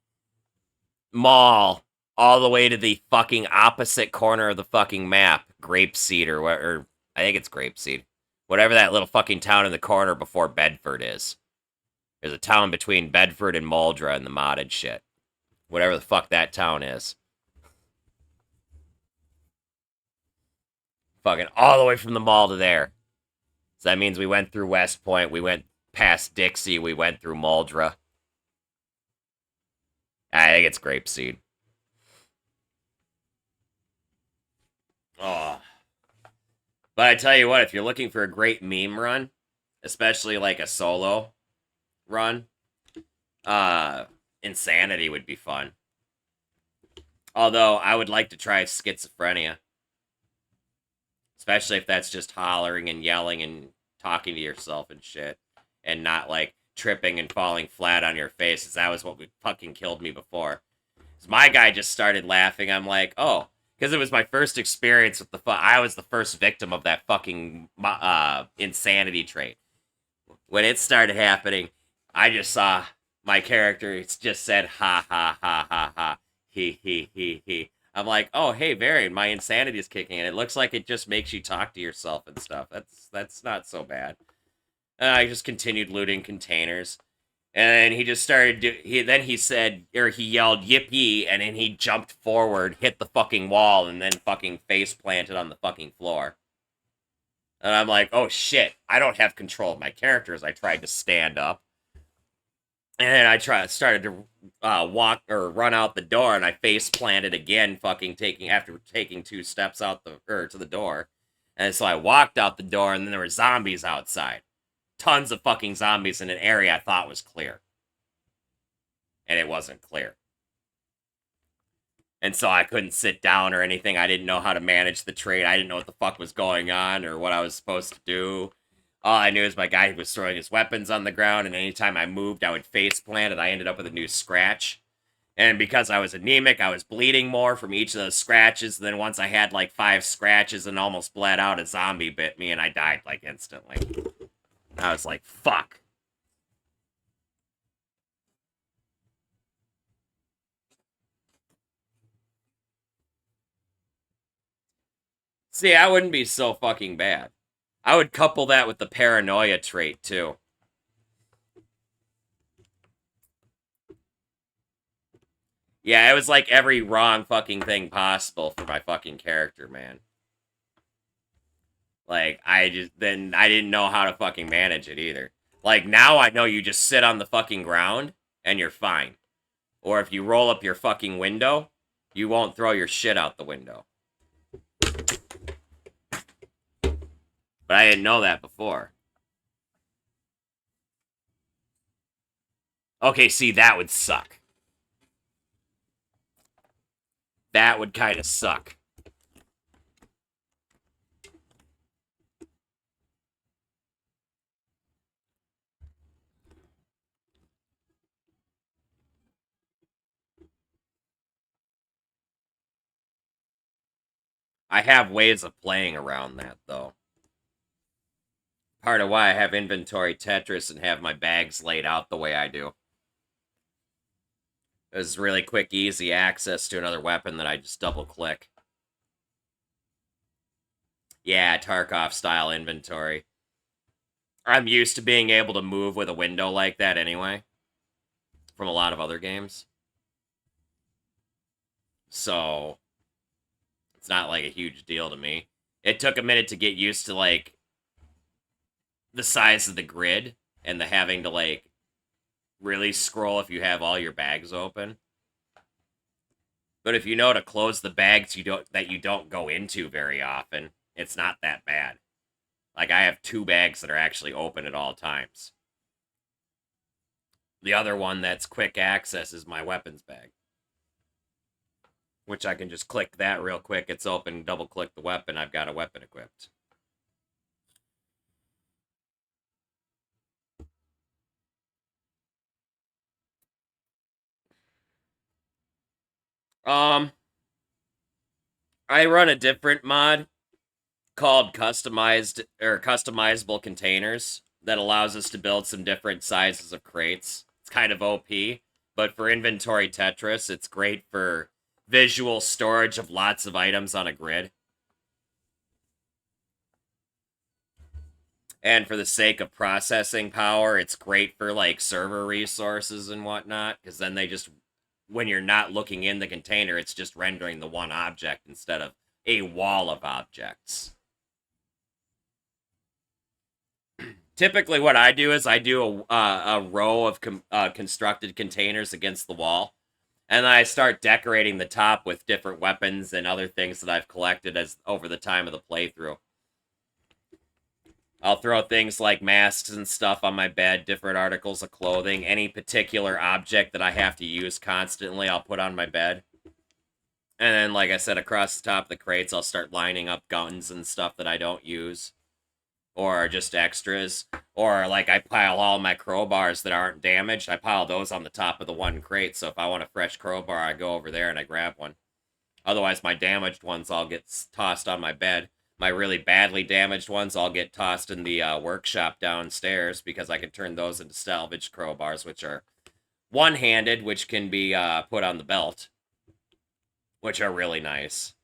mall, all the way to the fucking opposite corner of the fucking map. Grapeseed or I think it's Grapeseed. Whatever that little fucking town in the corner before Bedford is. There's a town between Bedford and Muldraugh and the modded shit. Whatever the fuck that town is. Fucking all the way from the mall to there. So that means we went through West Point, we went past Dixie, we went through Muldraugh. I think it's Grapeseed. Oh. But I tell you what, if you're looking for a great meme run, especially like a solo run, Insanity would be fun. Although, I would like to try Schizophrenia. Especially if that's just hollering and yelling and talking to yourself and shit. And not, like, tripping and falling flat on your face. That was what fucking killed me before. My guy just started laughing. I'm like, oh. Because it was my first experience with I was the first victim of that fucking insanity trait. When it started happening, I just saw my character. It just said ha ha ha ha ha he. I'm like, oh hey, Varian, my insanity is kicking in. It looks like it just makes you talk to yourself and stuff. That's not so bad. And I just continued looting containers. And he just started. Then he said, or he yelled, "Yippee!" And then he jumped forward, hit the fucking wall, and then fucking face planted on the fucking floor. And I'm like, "Oh shit! I don't have control of my character." As I tried to stand up, and then started to walk or run out the door, and I face planted again, fucking after taking 2 steps out to the door. And so I walked out the door, and then there were zombies outside. Tons of fucking zombies in an area I thought was clear. And it wasn't clear. And so I couldn't sit down or anything. I didn't know how to manage the trade. I didn't know what the fuck was going on or what I was supposed to do. All I knew is my guy was throwing his weapons on the ground, and anytime I moved, I would face plant, and I ended up with a new scratch. And because I was anemic, I was bleeding more from each of those scratches. And then once I had like 5 scratches and almost bled out, a zombie bit me, and I died like instantly. I was like, fuck. See, I wouldn't be so fucking bad. I would couple that with the paranoia trait, too. Yeah, it was like every wrong fucking thing possible for my fucking character, man. Like, I didn't know how to fucking manage it either. Like, now I know you just sit on the fucking ground, and you're fine. Or if you roll up your fucking window, you won't throw your shit out the window. But I didn't know that before. Okay, see, that would suck. That would kind of suck. I have ways of playing around that, though. Part of why I have inventory Tetris and have my bags laid out the way I do. It's really quick, easy access to another weapon that I just double click. Yeah, Tarkov style inventory. I'm used to being able to move with a window like that anyway. From a lot of other games. So, it's not like a huge deal to me. It took a minute to get used to, like, the size of the grid and the having to, like, really scroll if you have all your bags open. But if you know to close the bags that you don't go into very often, it's not that bad. Like, I have 2 bags that are actually open at all times. The other one that's quick access is my weapons bag. Which I can just click that real quick. It's open, double click the weapon. I've got a weapon equipped. I run a different mod called customizable containers that allows us to build some different sizes of crates. It's kind of OP, but for inventory Tetris, it's great for visual storage of lots of items on a grid. And for the sake of processing power, it's great for like server resources and whatnot, because then when you're not looking in the container, it's just rendering the one object instead of a wall of objects. Typically, what I do is I do a row of constructed containers against the wall, and then I start decorating the top with different weapons and other things that I've collected over the time of the playthrough. I'll throw things like masks and stuff on my bed, different articles of clothing, any particular object that I have to use constantly, I'll put on my bed. And then, like I said, across the top of the crates, I'll start lining up guns and stuff that I don't use. Or just extras. Or, like, I pile all my crowbars that aren't damaged. I pile those on the top of the one crate, so if I want a fresh crowbar, I go over there and I grab one. Otherwise, my damaged ones all get tossed on my bed. My really badly damaged ones all get tossed in the workshop downstairs because I can turn those into salvage crowbars, which are one-handed, which can be put on the belt, which are really nice.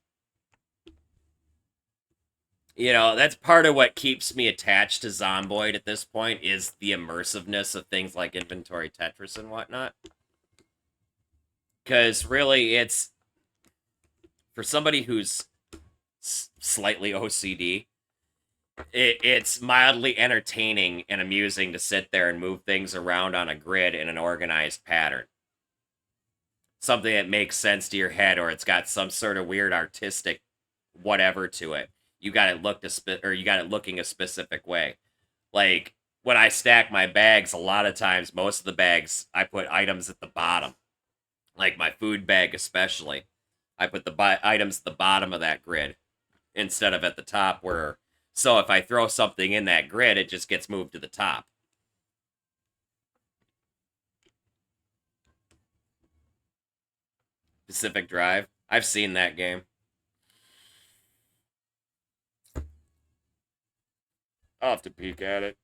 You know, that's part of what keeps me attached to Zomboid at this point is the immersiveness of things like Inventory Tetris and whatnot. Because really, it's for somebody who's slightly OCD, it's mildly entertaining and amusing to sit there and move things around on a grid in an organized pattern. Something that makes sense to your head, or it's got some sort of weird artistic whatever to it. You got it you got it looking a specific way. Like when I stack my bags, a lot of times, most of the bags, I put items at the bottom. Like my food bag, especially. I put the items at the bottom of that grid instead of at the top where. So if I throw something in that grid, it just gets moved to the top. Pacific Drive. I've seen that game. I'll have to peek at it.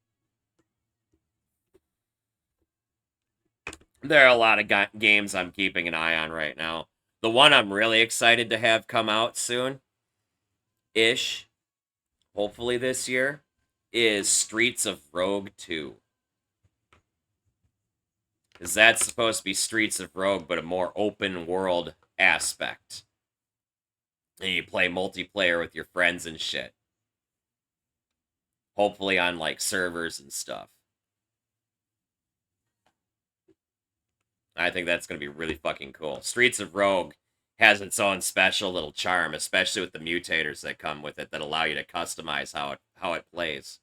There are a lot of games I'm keeping an eye on right now. The one I'm really excited to have come out soon, hopefully this year, is Streets of Rogue 2. Because that's supposed to be Streets of Rogue, but a more open world aspect. And you play multiplayer with your friends and shit. Hopefully on, like, servers and stuff. I think that's going to be really fucking cool. Streets of Rogue has its own special little charm, especially with the mutators that come with it that allow you to customize how it plays.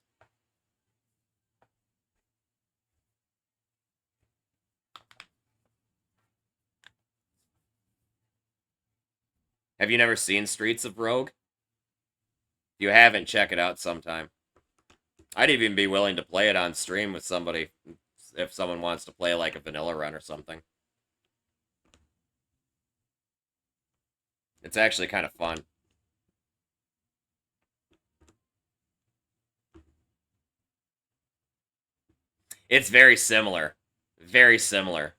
Have you never seen Streets of Rogue? If you haven't, check it out sometime. I'd even be willing to play it on stream with somebody if someone wants to play like a vanilla run or something. It's actually kind of fun. It's very similar. Very similar.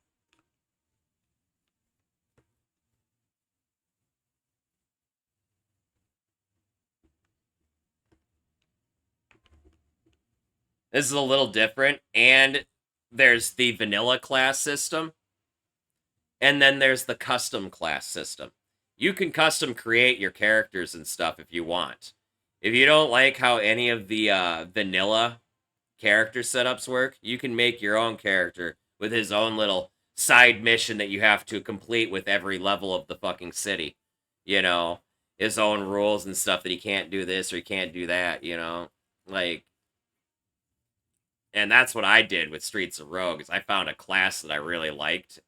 This is a little different, and there's the vanilla class system, and then there's the custom class system. You can custom create your characters and stuff if you want. If you don't like how any of the vanilla character setups work, you can make your own character with his own little side mission that you have to complete with every level of the fucking city. You know, his own rules and stuff that he can't do this or he can't do that, you know? Like, and that's what I did with Streets of Rogue, is I found a class that I really liked,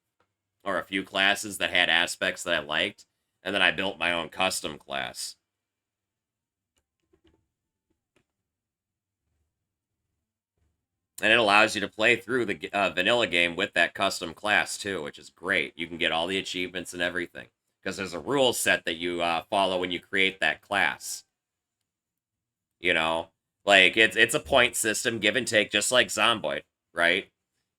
or a few classes that had aspects that I liked, and then I built my own custom class. And it allows you to play through the vanilla game with that custom class, too, which is great. You can get all the achievements and everything. Because there's a rule set that you follow when you create that class. You know? Like, it's a point system, give and take, just like Zomboid, right?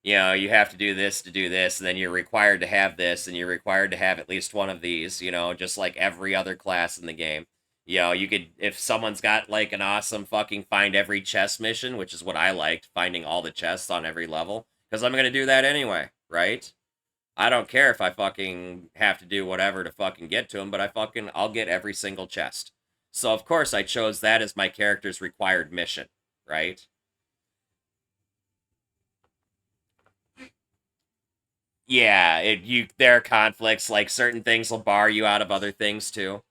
You know, you have to do this to do this, and then you're required to have this, and you're required to have at least one of these, you know, just like every other class in the game. You know, you could, if someone's got, like, an awesome fucking find every chest mission, which is what I liked, finding all the chests on every level, because I'm going to do that anyway, right? I don't care if I fucking have to do whatever to fucking get to them, but I'll get every single chest. So, of course, I chose that as my character's required mission, right? Yeah, there are conflicts, like certain things will bar you out of other things too.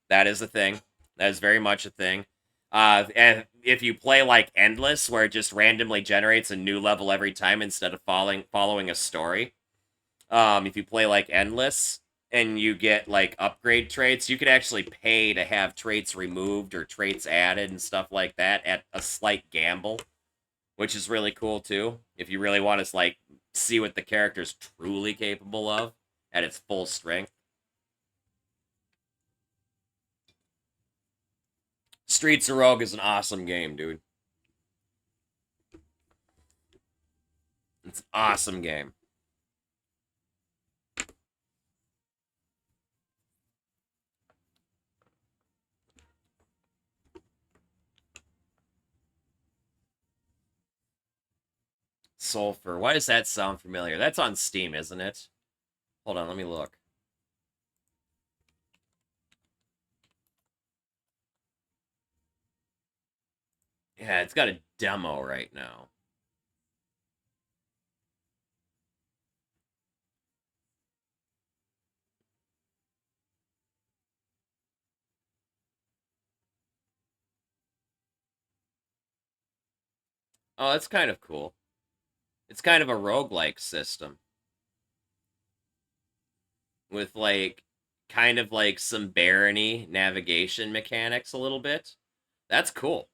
That is a thing. That is very much a thing. And if you play like Endless, where it just randomly generates a new level every time instead of following a story, if you play like Endless and you get like upgrade traits, you can actually pay to have traits removed or traits added and stuff like that at a slight gamble, which is really cool too. If you really want to like see what the character's truly capable of at its full strength. Streets of Rogue is an awesome game, dude. It's an awesome game. Sulfur. Why does that sound familiar? That's on Steam, isn't it? Hold on, let me look. Yeah, it's got a demo right now. Oh, that's kind of cool. It's kind of a roguelike system with like kind of like some barony navigation mechanics a little bit. That's cool.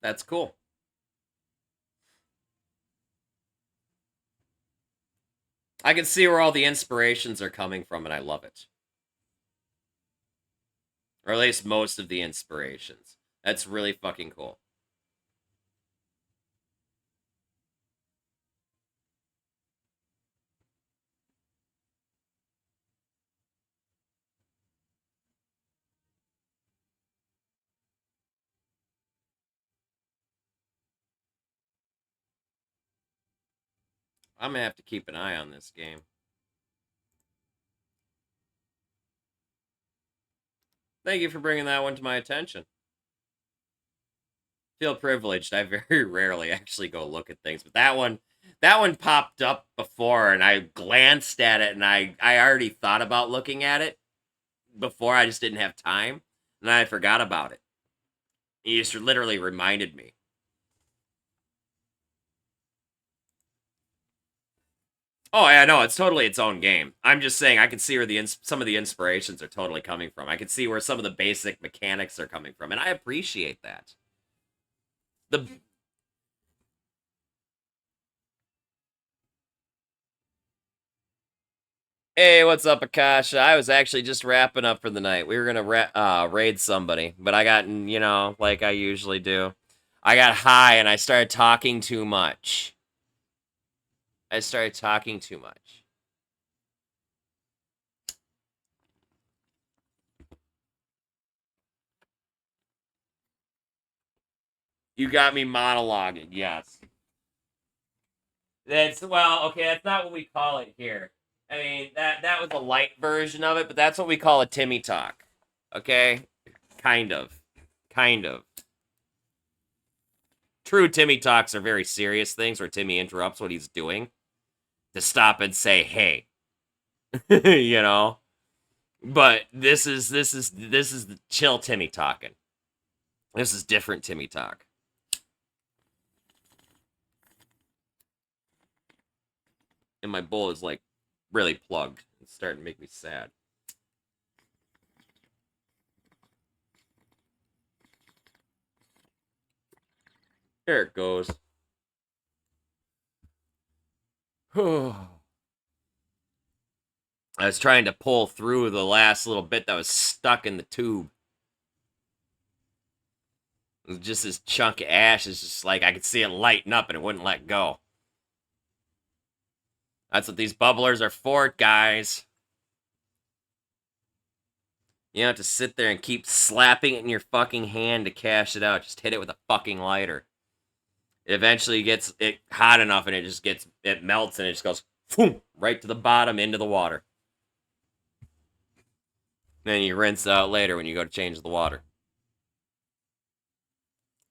That's cool. I can see where all the inspirations are coming from, and I love it. Or at least most of the inspirations. That's really fucking cool. I'm gonna have to keep an eye on this game. Thank you for bringing that one to my attention. Feel privileged. I very rarely actually go look at things, but that one popped up before, and I glanced at it, and I already thought about looking at it before. I just didn't have time, and I forgot about it. You just literally reminded me. Oh yeah, no, it's totally its own game. I'm just saying I can see where some of the inspirations are totally coming from. I can see where some of the basic mechanics are coming from, and I appreciate that. The Hey, what's up, Akasha? I was actually just wrapping up for the night. We were gonna raid somebody, but I got, like I usually do, I got high and I started talking too much. I started talking too much. You got me monologuing, yes. Okay, that's not what we call it here. I mean, that was a light version of it, but that's what we call a Timmy talk. Okay? Kind of. Kind of. True Timmy talks are very serious things where Timmy interrupts what he's doing to stop and say, "Hey." you know? But this is the chill Timmy talking. This is different Timmy talk. And my bowl is like really plugged. It's starting to make me sad. There it goes. I was trying to pull through the last little bit that was stuck in the tube. It was just this chunk of ash. It's just like I could see it lighten up and it wouldn't let go. That's what these bubblers are for, guys. You don't have to sit there and keep slapping it in your fucking hand to cash it out. Just hit it with a fucking lighter. It eventually gets it hot enough and it melts and it just goes boom, right to the bottom into the water. Then you rinse it out later when you go to change the water.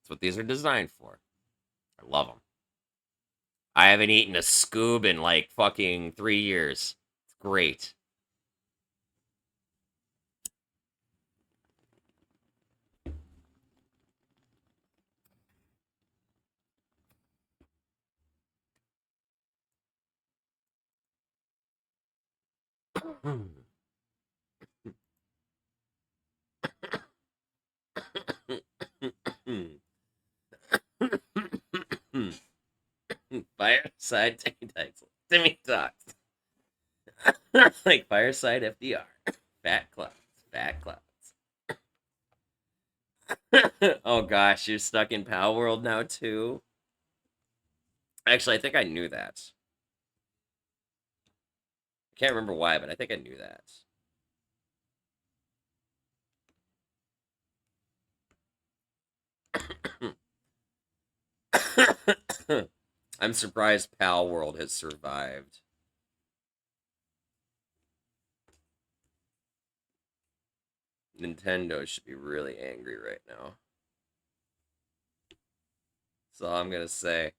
That's what these are designed for. I love them. I haven't eaten a Scoob in like fucking 3 years. It's great. Fireside Timmy Talks. Like Fireside FDR. Fat clouds. Fat clouds. Oh gosh, you're stuck in Pal World now too? Actually, I think I knew that. I can't remember why, but I think I knew that. I'm surprised Pal World has survived. Nintendo should be really angry right now. So I'm gonna say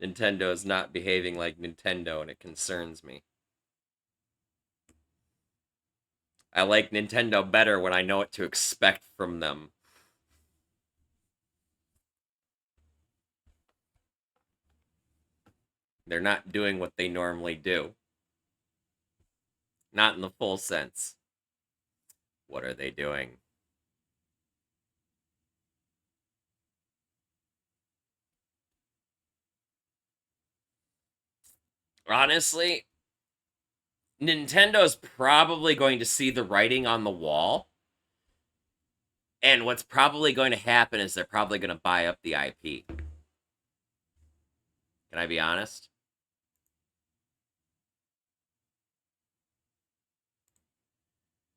Nintendo is not behaving like Nintendo, and it concerns me. I like Nintendo better when I know what to expect from them. They're not doing what they normally do. Not in the full sense. What are they doing? Honestly, Nintendo's probably going to see the writing on the wall. And what's probably going to happen is they're probably going to buy up the IP. Can I be honest?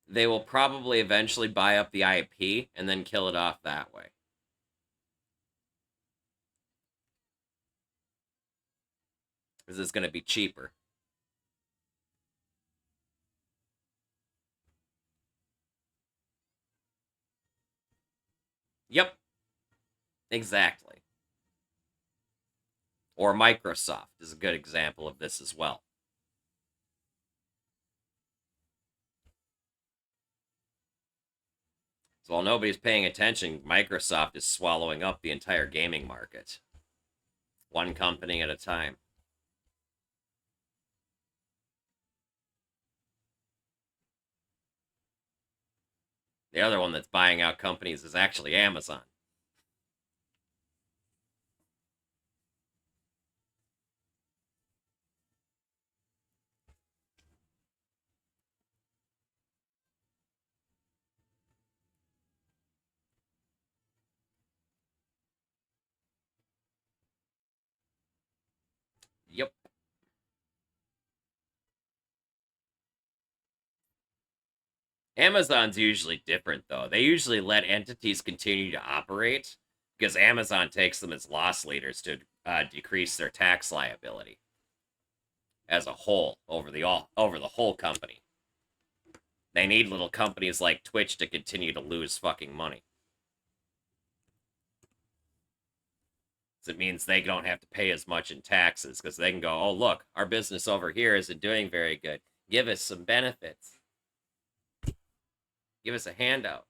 They will probably eventually buy up the IP and then kill it off that way. Because it's going to be cheaper. Yep. Exactly. Or Microsoft is a good example of this as well. So while nobody's paying attention, Microsoft is swallowing up the entire gaming market. One company at a time. The other one that's buying out companies is actually Amazon. Yep. Amazon's usually different, though. They usually let entities continue to operate because Amazon takes them as loss leaders to decrease their tax liability as a whole over the whole company. They need little companies like Twitch to continue to lose fucking money. So it means they don't have to pay as much in taxes because they can go, oh, look, our business over here isn't doing very good. Give us some benefits. Give us a handout.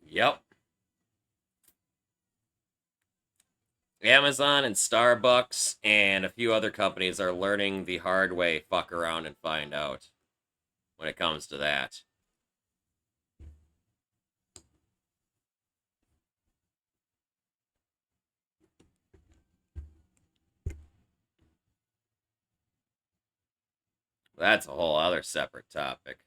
Yep. Amazon and Starbucks and a few other companies are learning the hard way, fuck around and find out when it comes to that. That's a whole other separate topic.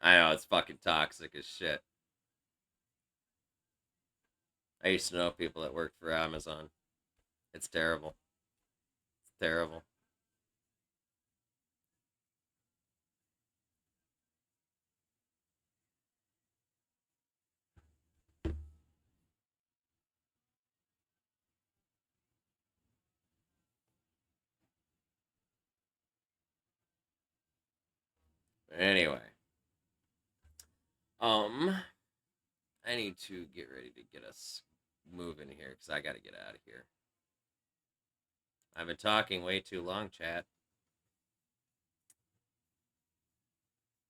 I know, it's fucking toxic as shit. I used to know people that worked for Amazon. It's terrible. It's terrible. Anyway. Um, I need to get ready to get us moving here because I gotta get out of here. I've been talking way too long, chat.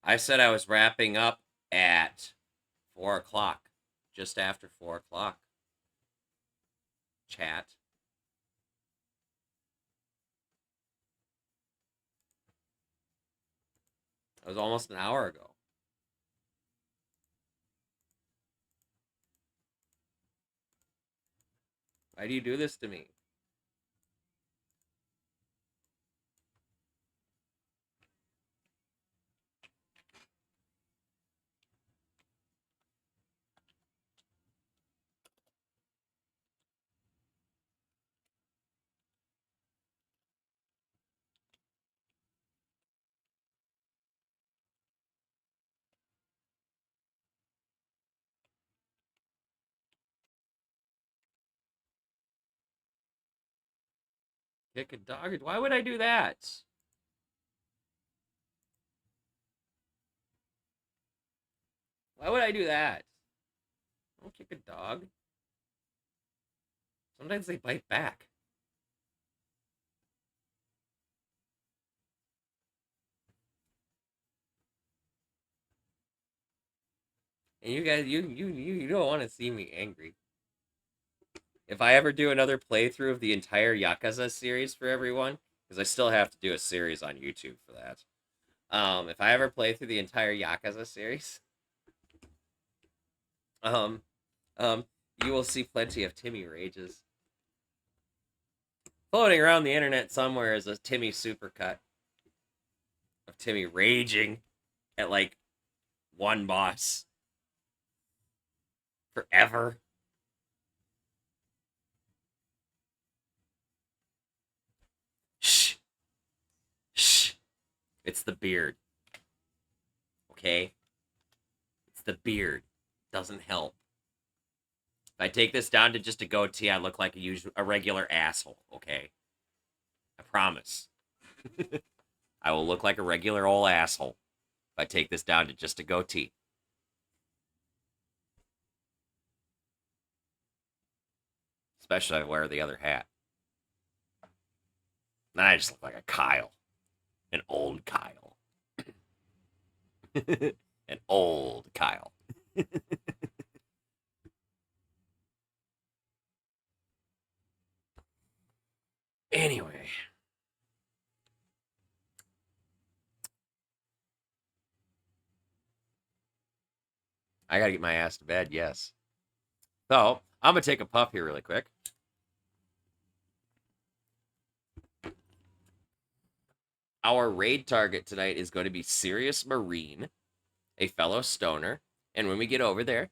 I said I was wrapping up at 4 o'clock, just after 4 o'clock. Chat. That was almost an hour ago. Why do you do this to me? Kick a dog? Why would I do that? Why would I do that? Don't kick a dog. Sometimes they bite back. And you guys, you don't want to see me angry. If I ever do another playthrough of the entire Yakuza series for everyone, because I still have to do a series on YouTube for that. If I ever play through the entire Yakuza series, um, um, you will see plenty of Timmy rages. Floating around the internet somewhere is a Timmy supercut of Timmy raging at like one boss forever. Shh, shh. It's the beard. Okay, it's the beard. Doesn't help. If I take this down to just a goatee, I look like a regular asshole. Okay, I promise. I will look like a regular old asshole if I take this down to just a goatee. Especially if I wear the other hat. Then I just look like a Kyle. An old Kyle. An old Kyle. Anyway. I gotta get my ass to bed, yes. So, I'm gonna take a puff here really quick. Our raid target tonight is going to be Sirius Marine, a fellow stoner. And when we get over there,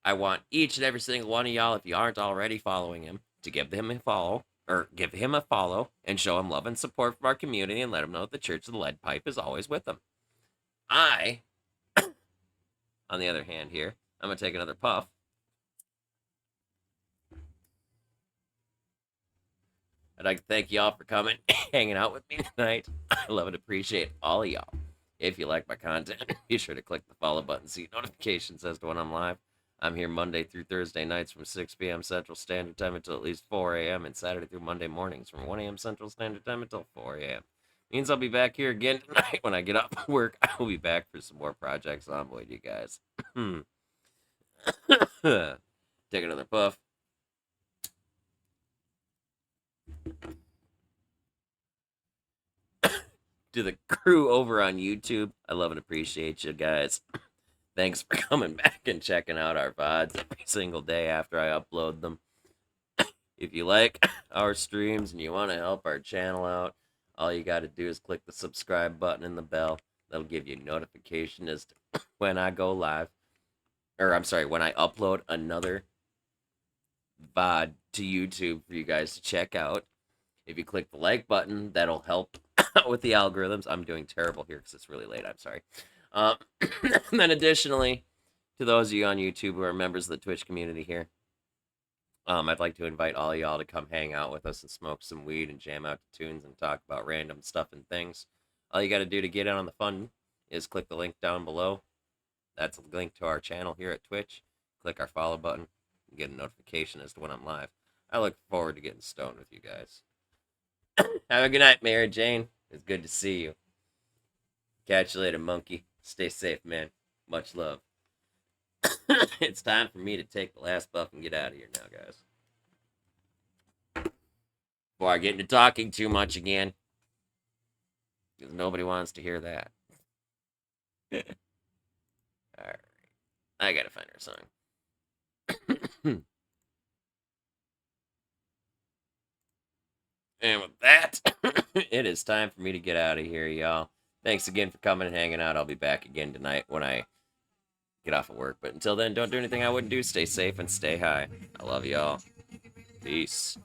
I want each and every single one of y'all, if you aren't already following him, to give him a follow, or give him a follow, and show him love and support from our community, and let him know that the Church of the Lead Pipe is always with him. I, on the other hand here, I'm going to take another puff. I'd like to thank y'all for coming, hanging out with me tonight. I love and appreciate all of y'all. If you like my content, be sure to click the follow button so you get notifications as to when I'm live. I'm here Monday through Thursday nights from 6 p.m. Central Standard Time until at least 4 a.m. and Saturday through Monday mornings from 1 a.m. Central Standard Time until 4 a.m. Means I'll be back here again tonight when I get off work. I will be back for some more projects on board, you guys. Take another puff. To the crew over on YouTube, I love and appreciate you guys. Thanks for coming back and checking out our VODs every single day after I upload them. If you like our streams and you want to help our channel out, all you got to do is click the subscribe button and the bell. That'll give you notification as to when I go live. Or, I'm sorry, when I upload another VOD to YouTube for you guys to check out. If you click the like button, that'll help out with the algorithms. I'm doing terrible here because it's really late. I'm sorry. And then additionally, to those of you on YouTube who are members of the Twitch community here, I'd like to invite all y'all to come hang out with us and smoke some weed and jam out to tunes and talk about random stuff and things. All you got to do to get in on the fun is click the link down below. That's a link to our channel here at Twitch. Click our follow button and get a notification as to when I'm live. I look forward to getting stoned with you guys. Have a good night, Mary Jane. It's good to see you. Catch you later, monkey. Stay safe, man. Much love. It's time for me to take the last buff and get out of here now, guys. Before I get into talking too much again. Because nobody wants to hear that. Alright. I gotta find her song. And with that, it is time for me to get out of here, y'all. Thanks again for coming and hanging out. I'll be back again tonight when I get off of work. But until then, don't do anything I wouldn't do. Stay safe and stay high. I love y'all. Peace.